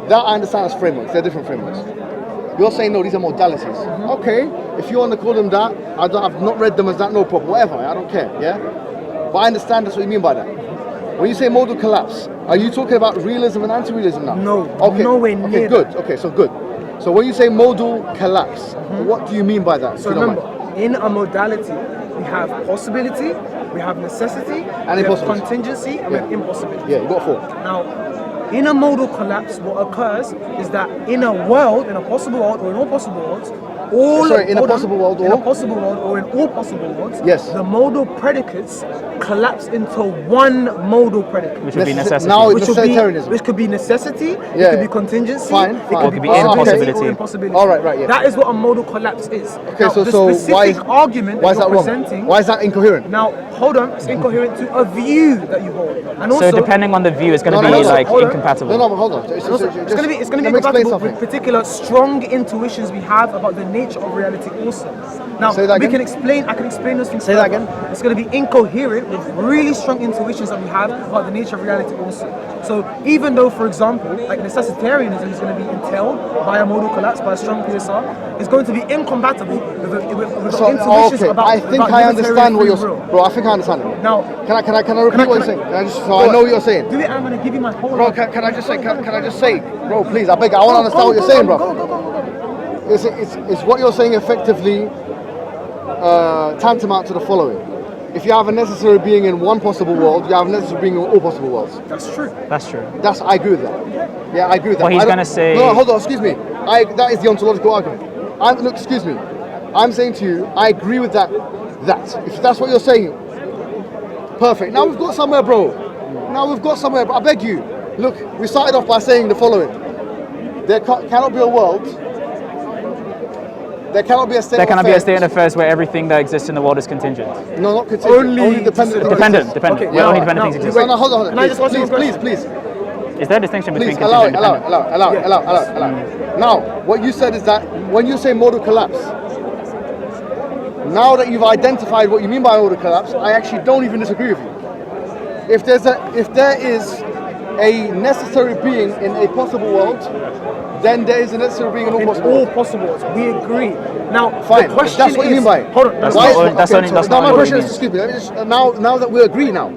Speaker 1: That I understand as frameworks. They're different frameworks. You're saying, no, these are modalities. Okay, if you want to call them that, I've not read them as that, no problem. Whatever, I don't care, yeah? But I understand that's what you mean by that. When you say modal collapse, are you talking about realism and anti-realism now?
Speaker 3: No,
Speaker 1: okay.
Speaker 3: nowhere near.
Speaker 1: Okay, good. Okay, so good. So when you say modal collapse, what do you mean by that?
Speaker 3: So remember, in a modality, we have possibility, we have necessity, we have contingency, and we have impossibility.
Speaker 1: Yeah, you got 4.
Speaker 3: Now, in a modal collapse, what occurs is that in a world, in a possible world or in all possible worlds,
Speaker 1: in a possible world,
Speaker 3: in a possible world, or in all possible worlds,
Speaker 1: Yes.
Speaker 3: the modal predicates collapse into one modal predicate.
Speaker 2: Which would be necessity.
Speaker 1: Now
Speaker 3: Which would be,
Speaker 1: necessitarianism.
Speaker 3: which could be necessity, it
Speaker 1: Yeah.
Speaker 3: could be contingency,
Speaker 1: Fine,
Speaker 3: it
Speaker 1: fine.
Speaker 3: could
Speaker 2: It
Speaker 3: be
Speaker 2: could be
Speaker 3: possibility
Speaker 2: impossibility.
Speaker 3: or impossibility.
Speaker 1: All right, yeah.
Speaker 3: That is what a modal collapse is.
Speaker 1: Okay,
Speaker 3: Now,
Speaker 1: so
Speaker 3: the
Speaker 1: why
Speaker 3: specific
Speaker 1: is
Speaker 3: argument
Speaker 1: why is
Speaker 3: you're
Speaker 1: that wrong?
Speaker 3: presenting.
Speaker 1: Why is that incoherent?
Speaker 3: Now, hold on, it's incoherent to a view that you hold, and also
Speaker 2: So depending on the view, it's going to
Speaker 1: No,
Speaker 2: be
Speaker 1: no,
Speaker 2: like
Speaker 3: hold on.
Speaker 2: incompatible.
Speaker 1: No, but hold on.
Speaker 3: it's going to be
Speaker 1: let me explain
Speaker 3: incompatible
Speaker 1: something.
Speaker 3: with particular strong intuitions we have about the nature of reality also. Now,
Speaker 1: Say that
Speaker 3: we
Speaker 1: again?
Speaker 3: can explain, I can explain those things
Speaker 1: Say that
Speaker 3: further.
Speaker 1: again?
Speaker 3: It's going to be incoherent with really strong intuitions that we have about the nature of reality also. So even though, for example, like necessitarianism is going to be entailed by a modal collapse, by a strong PSR, it's going to be incompatible with the intuitions
Speaker 1: Okay,
Speaker 3: about
Speaker 1: I think
Speaker 3: about
Speaker 1: I
Speaker 3: libertarian
Speaker 1: understand what
Speaker 3: free
Speaker 1: you're
Speaker 3: will.
Speaker 1: saying. Bro, I think I understand it.
Speaker 3: Now,
Speaker 1: Can I repeat what you're saying? Can I just, so I know what you're saying.
Speaker 3: do it, I'm going to give you my whole
Speaker 1: Bro,
Speaker 3: life.
Speaker 1: can I just say, bro, please, I beg, I want to understand what you're saying, bro. Is what you're saying effectively tantamount to the following? If you have a necessary being in one possible world, you have a necessary being in all possible worlds.
Speaker 3: That's true.
Speaker 2: That's true.
Speaker 1: I agree with that. Yeah, I agree with that.
Speaker 2: Well, he's
Speaker 1: I don't-
Speaker 2: gonna say-
Speaker 1: No, hold on, excuse me. That is the ontological argument. Look, excuse me. I'm saying to you, I agree with that. If that's what you're saying, perfect. Now we've got somewhere, bro. I beg you. Look, we started off by saying the following. There cannot be a world. There cannot be a state
Speaker 2: There
Speaker 1: of
Speaker 2: cannot be a
Speaker 1: affairs-
Speaker 2: state in affairs where everything that exists in the world is contingent.
Speaker 1: No, not contingent. Only dependent.
Speaker 2: Dependent.
Speaker 3: Okay,
Speaker 2: Where
Speaker 3: yeah,
Speaker 2: only
Speaker 3: right.
Speaker 2: dependent
Speaker 3: Now,
Speaker 2: things exist.
Speaker 1: No, hold on.
Speaker 3: Can I just ask you a question?
Speaker 1: Please.
Speaker 2: Is there a distinction between
Speaker 1: Please allow
Speaker 2: contingent
Speaker 1: it.
Speaker 2: and dependent?
Speaker 1: Allow. Now, what you said is that when you say modal collapse, now that you've identified what you mean by modal collapse, I actually don't even disagree with you. If there is a necessary being in a possible world, then there is a necessary being in all
Speaker 3: In
Speaker 1: possible
Speaker 3: all
Speaker 1: worlds.
Speaker 3: possible worlds, we agree. Now,
Speaker 1: Fine.
Speaker 3: the question
Speaker 1: That's what you mean by it.
Speaker 3: Hold on.
Speaker 2: That's
Speaker 3: why
Speaker 2: not
Speaker 3: is-
Speaker 2: only- that's
Speaker 3: okay,
Speaker 2: only-
Speaker 3: so
Speaker 2: that's
Speaker 1: Now
Speaker 2: not
Speaker 1: my
Speaker 2: what
Speaker 1: question
Speaker 2: it
Speaker 1: is,
Speaker 2: means.
Speaker 1: excuse me, let me just, now that we agree now,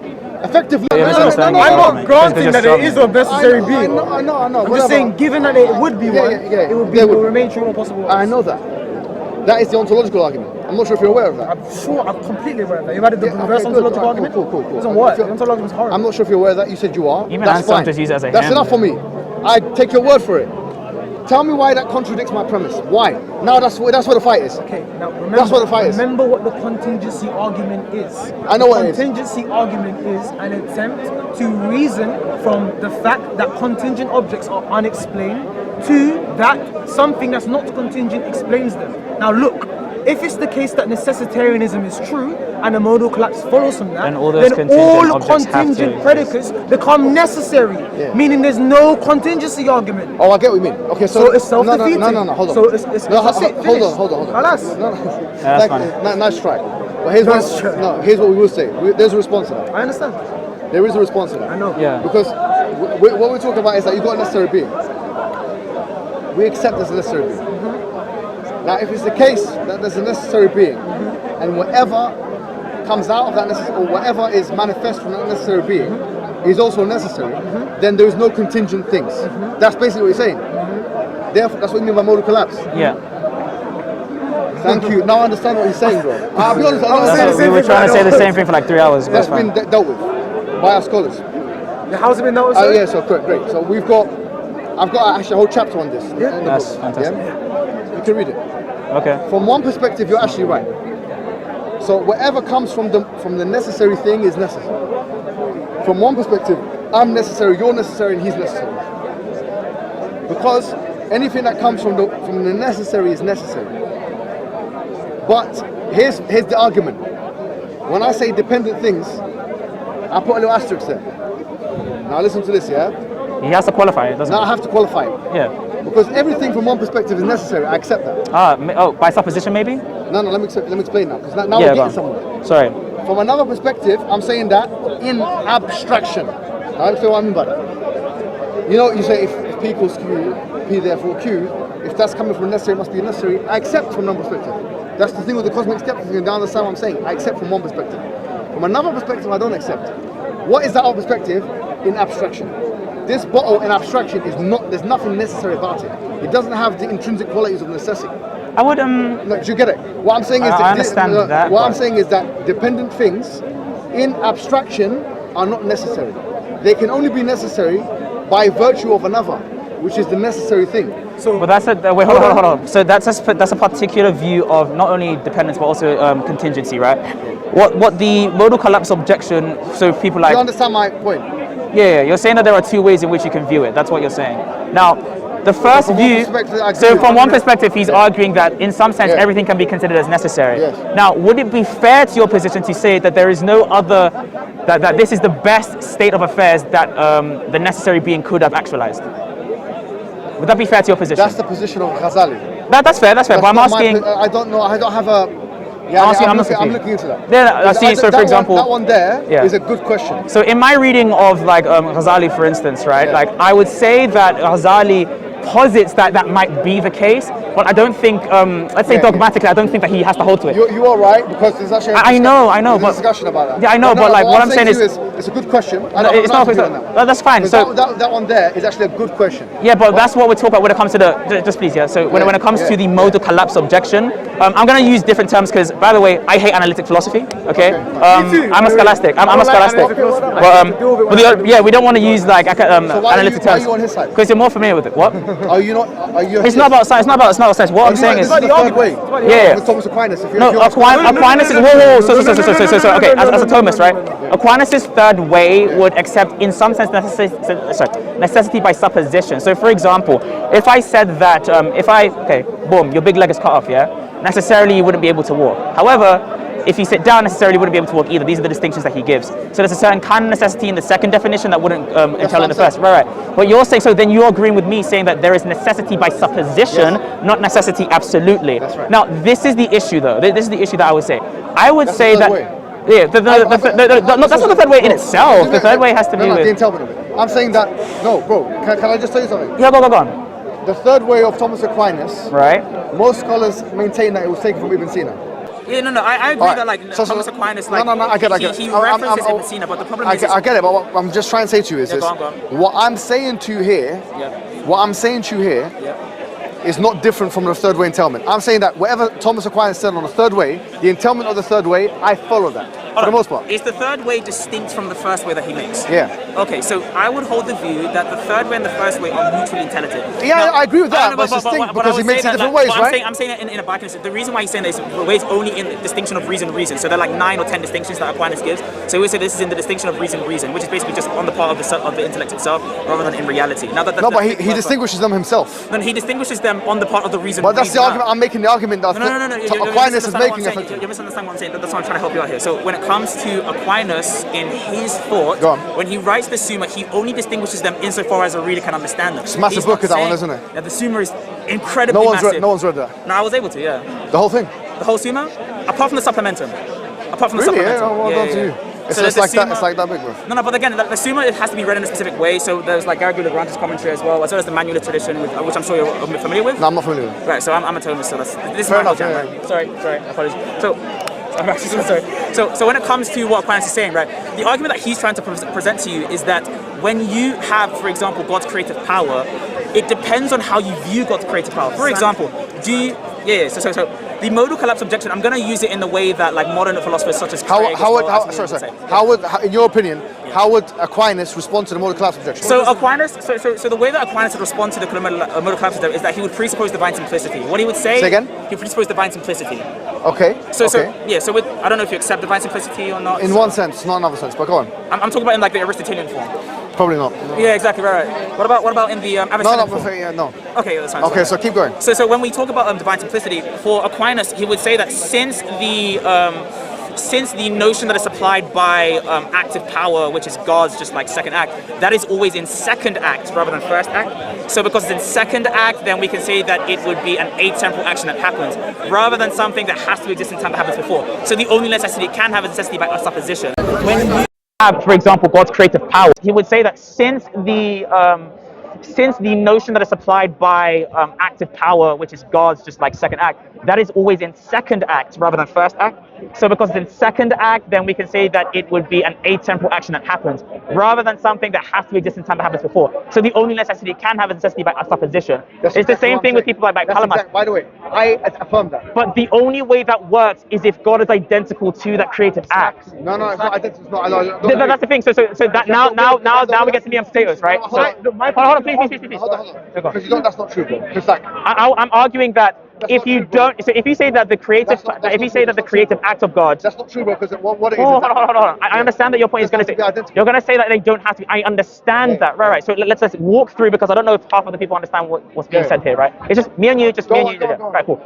Speaker 1: effectively.
Speaker 2: You're misunderstanding
Speaker 3: I'm
Speaker 2: the
Speaker 3: not
Speaker 2: argument,
Speaker 3: granting
Speaker 2: because
Speaker 3: that
Speaker 2: you're
Speaker 3: it is a necessary
Speaker 1: I
Speaker 3: being.
Speaker 1: know.
Speaker 3: I'm
Speaker 1: whatever.
Speaker 3: just saying, given that it would be
Speaker 1: Yeah,
Speaker 3: one,
Speaker 1: yeah,
Speaker 3: it would
Speaker 1: there would be.
Speaker 3: remain true in all possible worlds.
Speaker 1: I know that. That is the ontological argument. I'm not sure if you're aware of that.
Speaker 3: I'm sure, I'm completely aware of that. You've added the
Speaker 1: Yeah,
Speaker 3: reverse
Speaker 1: okay, good,
Speaker 3: ontological
Speaker 1: right,
Speaker 3: argument.
Speaker 1: cool.
Speaker 3: It doesn't work.
Speaker 1: If you're-
Speaker 3: The ontological is horrible.
Speaker 1: I'm not sure if you're aware of that. You said you are.
Speaker 2: Even
Speaker 1: That's
Speaker 2: Anselm
Speaker 1: fine.
Speaker 2: just use it as a
Speaker 1: That's
Speaker 2: him.
Speaker 1: enough for me. I take your word for it. Tell me why that contradicts my premise. Why? Now that's where the fight is.
Speaker 3: Okay, now remember,
Speaker 1: That's what the fight is.
Speaker 3: remember what the contingency argument is.
Speaker 1: I know
Speaker 3: the
Speaker 1: what it is.
Speaker 3: contingency argument is an attempt to reason from the fact that contingent objects are unexplained to that something that's not contingent explains them. Now look, if it's the case that necessitarianism is true and a modal collapse follows from that,
Speaker 2: Then all those
Speaker 3: then
Speaker 2: contingent
Speaker 3: all
Speaker 2: objects have to
Speaker 3: contingent
Speaker 2: exist.
Speaker 3: predicates become necessary,
Speaker 1: Yeah.
Speaker 3: meaning there's no contingency argument.
Speaker 1: Oh, I get what you mean. Okay,
Speaker 3: So it's self-defeating.
Speaker 1: No, hold on.
Speaker 3: So it's
Speaker 1: No,
Speaker 3: that's it,
Speaker 1: hold
Speaker 3: finished.
Speaker 1: on.
Speaker 3: Alas.
Speaker 1: No.
Speaker 2: that's
Speaker 1: Nice try. But here's
Speaker 3: Nice try.
Speaker 1: here's what we will say. There's a response to that.
Speaker 3: I understand.
Speaker 1: There is a response to that.
Speaker 3: I know.
Speaker 2: Yeah.
Speaker 1: Because what we're talking about is that you've got a necessary being. We accept there's a necessary being. Now, if it's the case that there's a necessary being, and whatever comes out of that necessary, or whatever is manifest from that necessary being, is also necessary, then there is no contingent things. That's basically what you're saying. Therefore, that's what you mean by modal collapse.
Speaker 2: Yeah.
Speaker 1: Thank you. Now I understand what he's saying, bro. I'll be honest. I don't
Speaker 3: saying
Speaker 1: understand.
Speaker 3: the same
Speaker 2: We were
Speaker 3: thing,
Speaker 2: trying to
Speaker 3: but I
Speaker 2: say the
Speaker 3: don't-
Speaker 2: same thing for like 3 hours. But
Speaker 1: That's
Speaker 2: it's fine.
Speaker 1: been dealt with by our scholars.
Speaker 3: How's it been noticed?
Speaker 1: Oh yeah, so great. So I've got actually a whole chapter on this.
Speaker 3: Yeah.
Speaker 1: in the
Speaker 2: That's
Speaker 1: book.
Speaker 2: fantastic.
Speaker 1: Yeah? You can read it.
Speaker 2: Okay.
Speaker 1: From one perspective, you're actually right. So whatever comes from the necessary thing is necessary. From one perspective, I'm necessary, you're necessary, and he's necessary. Because anything that comes from the necessary is necessary. But here's the argument. When I say dependent things, I put a little asterisk there. Now listen to this, yeah?
Speaker 2: He has to qualify it, doesn't
Speaker 1: Now I
Speaker 2: he?
Speaker 1: have to qualify it.
Speaker 2: Yeah.
Speaker 1: Because everything from one perspective is necessary, I accept that.
Speaker 2: By supposition maybe?
Speaker 1: No, let me explain now. Because now
Speaker 2: Yeah,
Speaker 1: we're
Speaker 2: go
Speaker 1: getting
Speaker 2: on.
Speaker 1: somewhere.
Speaker 2: Sorry.
Speaker 1: From another perspective, I'm saying that in abstraction. I understand what I mean by that. You know, you say if P equals Q, P therefore Q, if that's coming from necessary, it must be necessary. I accept from one perspective. That's the thing with the cosmic skepticism, you understand what I'm saying. I accept from one perspective. From another perspective, I don't accept. What is that other perspective? In abstraction. This bottle in abstraction is not, there's nothing necessary about it. It doesn't have the intrinsic qualities of necessity.
Speaker 2: I would
Speaker 1: No, do you get it? What I'm saying is
Speaker 2: I understand that,
Speaker 1: What I'm
Speaker 2: but-
Speaker 1: saying is that dependent things in abstraction are not necessary. They can only be necessary by virtue of another. which is the necessary thing.
Speaker 2: But that's a wait. Hold on. So that's a particular view of not only dependence but also contingency, right? What the modal collapse objection? So people like.
Speaker 1: You understand my point?
Speaker 2: Yeah. You're saying that there are two ways in which you can view it. That's what you're saying. Now, the first view. So from one perspective, he's arguing that in some sense everything can be considered as necessary.
Speaker 1: Yes.
Speaker 2: Now, would it be fair to your position to say that there is no other, that this is the best state of affairs that the necessary being could have actualized? Would that be fair to your position?
Speaker 1: That's the position of Ghazali.
Speaker 2: That's fair. But I'm asking.
Speaker 1: I don't know. I don't have a. Yeah, I'm looking into that.
Speaker 2: Yeah, I see. So, for example,
Speaker 1: that one there is a good question.
Speaker 2: So, in my reading of like Ghazali, for instance, right? Like, I would say that Ghazali posits that might be the case, but I don't think, let's say dogmatically, I don't think that he has to hold to it.
Speaker 1: You are right, because there's actually
Speaker 2: I know,
Speaker 1: but discussion about that.
Speaker 2: Yeah, I know, but like what I'm saying is,
Speaker 1: it's a good question.
Speaker 2: It's not. That's fine. So
Speaker 1: that one there is actually a good question.
Speaker 2: Yeah, but that's what we're talking about when it comes to the. Just please, yeah. So when it comes to the modal collapse objection, I'm going to use different terms because, by the way, I hate analytic philosophy. Okay. I'm a scholastic. I'm a scholastic. But we don't want to use like analytic terms.
Speaker 1: Why are you on his side?
Speaker 2: Because you're more familiar with it. What?
Speaker 1: Are you not? Are you?
Speaker 2: It's not about science. It's not about science. What I'm saying is.
Speaker 1: This is the third way.
Speaker 2: Yeah.
Speaker 1: With Thomas Aquinas.
Speaker 2: No, Aquinas is whoa. Okay, as a Thomas, right? Aquinas' third way would accept, in some sense, necessity by supposition. So, for example, if I said that, boom, your big leg is cut off, yeah, necessarily you wouldn't be able to walk. However, if you sit down, necessarily you wouldn't be able to walk either. These are the distinctions that he gives. So there's a certain kind of necessity in the second definition that wouldn't entail in the first. Right. But you're saying, so then you're agreeing with me saying that there is necessity by supposition, not necessity absolutely.
Speaker 1: That's right.
Speaker 2: Now, this is the issue though. This is the issue that I would say. I would say that. Yeah, that's not the third way in itself. The third way has to be with.
Speaker 1: The entailment of it. I'm saying that. No, bro. Can I just tell you something?
Speaker 2: Yeah, go on.
Speaker 1: The third way of Thomas Aquinas.
Speaker 2: Right.
Speaker 1: Most scholars maintain that it was taken from Ibn Sina.
Speaker 2: Yeah, no, I agree that like Thomas Aquinas, like
Speaker 1: I get it.
Speaker 2: He references Ibn Sina, but the problem is.
Speaker 1: I get it, but what I'm just trying to say to you is this:
Speaker 2: go on.
Speaker 1: what I'm saying to you here, is not different from the third way entailment. I'm saying that whatever Thomas Aquinas said on the third way, the entailment of the third way, I follow that. For the most part.
Speaker 2: Is the third way distinct from the first way that he makes?
Speaker 1: Yeah.
Speaker 2: Okay, so I would hold the view that the third way and the first way are mutually intelligent.
Speaker 1: Yeah, now, I agree with that, but it's distinct because he makes it different ways, right?
Speaker 2: I'm saying it in a bias. The reason why he's saying this ways only in the distinction of reason. So there are like 9 or 10 distinctions that Aquinas gives. So we say this is in the distinction of reason, which is basically just on the part of the intellect itself, rather than in reality. Now that
Speaker 1: but he distinguishes them himself.
Speaker 2: Then he distinguishes them on the part of the reason.
Speaker 1: But that's the argument. I'm making the argument that Aquinas is making.
Speaker 2: You're misunderstanding what I'm saying. That's why I'm trying to help you out here. So when it comes to Aquinas, in his thought, when he writes the Summa, he only distinguishes them insofar as a reader can understand them.
Speaker 1: It's a massive book, that one, isn't it?
Speaker 2: Yeah, the Summa is incredibly massive.
Speaker 1: No one's read that.
Speaker 2: No, I was able to, yeah.
Speaker 1: The whole thing?
Speaker 2: The whole Summa? Apart from the supplementum.
Speaker 1: Well done to you. It's like that big, bro.
Speaker 2: No, but again, the Summa, it has to be read in a specific way. So there's like Garrigou Lagrange's commentary as well as the Manual tradition, which I'm sure you're familiar with.
Speaker 1: No, I'm not familiar with.
Speaker 2: Right, so I'm a Thomist, so this is
Speaker 1: fair
Speaker 2: my
Speaker 1: enough.
Speaker 2: right? Sorry, apologies. So I'm actually so sorry. So when it comes to what Aquinas is saying, right, the argument that he's trying to present to you is that when you have, for example, God's creative power, it depends on how you view God's creative power. For example, so the modal collapse objection, I'm going to use it in the way that like modern philosophers such as
Speaker 1: how would, in your opinion, how would Aquinas respond to the modal collapse objection?
Speaker 2: So Aquinas, so the way that Aquinas would respond to the modal collapse objection is that he would presuppose divine simplicity. What he would say
Speaker 1: again?
Speaker 2: He would presuppose divine simplicity.
Speaker 1: Okay.
Speaker 2: So with, I don't know if you accept divine simplicity or not.
Speaker 1: In one sense, not another sense, but go on.
Speaker 2: I'm talking about in like the Aristotelian form.
Speaker 1: Probably not.
Speaker 2: Yeah, exactly, right. What about in the Avicenna form?
Speaker 1: No.
Speaker 2: Okay, that's fine.
Speaker 1: Okay, so keep going.
Speaker 2: So when we talk about divine simplicity, for Aquinas, he would say that since the notion that is supplied by active power, which is God's just like second act, that is always in second act rather than first act. So because it's in second act, then we can say that it would be an atemporal action that happens, rather than something that has to exist in time that happens before. So the only necessity it can have is necessity by supposition. When you have, for example, God's creative power, he would say that since the notion that is supplied by active power, which is God's just like second act, that is always in second act rather than first act. So because it's in second act, then we can say that it would be an atemporal action that happens, rather than something that has to exist in time that happens before. So the only necessity it can have is necessity by supposition. It's the same thing with people like Palamas.
Speaker 1: By the way, I affirm that.
Speaker 2: But the only way that works is if God is identical to that creative act.
Speaker 1: No, it's not identical.
Speaker 2: That's the thing. So that now we get to meat and potatoes, right? Hold on, please.
Speaker 1: Hold on.
Speaker 2: Go on.
Speaker 1: Because you know that's not true, bro. Because like,
Speaker 2: I'm arguing that if you don't, so if you say that the creative, if you say that the creative act of God.
Speaker 1: that's not true, bro. Because what it is.
Speaker 2: Oh,
Speaker 1: is
Speaker 2: hold on. I understand that your point is going to say you're going to say that they don't have to. I understand that, right? So let's walk through because I don't know if half of the people understand what's being said here, right? It's just me and you,
Speaker 1: Go on.
Speaker 2: Right, cool.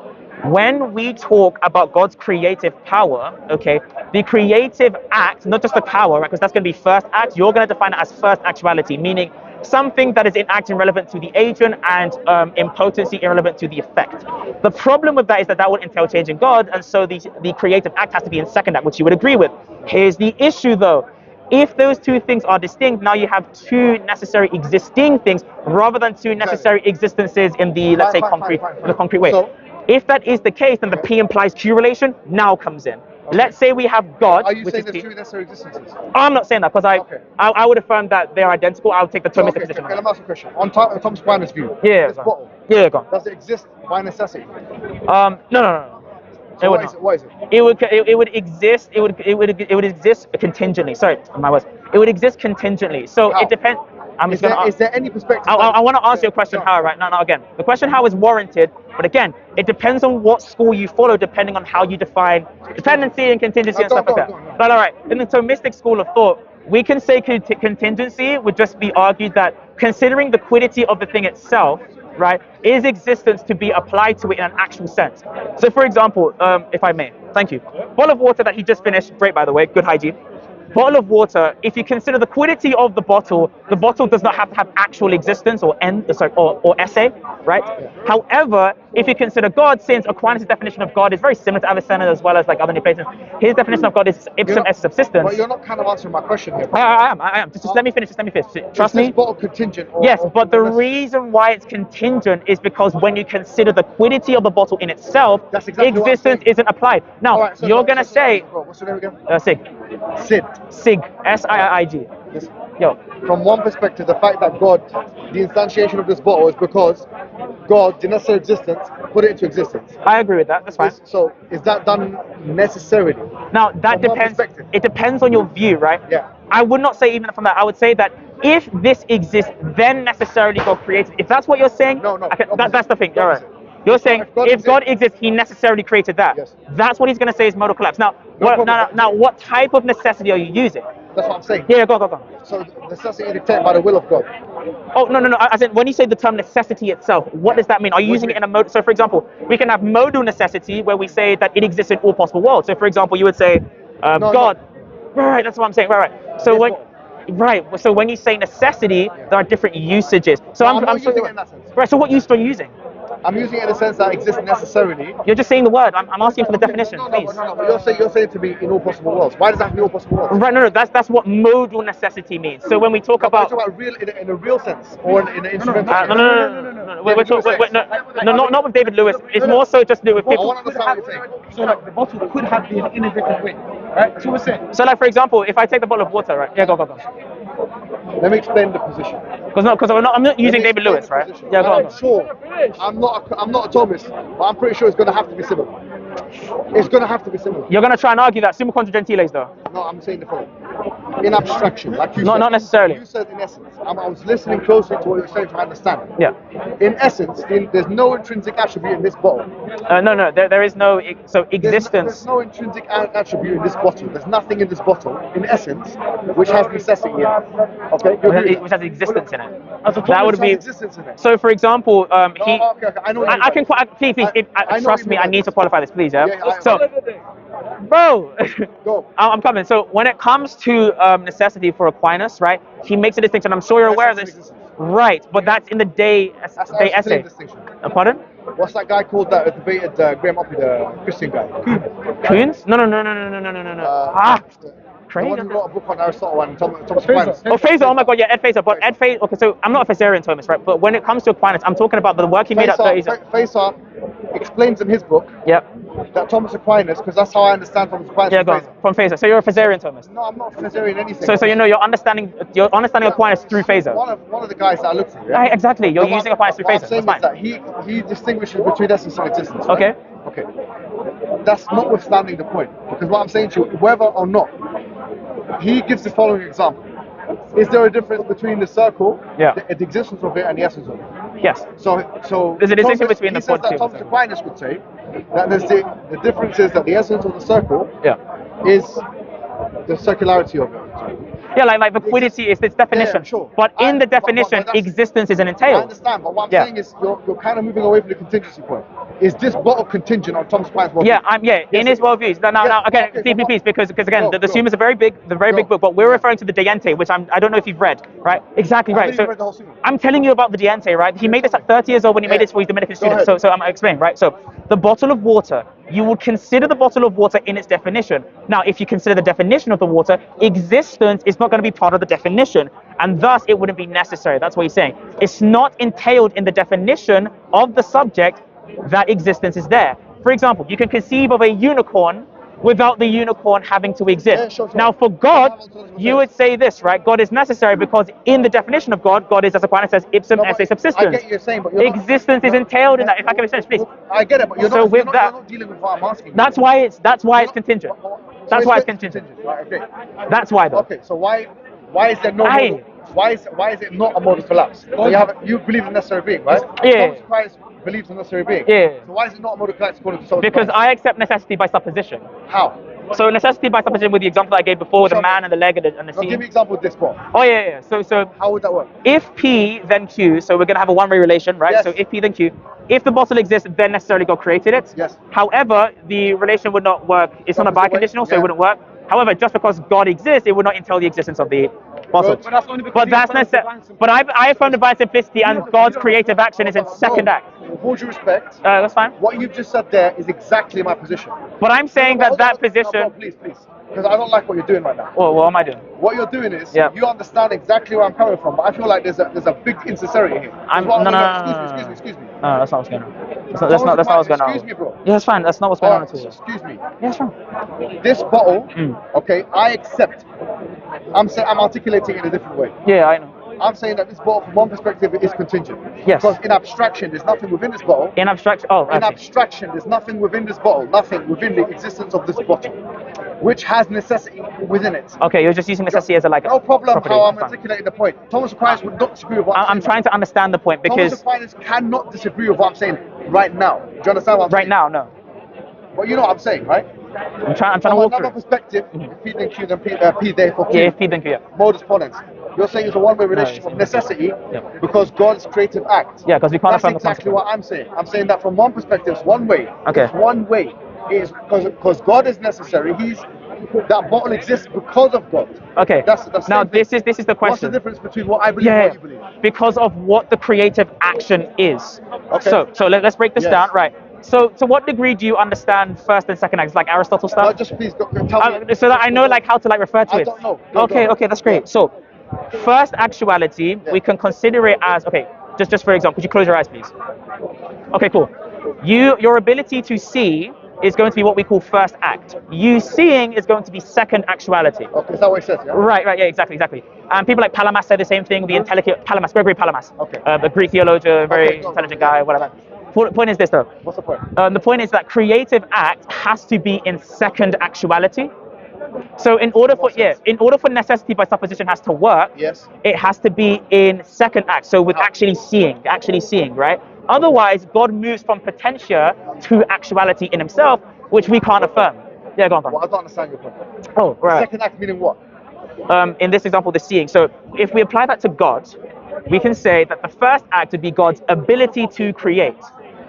Speaker 2: When we talk about God's creative power, okay, the creative act, not just the power, right? Because that's going to be first act. You're going to define it as first actuality, meaning something that is in act irrelevant to the agent and in potency irrelevant to the effect. The problem with that is that would entail changing God, and so the creative act has to be in second act, which you would agree with. Here's the issue though. If those two things are distinct, now you have two necessary existing things rather than two necessary existences in the, let's say, concrete way.
Speaker 1: So,
Speaker 2: if that is the case, then the P implies Q relation now comes in. Let's say we have God.
Speaker 1: are you
Speaker 2: which
Speaker 1: saying
Speaker 2: is
Speaker 1: there's
Speaker 2: P.
Speaker 1: two necessary existences?
Speaker 2: I'm not saying that because I would affirm that they're identical. I would take the Thomistic position.
Speaker 1: Okay, let me ask you a question. On Thomas Aquinas' view,
Speaker 2: Yeah,
Speaker 1: this bottle,
Speaker 2: go on.
Speaker 1: does it exist by necessity?
Speaker 2: No.
Speaker 1: So what is it?
Speaker 2: It would exist. It would exist contingently. Sorry, my words. It would exist contingently. So
Speaker 1: How?
Speaker 2: it depends.
Speaker 1: Is there any perspective?
Speaker 2: I want to answer your question how, right? No, again. The question how is warranted, but again, it depends on what school you follow, depending on how you define dependency and contingency and stuff like that. But all right, in the Thomistic school of thought, we can say contingency would just be argued that considering the quiddity of the thing itself, right, is existence to be applied to it in an actual sense. So, for example, if I may, thank you. Bottle of water that he just finished, great by the way, good hygiene. Bottle of water, if you consider the quiddity of the bottle does not have to have actual existence or essay, right? However, if you consider God, since Aquinas' definition of God is very similar to Avicenna as well as like other Neoplatonians, his definition of God is ipsum est subsistence.
Speaker 1: But you're not kind of answering my question here.
Speaker 2: I am. Just let me finish. Trust me.
Speaker 1: Is this bottle contingent?
Speaker 2: Yes, but the reason why it's contingent is because when you consider the quiddity of the bottle in itself, existence isn't applied. Now, you're going to say...
Speaker 1: What's your name again?
Speaker 2: SIIIG. SIIIG. SIIIG. Yo.
Speaker 1: From one perspective, the fact that God, the instantiation of this bottle is because God, the necessary existence, put it into existence.
Speaker 2: I agree with that. That's fine.
Speaker 1: So, is that done necessarily?
Speaker 2: Now, that depends. It depends on your view, right?
Speaker 1: Yeah.
Speaker 2: I would not say even from that. I would say that if this exists, then necessarily God created. If that's what you're saying,
Speaker 1: no.
Speaker 2: That's the thing. All right. You're saying if God exists, He necessarily created that.
Speaker 1: Yes.
Speaker 2: That's what he's going to say is modal collapse. Now, what type of necessity are you using?
Speaker 1: That's what I'm saying.
Speaker 2: Yeah, go.
Speaker 1: So necessity dictated by the will of God.
Speaker 2: Oh, no. As in, when you say the term necessity itself, what does that mean? Are you using it in a mode? So, for example, we can have modal necessity where we say that it exists in all possible worlds. So, for example, you would say, God. No. Right, that's what I'm saying. Right. So when you say necessity, there are different usages. So I'm
Speaker 1: using it in that sense.
Speaker 2: Right. So what use are you using?
Speaker 1: I'm using it in a sense that exists necessarily.
Speaker 2: You're just saying the word. I'm asking for the definition, please.
Speaker 1: No. But you're saying to be in all possible worlds. Why does that have to be all possible worlds?
Speaker 2: Right. No. That's what modal necessity means. So when we talk about
Speaker 1: real in a real sense or in an instrumental sense.
Speaker 2: No. Wait. No, not with David Lewis. It's more so just to do with people.
Speaker 1: I want to understand what you're saying.
Speaker 3: So like the bottle could have been in a different way, right? That's what we're saying.
Speaker 2: So like for example, if I take the bottle of water, right? Yeah, go.
Speaker 1: Let me explain the position.
Speaker 2: Because I'm not using David Lewis, right? Yeah, go.
Speaker 1: I'm sure. I'm not a Thomist, but I'm pretty sure it's going to have to be similar. It's going to have to be similar.
Speaker 2: You're going to try and argue that summa contra gentiles, though.
Speaker 1: No, I'm saying the following. In abstraction, like you said.
Speaker 2: Not necessarily.
Speaker 1: You said in essence. I was listening closely to what you're saying to understand.
Speaker 2: Yeah.
Speaker 1: In essence, there's no intrinsic attribute in this bottle.
Speaker 2: No. There is no. So existence.
Speaker 1: There's no intrinsic attribute in this bottle. There's nothing in this bottle, in essence, which has necessity in it. Okay.
Speaker 2: Which has existence in it.
Speaker 1: That would be existence in it.
Speaker 2: So, for example, he.
Speaker 1: Okay. I know.
Speaker 2: I can please. Trust me. I need to qualify this, please. Yeah. Bro,
Speaker 1: go.
Speaker 2: I'm coming. So when it comes to necessity for Aquinas, right? He makes a distinction. I'm sure you're aware of this. Right, but that's in the day essay. Pardon?
Speaker 1: What's that guy called that debated Graham Oppie, the Christian guy?
Speaker 2: Kuhns? No.
Speaker 1: The one who wrote a book on Aristotle and Thomas Aquinas.
Speaker 2: Fazer. Oh my God, yeah, Ed Fazer. But Ed Fazer. Okay, so I'm not a Fazerian Thomist, right? But when it comes to Aquinas, I'm talking about the work he made at 30s.
Speaker 1: Fazer explains in his book.
Speaker 2: Yep.
Speaker 1: That Thomas Aquinas, because that's how I understand Thomas Aquinas.
Speaker 2: Yeah, go from Fazer. So you're a Fazerian Thomist.
Speaker 1: No, I'm not Fazerian anything.
Speaker 2: So you know you're understanding Aquinas through Fazer.
Speaker 1: One of the guys that I looked at. Yeah?
Speaker 2: Right, exactly. You're using Aquinas through Fazer.
Speaker 1: What I'm saying is that he distinguishes between essence and existence. Right? Okay. That's notwithstanding the point, because what I'm saying to you, whether or not he gives the following example. Is there a difference between the circle,
Speaker 2: Yeah.
Speaker 1: the existence of it, and the essence of it?
Speaker 2: Yes.
Speaker 1: So
Speaker 2: There's a distinction between
Speaker 1: he
Speaker 2: the
Speaker 1: says that
Speaker 2: two.
Speaker 1: Thomas Aquinas would say that the difference is that the essence of the circle
Speaker 2: Yeah.
Speaker 1: is the circularity of it.
Speaker 2: Yeah, like vacuity is its definition.
Speaker 1: Yeah, sure.
Speaker 2: But in the
Speaker 1: But
Speaker 2: definition,
Speaker 1: that's-
Speaker 2: existence is an
Speaker 1: I
Speaker 2: entailed.
Speaker 1: understand, but what I'm
Speaker 2: Yeah.
Speaker 1: saying is you're kind of moving away from the contingency point. Is this bottle contingent on Thomas Aquinas' worldview?
Speaker 2: Yeah,
Speaker 1: Yes,
Speaker 2: in his
Speaker 1: it is.
Speaker 2: worldviews. Now,
Speaker 1: Yes,
Speaker 2: again,
Speaker 1: okay,
Speaker 2: please,
Speaker 1: but
Speaker 2: please, because again,
Speaker 1: Go,
Speaker 2: the
Speaker 1: go.
Speaker 2: Summa is a very big book, but we're referring to the Diente, which I don't know if you've read, right? Exactly
Speaker 1: I
Speaker 2: right.
Speaker 1: haven't
Speaker 2: So
Speaker 1: even read the whole Summa.
Speaker 2: I'm telling you about the Diente, right? He made this at 30 years old when he made
Speaker 1: Yeah.
Speaker 2: it for his Dominican
Speaker 1: Go
Speaker 2: students.
Speaker 1: ahead.
Speaker 2: So I'm explaining, right? So the bottle of water, you would consider the bottle of water in its definition. Now, if you consider the definition of the water, existence is not going to be part of the definition, and thus it wouldn't be necessary. That's what he's saying. It's not entailed in the definition of the subject that existence is there. For example, you can conceive of a unicorn without the unicorn having to exist.
Speaker 1: Yeah, sure.
Speaker 2: Now, for God, you would say this, right? God is necessary because in the definition of God, God is, as Aquinas says, ipsum esse
Speaker 1: I
Speaker 2: subsistens.
Speaker 1: get what you're saying, but you're not-
Speaker 2: Existence is entailed in that. If I can make sense, please.
Speaker 1: I get it, but you're
Speaker 2: So
Speaker 1: not,
Speaker 2: with
Speaker 1: you're
Speaker 2: that-
Speaker 1: not dealing with what I'm asking.
Speaker 2: That's why it's contingent. That's why it's contingent.
Speaker 1: Right, okay.
Speaker 2: That's why though.
Speaker 1: Okay, so why is there no
Speaker 2: Aye.
Speaker 1: modal, why is it not a modal collapse? So you believe in necessary being, right?
Speaker 2: Yeah.
Speaker 1: Thomas Aquinas believes in necessary being.
Speaker 2: Yeah.
Speaker 1: So why is it not a modal collapse according to Thomas
Speaker 2: Because
Speaker 1: Aquinas?
Speaker 2: I accept necessity by supposition.
Speaker 1: How?
Speaker 2: So necessity by supposition with the example that I gave before, with
Speaker 1: Show
Speaker 2: the
Speaker 1: me.
Speaker 2: man and the leg and the
Speaker 1: Now give me
Speaker 2: scene.
Speaker 1: an example of this ball.
Speaker 2: Oh yeah. So
Speaker 1: How would that work?
Speaker 2: if P then Q, so we're going to have a one-way relation, right?
Speaker 1: Yes.
Speaker 2: So if P then Q, if the bottle exists, then necessarily God created it.
Speaker 1: Yes.
Speaker 2: However, the relation would not work. It's not a
Speaker 1: Opposite way,
Speaker 2: biconditional, so
Speaker 1: yeah.
Speaker 2: it wouldn't work. However, just because God exists, it would not entail the existence of the bottle.
Speaker 1: Good. But that's only
Speaker 2: But that's necessary. But I affirm divine simplicity, and God's creative action is in second act.
Speaker 1: With all due respect,
Speaker 2: That's fine.
Speaker 1: what you've just said there is exactly my position.
Speaker 2: But I'm saying
Speaker 1: No,
Speaker 2: that
Speaker 1: hold on,
Speaker 2: position.
Speaker 1: no, please. Because I don't like what you're doing right now.
Speaker 2: Well, what am I doing?
Speaker 1: What you're doing is
Speaker 2: Yeah.
Speaker 1: you understand exactly where I'm coming from, but I feel like there's a big insincerity here. Excuse me.
Speaker 2: No, that's not what's going on. That's not what's going on.
Speaker 1: Excuse me, bro.
Speaker 2: Yeah, that's fine. That's not what's going on at all.
Speaker 1: Excuse me.
Speaker 2: Yeah, it's fine.
Speaker 1: This bottle,
Speaker 2: Mm.
Speaker 1: okay, I accept. I'm articulating it in a different way.
Speaker 2: Yeah, I know.
Speaker 1: I'm saying that this bottle, from one perspective, is contingent.
Speaker 2: Yes.
Speaker 1: Because in abstraction, there's nothing within this bottle.
Speaker 2: In abstraction. Oh,
Speaker 1: In
Speaker 2: okay.
Speaker 1: abstraction, there's nothing within this bottle, nothing within the existence of this bottle, which has necessity within it.
Speaker 2: Okay, you're just using necessity as a like.
Speaker 1: No problem
Speaker 2: property.
Speaker 1: how I'm
Speaker 2: Fine.
Speaker 1: articulating the point. Thomas Aquinas would not disagree with what
Speaker 2: I'm
Speaker 1: saying
Speaker 2: trying to understand the point
Speaker 1: Thomas
Speaker 2: because
Speaker 1: Aquinas cannot disagree with what I'm saying right now. Do you understand what I'm
Speaker 2: right
Speaker 1: saying?
Speaker 2: now, no.
Speaker 1: Well, you know what I'm saying, right?
Speaker 2: I'm trying to
Speaker 1: From
Speaker 2: walk
Speaker 1: another
Speaker 2: through.
Speaker 1: perspective, if P then Q, then P there for Q.
Speaker 2: Yeah, if P then Q. Yeah.
Speaker 1: Modus ponens. You're saying it's a one-way relationship of necessity
Speaker 2: Yeah.
Speaker 1: because God's creative act.
Speaker 2: Yeah, because we can't
Speaker 1: That's
Speaker 2: affirm the
Speaker 1: exactly
Speaker 2: consequence.
Speaker 1: what I'm saying. I'm saying that from one perspective, it's one way.
Speaker 2: Okay.
Speaker 1: It's one way. It is because God is necessary. That bottle exists because of God.
Speaker 2: Okay.
Speaker 1: That's
Speaker 2: Now
Speaker 1: same thing.
Speaker 2: this is the
Speaker 1: What's the
Speaker 2: question.
Speaker 1: difference between what I believe and
Speaker 2: Yeah,
Speaker 1: what you believe?
Speaker 2: because of what the creative action is.
Speaker 1: Okay.
Speaker 2: So let's break this
Speaker 1: Yes.
Speaker 2: down, right? So to what degree do you understand first and second acts, like Aristotle
Speaker 1: No,
Speaker 2: stuff?
Speaker 1: just please tell me.
Speaker 2: So that I know like how to like refer to
Speaker 1: I
Speaker 2: it.
Speaker 1: don't know.
Speaker 2: Okay,
Speaker 1: Go.
Speaker 2: okay, that's great.
Speaker 1: Yeah.
Speaker 2: So first actuality,
Speaker 1: Yeah.
Speaker 2: we can consider it as okay. Just for example, could you close your eyes, please? Okay, cool. Your ability to see is going to be what we call first act. You seeing is going to be second actuality.
Speaker 1: Okay, is that what it says? Yeah.
Speaker 2: Right, yeah, exactly. And people like Palamas say the same thing. The intelligent Gregory Palamas,
Speaker 1: Okay.
Speaker 2: a Greek theologian, very
Speaker 1: Okay, go.
Speaker 2: intelligent guy, whatever. Point is this though.
Speaker 1: What's the point?
Speaker 2: The point is that creative act has to be in second actuality. So in order for necessity by supposition has to work,
Speaker 1: Yes.
Speaker 2: it has to be in second act. So with actually seeing, right? Otherwise, God moves from potentia to actuality in Himself, which we can't affirm. Yeah, go on.
Speaker 1: Well, I don't understand your point.
Speaker 2: Oh, right.
Speaker 1: Second act meaning what?
Speaker 2: In this example, the seeing. So if we apply that to God, we can say that the first act would be God's ability to create.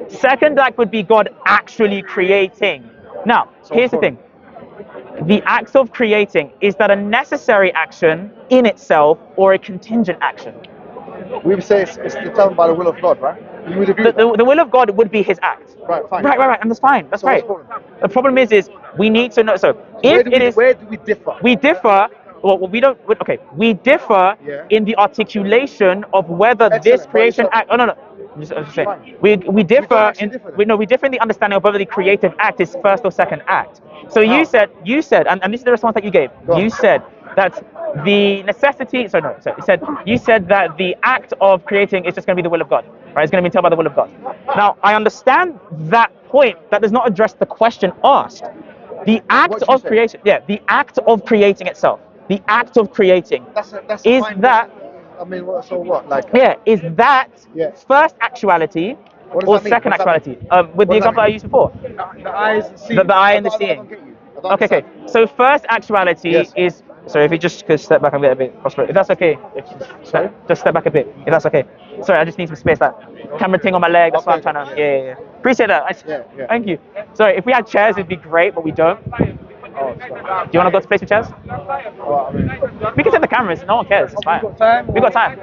Speaker 2: Second act would be God actually creating. Now, here's the thing. The act of creating, is that a necessary action in itself or a contingent action?
Speaker 1: We would say it's determined by the will of God, right? You would agree with that?
Speaker 2: The will of God would be His act.
Speaker 1: Right, fine.
Speaker 2: Right, and that's fine. That's
Speaker 1: So what's
Speaker 2: right.
Speaker 1: the problem?
Speaker 2: The problem is we need to know. So if it is,
Speaker 1: Where do we differ?
Speaker 2: we differ. Well, we don't. Okay, we differ
Speaker 1: Yeah.
Speaker 2: in the articulation of whether this
Speaker 1: Excellent.
Speaker 2: creation
Speaker 1: Why
Speaker 2: act. Oh no. I'm just saying.
Speaker 1: Fine.
Speaker 2: We differ
Speaker 1: actually
Speaker 2: in.
Speaker 1: differ then.
Speaker 2: We differ in the understanding of whether the creative act is first or second act. So
Speaker 1: How?
Speaker 2: you said, and this is the response that you gave.
Speaker 1: Go on.
Speaker 2: You said that the necessity. You said that the act of creating is just going to be the will of God, right? It's going to be entailed by the will of God. Now I understand that point. That does not address the question asked. The act
Speaker 1: What did you
Speaker 2: of
Speaker 1: say?
Speaker 2: creation, the act of creating itself. the act of creating.
Speaker 1: That's
Speaker 2: Is
Speaker 1: fine.
Speaker 2: that,
Speaker 1: I mean, so what? Like,
Speaker 2: yeah, is that
Speaker 1: Yeah.
Speaker 2: first actuality
Speaker 1: What does
Speaker 2: or
Speaker 1: that mean?
Speaker 2: second
Speaker 1: What does that
Speaker 2: actuality?
Speaker 1: mean?
Speaker 2: With the
Speaker 1: What does that
Speaker 2: example I
Speaker 1: mean?
Speaker 2: used before,
Speaker 3: The eyes see.
Speaker 2: the eye and the
Speaker 1: I don't
Speaker 2: seeing.
Speaker 1: get you. I don't
Speaker 2: Okay, okay.
Speaker 1: understand.
Speaker 2: So first actuality
Speaker 1: Yes.
Speaker 2: is, sorry, if you just could step back and get a bit frustrated. If that's okay.
Speaker 1: Sorry?
Speaker 2: Just step back a bit, if that's okay. Sorry, I just need some space. That camera thing on my leg, that's what I'm
Speaker 1: Okay,
Speaker 2: trying to, yeah. Appreciate that.
Speaker 1: Yeah.
Speaker 2: Thank you. Sorry, if we had chairs, it'd be great, but we don't.
Speaker 1: Oh, it's fine.
Speaker 2: Do you want to go to place with chairs?
Speaker 1: Well, I mean,
Speaker 2: We can take the cameras, no one cares, it's fine. We got time.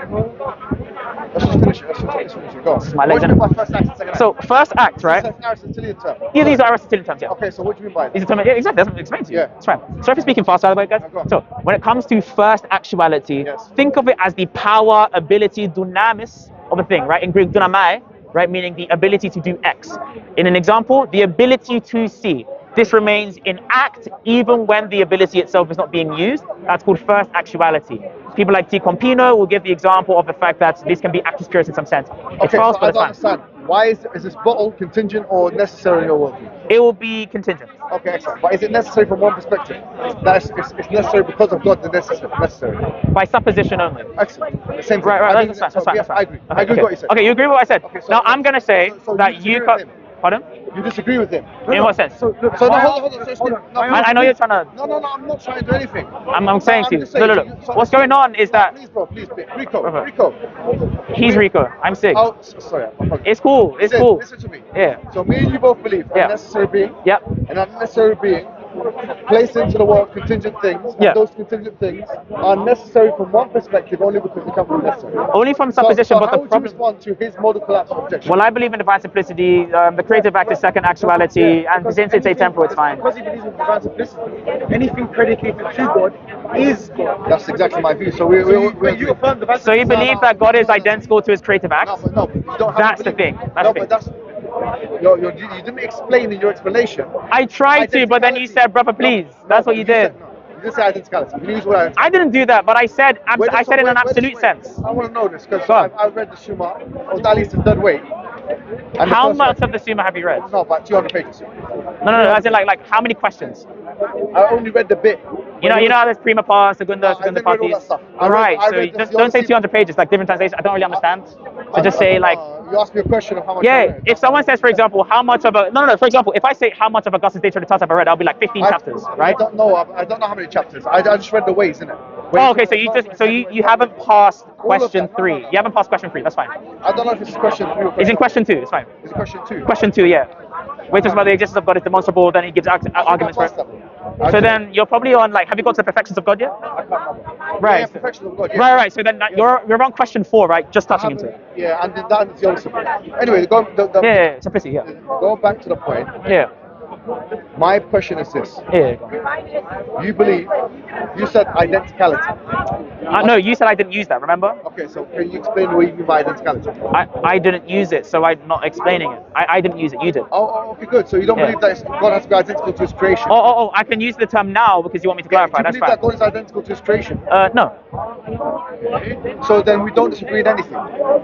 Speaker 1: let's just finish it. Let's just finish it. Go.
Speaker 2: My legs
Speaker 1: What do you mean
Speaker 2: in
Speaker 1: by first act and second act?
Speaker 2: So, first act, right?
Speaker 1: This is an Aristotelian term.
Speaker 2: Yeah, these are Aristotelian terms, yeah.
Speaker 1: Okay, so what do you mean by
Speaker 2: These
Speaker 1: that?
Speaker 2: are terms, yeah, exactly, that's what I'm explaining to you.
Speaker 1: Yeah.
Speaker 2: It's fine. Sorry for speaking fast, by the way, guys.
Speaker 1: go on.
Speaker 2: So, when it comes to first actuality,
Speaker 1: Yes.
Speaker 2: think of it as the power, ability, dunamis of a thing, right? In Greek, dunamai, right? Meaning the ability to do X. In an example, the ability to see. This remains in act even when the ability itself is not being used. That's called first actuality. People like T. Compino will give the example of the fact that this can be actus purus in some sense. It's
Speaker 1: Okay,
Speaker 2: false,
Speaker 1: so
Speaker 2: but
Speaker 1: I
Speaker 2: it's
Speaker 1: don't
Speaker 2: fine.
Speaker 1: understand. Why is this bottle contingent or necessary in your worldview?
Speaker 2: It will be contingent.
Speaker 1: Okay, excellent. But is it necessary from one perspective? It's necessary because of God, the necessary.
Speaker 2: By supposition only.
Speaker 1: Excellent. The same thing.
Speaker 2: Right,
Speaker 1: I
Speaker 2: right,
Speaker 1: agree
Speaker 2: that's
Speaker 1: with
Speaker 2: fine,
Speaker 1: that.
Speaker 2: that's fine.
Speaker 1: I agree. I agree with what you said.
Speaker 2: Okay, you agree with what I said?
Speaker 1: Okay, so
Speaker 2: now I'm going to say
Speaker 1: so
Speaker 2: that
Speaker 1: you
Speaker 2: you...
Speaker 1: disagree with him?
Speaker 2: Pardon?
Speaker 1: You disagree with him?
Speaker 2: In what sense?
Speaker 3: So look,
Speaker 1: So no,
Speaker 3: my-
Speaker 1: hold on. No,
Speaker 2: I know you're trying to...
Speaker 1: No, I'm not trying to do anything.
Speaker 2: I'm saying to you.
Speaker 1: just saying
Speaker 2: Look. What's going on is that...
Speaker 1: Please, bro, Rico.
Speaker 2: Brother.
Speaker 1: Rico.
Speaker 2: He's Rico. I'm SIIIG.
Speaker 1: Oh, sorry.
Speaker 2: It's cool. It's cool.
Speaker 1: Listen to me.
Speaker 2: Yeah.
Speaker 1: So me and you both believe
Speaker 2: Yeah.
Speaker 1: a necessary being,
Speaker 2: Yep.
Speaker 1: an unnecessary being, placed into the world contingent things,
Speaker 2: Yeah.
Speaker 1: and those contingent things are necessary from one perspective only because they come from necessary.
Speaker 2: Only from supposition,
Speaker 1: so
Speaker 2: but
Speaker 1: how
Speaker 2: the
Speaker 1: would
Speaker 2: problem...
Speaker 1: you respond to his modal collapse objection?
Speaker 2: Well, I believe in divine simplicity. The creative act is second actuality, and since it's atemporal, it's fine.
Speaker 3: Because he believes in divine simplicity, anything predicated to God is God.
Speaker 1: That's exactly my view. So
Speaker 3: When you affirm divine
Speaker 2: So you
Speaker 3: simplicity,
Speaker 2: believe that God is identical to his creative act?
Speaker 1: No, but you don't have
Speaker 2: That's
Speaker 1: to
Speaker 2: the
Speaker 1: believe.
Speaker 2: thing. That's the thing.
Speaker 1: But that's you didn't explain in your explanation.
Speaker 2: I tried to, but then you said, brother, please. That's what you did.
Speaker 1: You didn't say identicality. You use what identicality.
Speaker 2: I didn't do that, but I said it in an absolute sense.
Speaker 1: I want to know this because
Speaker 2: Go on.
Speaker 1: I've read the Summa, or at least the third way. And the
Speaker 2: How
Speaker 1: first
Speaker 2: much
Speaker 1: one-
Speaker 2: of the Summa have you read?
Speaker 1: No, about 200 pages.
Speaker 2: No, as in like how many questions?
Speaker 1: I only read the bit.
Speaker 2: You know how there's prima pars, segunda,
Speaker 1: I
Speaker 2: segunda
Speaker 1: didn't read all that
Speaker 2: parties.
Speaker 1: stuff.
Speaker 2: All right,
Speaker 1: I
Speaker 2: so
Speaker 1: read
Speaker 2: you
Speaker 1: the
Speaker 2: just don't say
Speaker 1: theology.
Speaker 2: 200 pages, like different translations. I don't really understand. So just say like,
Speaker 1: You asked me a question of how much I
Speaker 2: yeah.
Speaker 1: read.
Speaker 2: If someone says, for example, how much of a no. For example, if I say how much of Augustine's De Trinitas have I read, I'll be like 15 chapters, right?
Speaker 1: I don't know. I don't know how many chapters. I just read the ways, innit?
Speaker 2: Oh, okay. So you haven't passed question 3. You haven't passed question 3. That's fine.
Speaker 1: I don't know if it's question 3 or question
Speaker 2: It's in question 2. It's fine.
Speaker 1: It's question 2.
Speaker 2: Question 2, yeah. Which is about the existence of God is demonstrable. Then he gives arguments for it. So then you're probably on like, have you got to the perfections of God yet? Right.
Speaker 1: Yeah, perfection of God. Yeah.
Speaker 2: Right. So then you're on question 4, right? Just touching into it.
Speaker 1: Yeah, and then that is the opposite. Anyway,
Speaker 2: Yeah, simplicity. Yeah.
Speaker 1: go back to the point.
Speaker 2: Yeah.
Speaker 1: My question is this:
Speaker 2: Yeah.
Speaker 1: you said identicality.
Speaker 2: No, you said I didn't use that. Remember?
Speaker 1: Okay, so can you explain what you mean by identicality?
Speaker 2: I didn't use it, so I'm not explaining it. I didn't use it. You did.
Speaker 1: Oh, okay, good. So you don't
Speaker 2: Yeah.
Speaker 1: believe that God has to be identical to his creation?
Speaker 2: Oh, I can use the term now because you want me to clarify.
Speaker 1: Do you
Speaker 2: That's
Speaker 1: believe that
Speaker 2: fine.
Speaker 1: God is identical to his creation?
Speaker 2: No.
Speaker 1: So then we don't disagree in anything.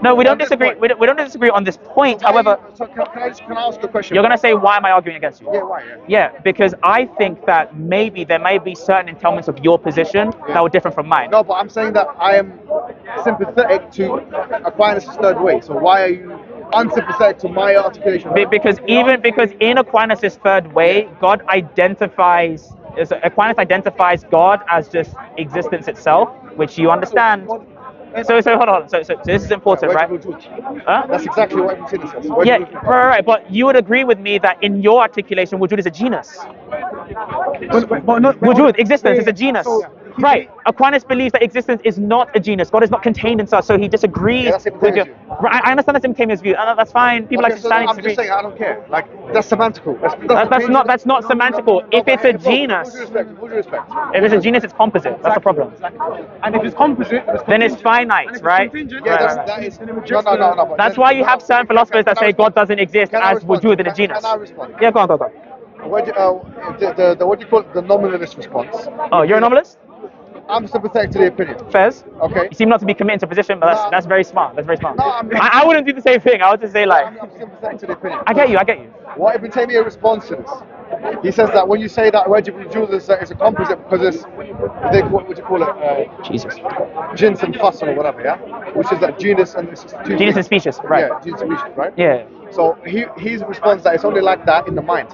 Speaker 2: No, we
Speaker 1: On
Speaker 2: don't
Speaker 1: this
Speaker 2: disagree.
Speaker 1: point.
Speaker 2: We don't disagree on this point. However,
Speaker 1: So can I ask you a question?
Speaker 2: you're gonna say, why am I arguing against you?
Speaker 1: Yeah, why?
Speaker 2: Yeah, because I think that maybe there may be certain elements of your position that were different from mine.
Speaker 1: No, but I'm saying that I am sympathetic to Aquinas' third way. So why are you unsympathetic to my articulation?
Speaker 2: Because in Aquinas' third way, Aquinas identifies God as just existence itself, which you understand. So hold on. So this is important, right? Huh?
Speaker 1: That's exactly what Ibn Sina says.
Speaker 2: Yeah, right. But you would agree with me that in your articulation, wujud is a genus. Wujud, existence, is a genus. Right. Aquinas believes that existence is not a genus. God is not contained in such, so he disagrees
Speaker 1: that's
Speaker 2: with you. Right, I understand that's Ibn Taymiyyah's view, and that's fine. People like to stand and
Speaker 1: I'm just
Speaker 2: disagree.
Speaker 1: saying, I don't care. Like, that's semantical.
Speaker 2: That's not semantical. If it's a genus,
Speaker 1: With due respect.
Speaker 2: if it's a genus, it's composite. That's the problem.
Speaker 3: and if it's composite,
Speaker 2: Then it's finite, right?
Speaker 3: contingent,
Speaker 1: Yeah,
Speaker 2: Right, right.
Speaker 1: that is. No. but
Speaker 2: That's
Speaker 1: then-
Speaker 2: why you have certain philosophers that
Speaker 1: Can I
Speaker 2: say God
Speaker 1: respond?
Speaker 2: doesn't exist
Speaker 1: Can I
Speaker 2: as
Speaker 1: respond?
Speaker 2: wujud in a
Speaker 1: Can
Speaker 2: genus.
Speaker 1: I respond?
Speaker 2: Yeah, go on.
Speaker 1: What do you call it? The nominalist response.
Speaker 2: Oh, you're a novelist?
Speaker 1: I'm sympathetic to the opinion.
Speaker 2: Fez?
Speaker 1: Okay.
Speaker 2: You seem not to be committed to position, but that's very smart. That's very smart.
Speaker 1: No, I'm-
Speaker 2: I wouldn't do the same thing. I would just say like,
Speaker 1: I'm sympathetic to the opinion.
Speaker 2: I get you.
Speaker 1: What Ibn Taymiyyah responds to this He says that when you say that wajib wujud is a composite because it's what would you call it?
Speaker 2: Jesus.
Speaker 1: Jins and fasil or whatever, yeah? Which is that genus and it's two
Speaker 2: Genus and
Speaker 1: things.
Speaker 2: species, right?
Speaker 1: Yeah, genus and species, right?
Speaker 2: Yeah.
Speaker 1: So he responds that it's only like that in the mind.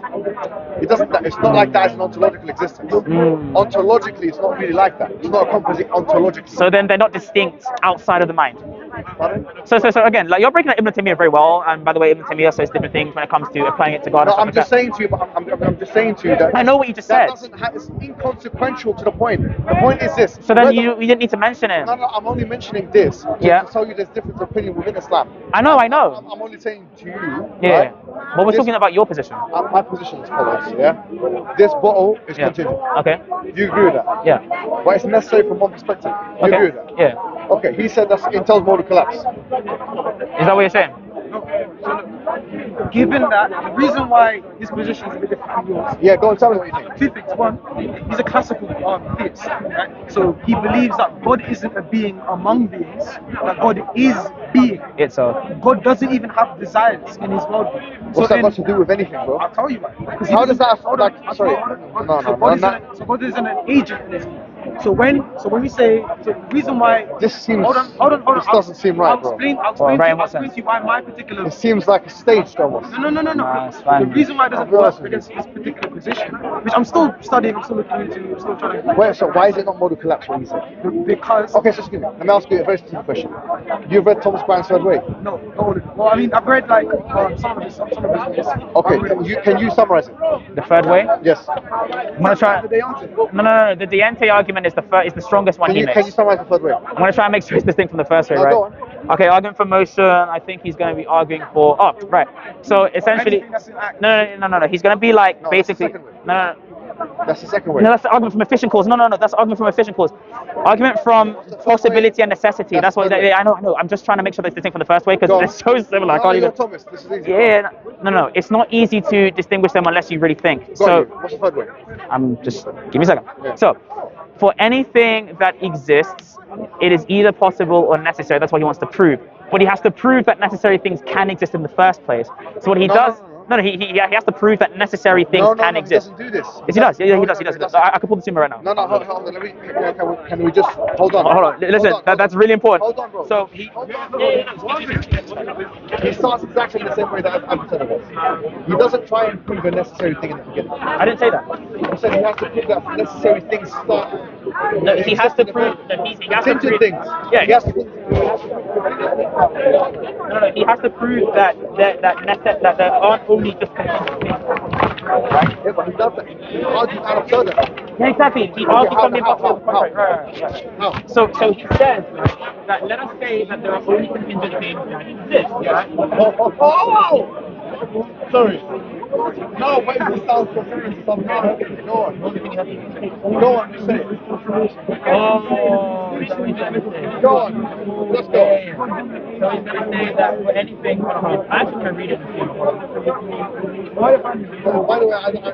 Speaker 1: It doesn't. It's not like that as an ontological existence. Ontologically, it's not really like that. It's not a composite ontologically.
Speaker 2: So then they're not distinct outside of the mind.
Speaker 1: Pardon?
Speaker 2: So again, like you're breaking up Ibn Taymiyyah very well, and by the way, Ibn Taymiyyah says different things when it comes to applying it to God.
Speaker 1: No,
Speaker 2: and
Speaker 1: I'm just
Speaker 2: stuff like
Speaker 1: saying to you, but I'm just saying to you that
Speaker 2: I know what you just
Speaker 1: that
Speaker 2: said.
Speaker 1: doesn't have, it's inconsequential to the point. The point is this.
Speaker 2: So then you didn't need to mention it.
Speaker 1: No, I'm only mentioning this to tell you there's difference of opinion within Islam.
Speaker 2: I know.
Speaker 1: I'm only saying to you.
Speaker 2: Yeah.
Speaker 1: Right,
Speaker 2: But we're talking about your position.
Speaker 1: my position is follows. Yeah. This bottle is contingent.
Speaker 2: Okay.
Speaker 1: Do you agree with that?
Speaker 2: Yeah.
Speaker 1: But it's necessary from one perspective. Do you agree with that?
Speaker 2: Yeah.
Speaker 1: Okay. He said that entails modal collapse.
Speaker 2: Is that what you're saying?
Speaker 3: No. So look, given that, the reason why his position is a bit different from yours.
Speaker 1: Yeah, go and tell me what you think.
Speaker 3: Two things. One, he's a classical theist, right? So he believes that God isn't a being among beings, that God is being. God doesn't even have desires in his world.
Speaker 1: What's that got to do with anything, bro?
Speaker 3: I'll tell you why.
Speaker 1: How does that affect? Like, sorry.
Speaker 3: So God isn't an agent in his world. So when we say, so the reason why
Speaker 1: this seems,
Speaker 3: hold on.
Speaker 1: This doesn't seem right,
Speaker 3: I'll explain to you why my particular.
Speaker 1: It seems like a staged almost.
Speaker 3: No. The reason why it doesn't work against his particular position, which I'm still studying, I'm still looking into, I'm still trying to.
Speaker 1: Wait, so why is it not modal collapse? What you said?
Speaker 3: Because.
Speaker 1: Okay, so excuse me. Let me ask you a very specific question. You've read Thomas Bryan's Third Way?
Speaker 3: No, well, I mean, I've read like some of his.
Speaker 1: Okay, can you summarize it?
Speaker 2: The third way?
Speaker 1: Yes.
Speaker 2: I'm gonna try. No. The Diente argument is the strongest one he makes.
Speaker 1: Can you summarize the third way?
Speaker 2: I'm gonna try and make sure it's distinct from the first way, right?
Speaker 1: Go on.
Speaker 2: Okay, arguing for motion. I think he's gonna be arguing for right. So essentially, no. He's gonna be like basically no.
Speaker 1: That's the second way.
Speaker 2: No, that's the argument from efficient cause. No. That's the argument from efficient cause. Argument from possibility and necessity. That's what I know. I'm just trying to make sure that's distinct from the first way because they're so similar. I can't even.
Speaker 1: Thomas, this is easy.
Speaker 2: Yeah. No. It's not easy to distinguish them unless you really think.
Speaker 1: What's the third way? Give me a second.
Speaker 2: Yeah. So, for anything that exists, it is either possible or necessary. That's what he wants to prove. But he has to prove that necessary things can exist in the first place. So what he does. No, he has to prove that necessary things can exist.
Speaker 1: He doesn't do this.
Speaker 2: Yes, he does. Yeah, he does. I can pull the tumor right now.
Speaker 1: No, hold on. Can we just hold on?
Speaker 2: Hold on. Listen, that's really important.
Speaker 1: Hold on, bro.
Speaker 2: So
Speaker 1: he starts exactly the same way that I've said it was. He doesn't try and prove a necessary thing in the beginning.
Speaker 2: I didn't say that.
Speaker 1: He said he has to prove that necessary things start.
Speaker 2: No, he has to prove that he has to prove
Speaker 1: things.
Speaker 2: Yeah,
Speaker 1: he has to.
Speaker 2: No. He has to prove that there aren't only just contingent things.
Speaker 1: Right? Yeah, but he does that. He argues out of further.
Speaker 2: Yeah, exactly. He argues something about
Speaker 1: How?
Speaker 2: So he says that let us say that there are only contingent things that exist. Right?
Speaker 1: Sorry. No, but it sounds referring to something else. Go on, say it. Go on, let's go.
Speaker 2: So he's going to say that for anything, I'm actually going to read it.
Speaker 1: By the way, I think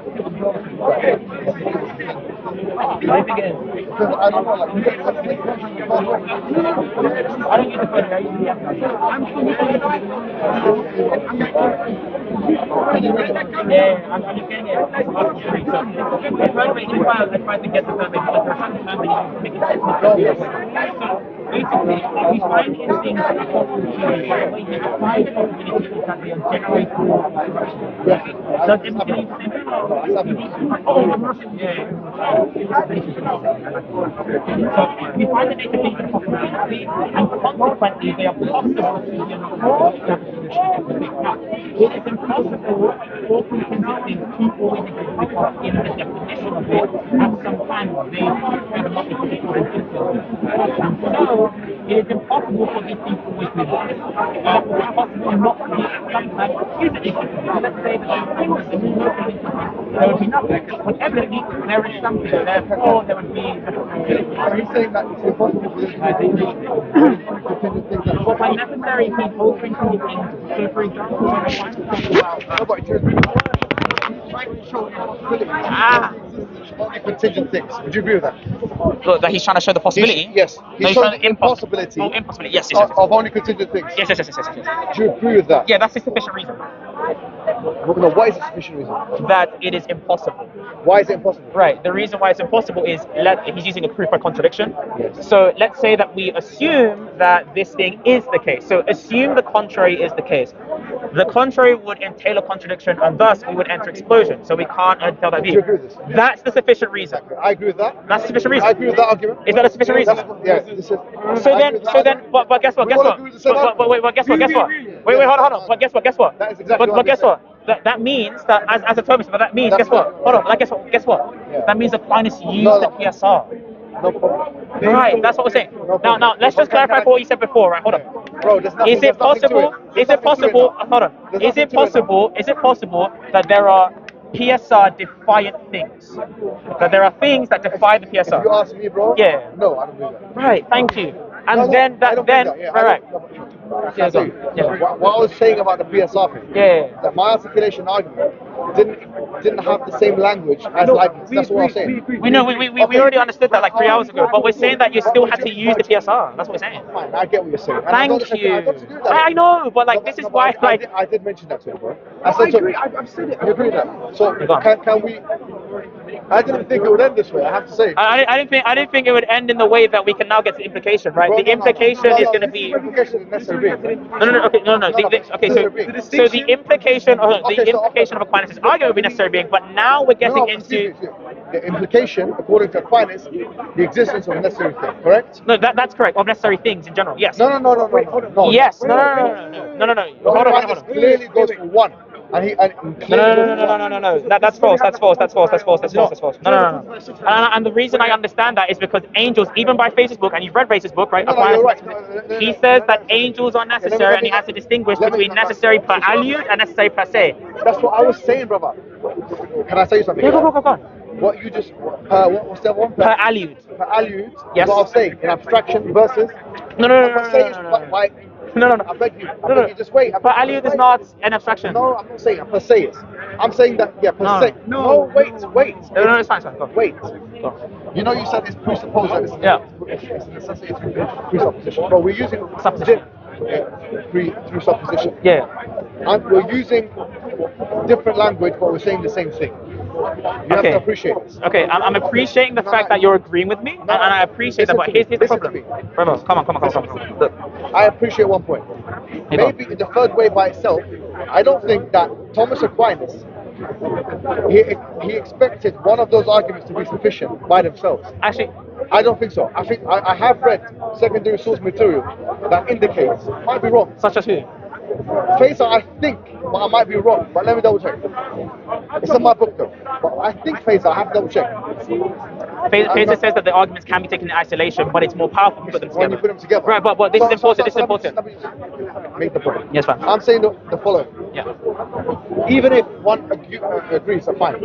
Speaker 2: What do you think it is?
Speaker 1: because I don't know, like,
Speaker 2: I don't use the phone, I use the app. Yeah, I'm just getting it. So, by the way, in while I tried to get the permit, because there's some time that you make it. So, basically, we find in things that are possible to when you apply the possibilities that they are generated. Does everything make sense? So we find the nature things are possibility, and consequently they are possible to it is impossible for contingent things to always exist because in the definition of it, at some time they have not existed. So it is impossible for these things to always exist. It's possible not to be sometimes physically. Let's say that there would be nothing. But evidently there is something. Therefore there would be.
Speaker 1: Are you saying that it's impossible for this
Speaker 2: But by necessary means altering conditions. So for example, when I find something about
Speaker 1: only contingent things. Would you agree with that?
Speaker 2: Look, that he's trying to show the possibility.
Speaker 1: Yes.
Speaker 2: He's
Speaker 1: showing
Speaker 2: the
Speaker 1: impossibility.
Speaker 2: Oh, impossibility. Yes.
Speaker 1: Of only contingent things.
Speaker 2: Yes.
Speaker 1: Do you agree with that?
Speaker 2: Yeah, that's a sufficient reason.
Speaker 1: No, what is a sufficient reason?
Speaker 2: That it is impossible.
Speaker 1: Why is it impossible?
Speaker 2: Right. The reason why it's impossible is he's using a proof by contradiction. So let's say that we assume that this thing is the case. So assume the contrary is the case. The contrary would entail a contradiction, and thus we would enter explosion. So we can't entail that
Speaker 1: Do you
Speaker 2: view.
Speaker 1: agree with this?
Speaker 2: That's the sufficient reason.
Speaker 1: I agree with that.
Speaker 2: That's a sufficient reason.
Speaker 1: I agree with that argument.
Speaker 2: Is that a sufficient reason?
Speaker 1: This is,
Speaker 2: But guess what?
Speaker 1: We all agree with the same
Speaker 2: But guess what? Wait, hold on. But guess what?
Speaker 1: That is exactly
Speaker 2: But
Speaker 1: what
Speaker 2: guess
Speaker 1: I'm
Speaker 2: what? That means that as a Thomas, but that means
Speaker 1: That's
Speaker 2: guess what?
Speaker 1: right.
Speaker 2: Hold on. Like, guess what?
Speaker 1: Yeah.
Speaker 2: That means Aquinas used
Speaker 1: No.
Speaker 2: the PSR.
Speaker 1: No problem.
Speaker 2: Right, that's what we're saying. Now, let's just clarify for what you said before, right? Hold on.
Speaker 1: Bro, there's nothing,
Speaker 2: Is it possible? Is it possible? Hold on. Is it possible? Is it possible that there are PSR defiant things? That there are things that defy the
Speaker 1: If you
Speaker 2: PSR?
Speaker 1: ask me, bro.
Speaker 2: Yeah.
Speaker 1: No, I don't believe that.
Speaker 2: Right. Thank you. And
Speaker 1: No,
Speaker 2: then
Speaker 1: I don't
Speaker 2: then
Speaker 1: believe that, yeah,
Speaker 2: right.
Speaker 1: Yeah,
Speaker 2: go on. Yeah.
Speaker 1: What I was saying about the PSR thing,
Speaker 2: Yeah.
Speaker 1: that my articulation argument didn't have the same language as likeness. That's what I'm saying.
Speaker 2: We know. We already understood that like 3 hours ago. But we're saying that you still had to use the PSR. That's what we're saying.
Speaker 1: Fine, I get what you're saying. And I
Speaker 2: Thank you.
Speaker 1: I got to do that.
Speaker 2: I know, but like this is why like.
Speaker 1: I did mention that to him, bro. I said to him,
Speaker 3: I've said it.
Speaker 1: you agree with that? So
Speaker 2: Go on.
Speaker 1: can we? I didn't think it would end this way. I have to say.
Speaker 2: I didn't think it would end in the way that we can now get to implication, right?
Speaker 1: Bro,
Speaker 2: The implication is going to be
Speaker 1: Implication is necessary being.
Speaker 2: no. Okay, so the implication of Aquinas' argument would be necessary being, but now we're getting into
Speaker 1: the implication, according to Aquinas, the existence of a necessary thing. Correct?
Speaker 2: no, that's correct, of necessary things in general. Yes.
Speaker 1: No.
Speaker 2: Yes. No. Hold on.
Speaker 1: Aquinas clearly goes for one, and he
Speaker 2: No. That's false. No. And the reason I understand that is because angels, even by Faces' book, and you've read Faces' book, right?
Speaker 1: No,
Speaker 2: Aquinas,
Speaker 1: you're right.
Speaker 2: he says that angels are necessary, and he has to distinguish between necessary per aliud and necessary per se.
Speaker 1: That's what I was saying, brother. Can I say something?
Speaker 2: Yeah, go.
Speaker 1: What you just what's the other one?
Speaker 2: Per aliud.
Speaker 1: Per aliud.
Speaker 2: Yes.
Speaker 1: What I was saying in abstraction versus.
Speaker 2: No.
Speaker 1: I'm not saying why.
Speaker 2: No.
Speaker 1: I beg you. Just wait.
Speaker 2: Per aliud is not an abstraction.
Speaker 1: No, I'm not saying per se is. I'm saying that per se. No, wait.
Speaker 2: No, it's fine. Go.
Speaker 1: Wait.
Speaker 2: Go.
Speaker 1: You know you said it's presupposed that it's it's necessity through presupposition. But we're using
Speaker 2: Supposition.
Speaker 1: Through supposition.
Speaker 2: Yeah.
Speaker 1: And we're using different language, but we're saying the same thing. You have to appreciate this.
Speaker 2: Okay, I'm appreciating the fact that you're agreeing with me, and I appreciate that. But here's the problem. Bravo, come on. Look.
Speaker 1: I appreciate one point. Maybe in the third way by itself, I don't think that Thomas Aquinas, he expected one of those arguments to be sufficient by themselves.
Speaker 2: Actually,
Speaker 1: I don't think so. I think I have read secondary source material that indicates, might be wrong.
Speaker 2: such as who?
Speaker 1: Facer, I think, but I might be wrong. But let me double check. It's in my book though. But I think Facer, I have to double check.
Speaker 2: Facer says that the arguments can be taken in isolation, but it's more powerful to put them
Speaker 1: When you
Speaker 2: together.
Speaker 1: put them together.
Speaker 2: Right, but this is important. This is important.
Speaker 1: Let me just make the point.
Speaker 2: Yes, fine.
Speaker 1: I'm saying the following.
Speaker 2: Yeah.
Speaker 1: Even if one agrees, fine.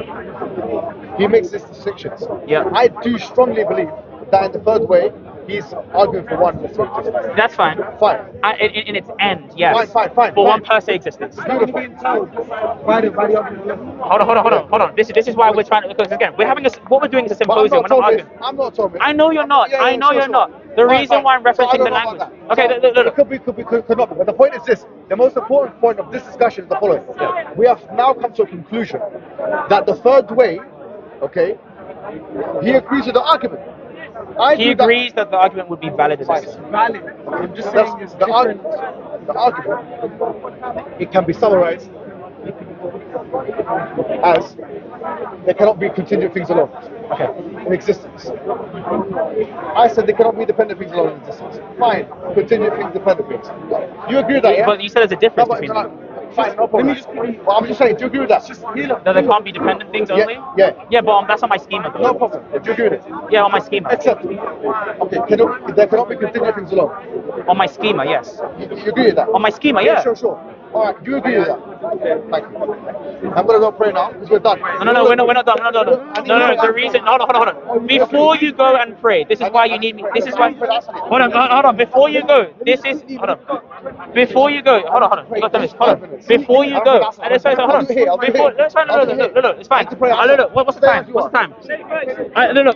Speaker 1: He makes these distinctions.
Speaker 2: Yeah.
Speaker 1: I do strongly believe that in the third way, he's arguing for one necessary existence.
Speaker 2: That's fine.
Speaker 1: Fine.
Speaker 2: In its end, yes.
Speaker 1: Fine.
Speaker 2: For one per se existence.
Speaker 1: Beautiful.
Speaker 2: Hold on. This is why we're trying to, because again, we're having what we're doing is a symposium. We're not arguing.
Speaker 1: I'm not talking.
Speaker 2: I know you're not. I know you're not. The reason why I'm referencing the language. Okay, look.
Speaker 1: It could not be. But the point is this. The most important point of this discussion is the following. We have now come to a conclusion that the third way, okay, he agrees with the argument.
Speaker 2: He agrees that the argument would be valid as
Speaker 3: It's valid. I'm just saying it's
Speaker 1: the
Speaker 3: different.
Speaker 1: argument, it can be summarized as there cannot be contingent things alone in existence. I said there cannot be dependent things alone in existence. Fine, contingent things, dependent things. You agree with that, yeah?
Speaker 2: But you said there's a difference between them.
Speaker 1: Fine, no problem. Well, I'm just saying, do you agree with that?
Speaker 2: That there can't be dependent things only?
Speaker 1: Yeah.
Speaker 2: But that's on my schema though.
Speaker 1: No problem. Do you agree with it?
Speaker 2: Yeah, on my schema.
Speaker 1: Except, okay, there cannot be contingent things alone.
Speaker 2: On my schema, yes.
Speaker 1: You agree with that?
Speaker 2: On my schema, yeah.
Speaker 1: Sure. All right, do you agree with that? Thank you. I'm gonna go pray now because we're done.
Speaker 2: No, we're not done. No. The reason, hold on. Before you go and pray, this is why you need me. This is why. Hold on. Before you go, hold on. Before you go, hold on. You got to hold on. Before you go, and it's fine. Hold on. Before, no, it's fine. No, it's fine. Look. What's the time? Look.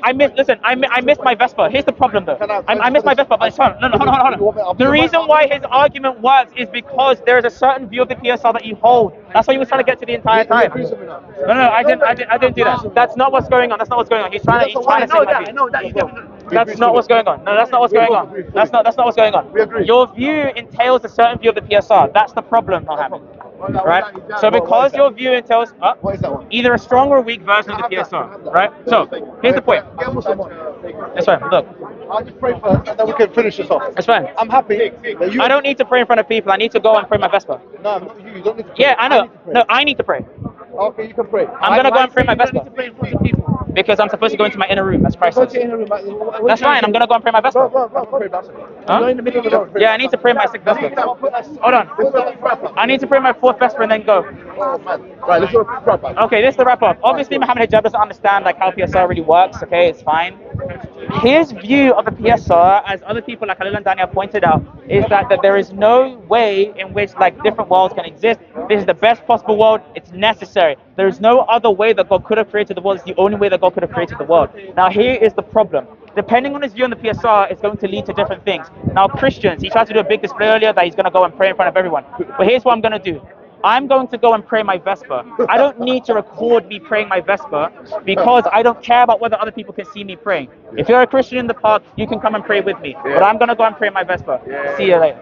Speaker 2: I missed my Vespa. Here's the problem though. I missed my Vespa, but it's fine. No, hold on. The reason why his argument works is because there is a certain certain view of the PSR that you hold. That's what he was trying to get to the entire time. No, I didn't do that. That's not what's going on. That's not what's going on. He's trying to say my view. That's not what's going on. No, that's not what's going on. That's not what's going on. Your view entails a certain view of the PSR. That's the problem, Mohammed. Right? So because your view entails either a strong or a weak version of the PSR, right? So here's the point. That's fine. Look,
Speaker 1: I'll just pray first, and then we can finish this off.
Speaker 2: that's fine.
Speaker 1: I'm happy that you.
Speaker 2: I don't need to pray in front of people. I need to go and pray my Vesper.
Speaker 1: No, not you. You don't need to pray.
Speaker 2: Yeah, I know. No, I need to pray.
Speaker 1: Okay, you can pray.
Speaker 2: I'm gonna go and pray my Vesper. Because I'm supposed to go into my inner room, as Christ says. That's fine. I'm gonna go and pray my Vesper. Huh? Yeah, I need to pray my 6th Vesper. Hold on. I need to pray my 4th Vesper and then go.
Speaker 1: Right, let's go wrap up.
Speaker 2: Okay, this is the wrap up. Obviously, Mohammed Hijab doesn't understand like how PSR really works. Okay, it's fine. His view of the PSR, as other people like Khalil and Daniel pointed out, is that there is no way in which like different worlds can exist. This is the best possible world. It's necessary. There is no other way that God could have created the world. It's the only way that God could have created the world. Now, here is the problem. Depending on his view on the PSR, it's going to lead to different things. Now, Christians, he tried to do a big display earlier that he's going to go and pray in front of everyone. But here's what I'm going to do. I'm going to go and pray my Vesper. I don't need to record me praying my Vesper because I don't care about whether other people can see me praying. If you're a Christian in the park, you can come and pray with me. But I'm going to go and pray my Vesper. See you later.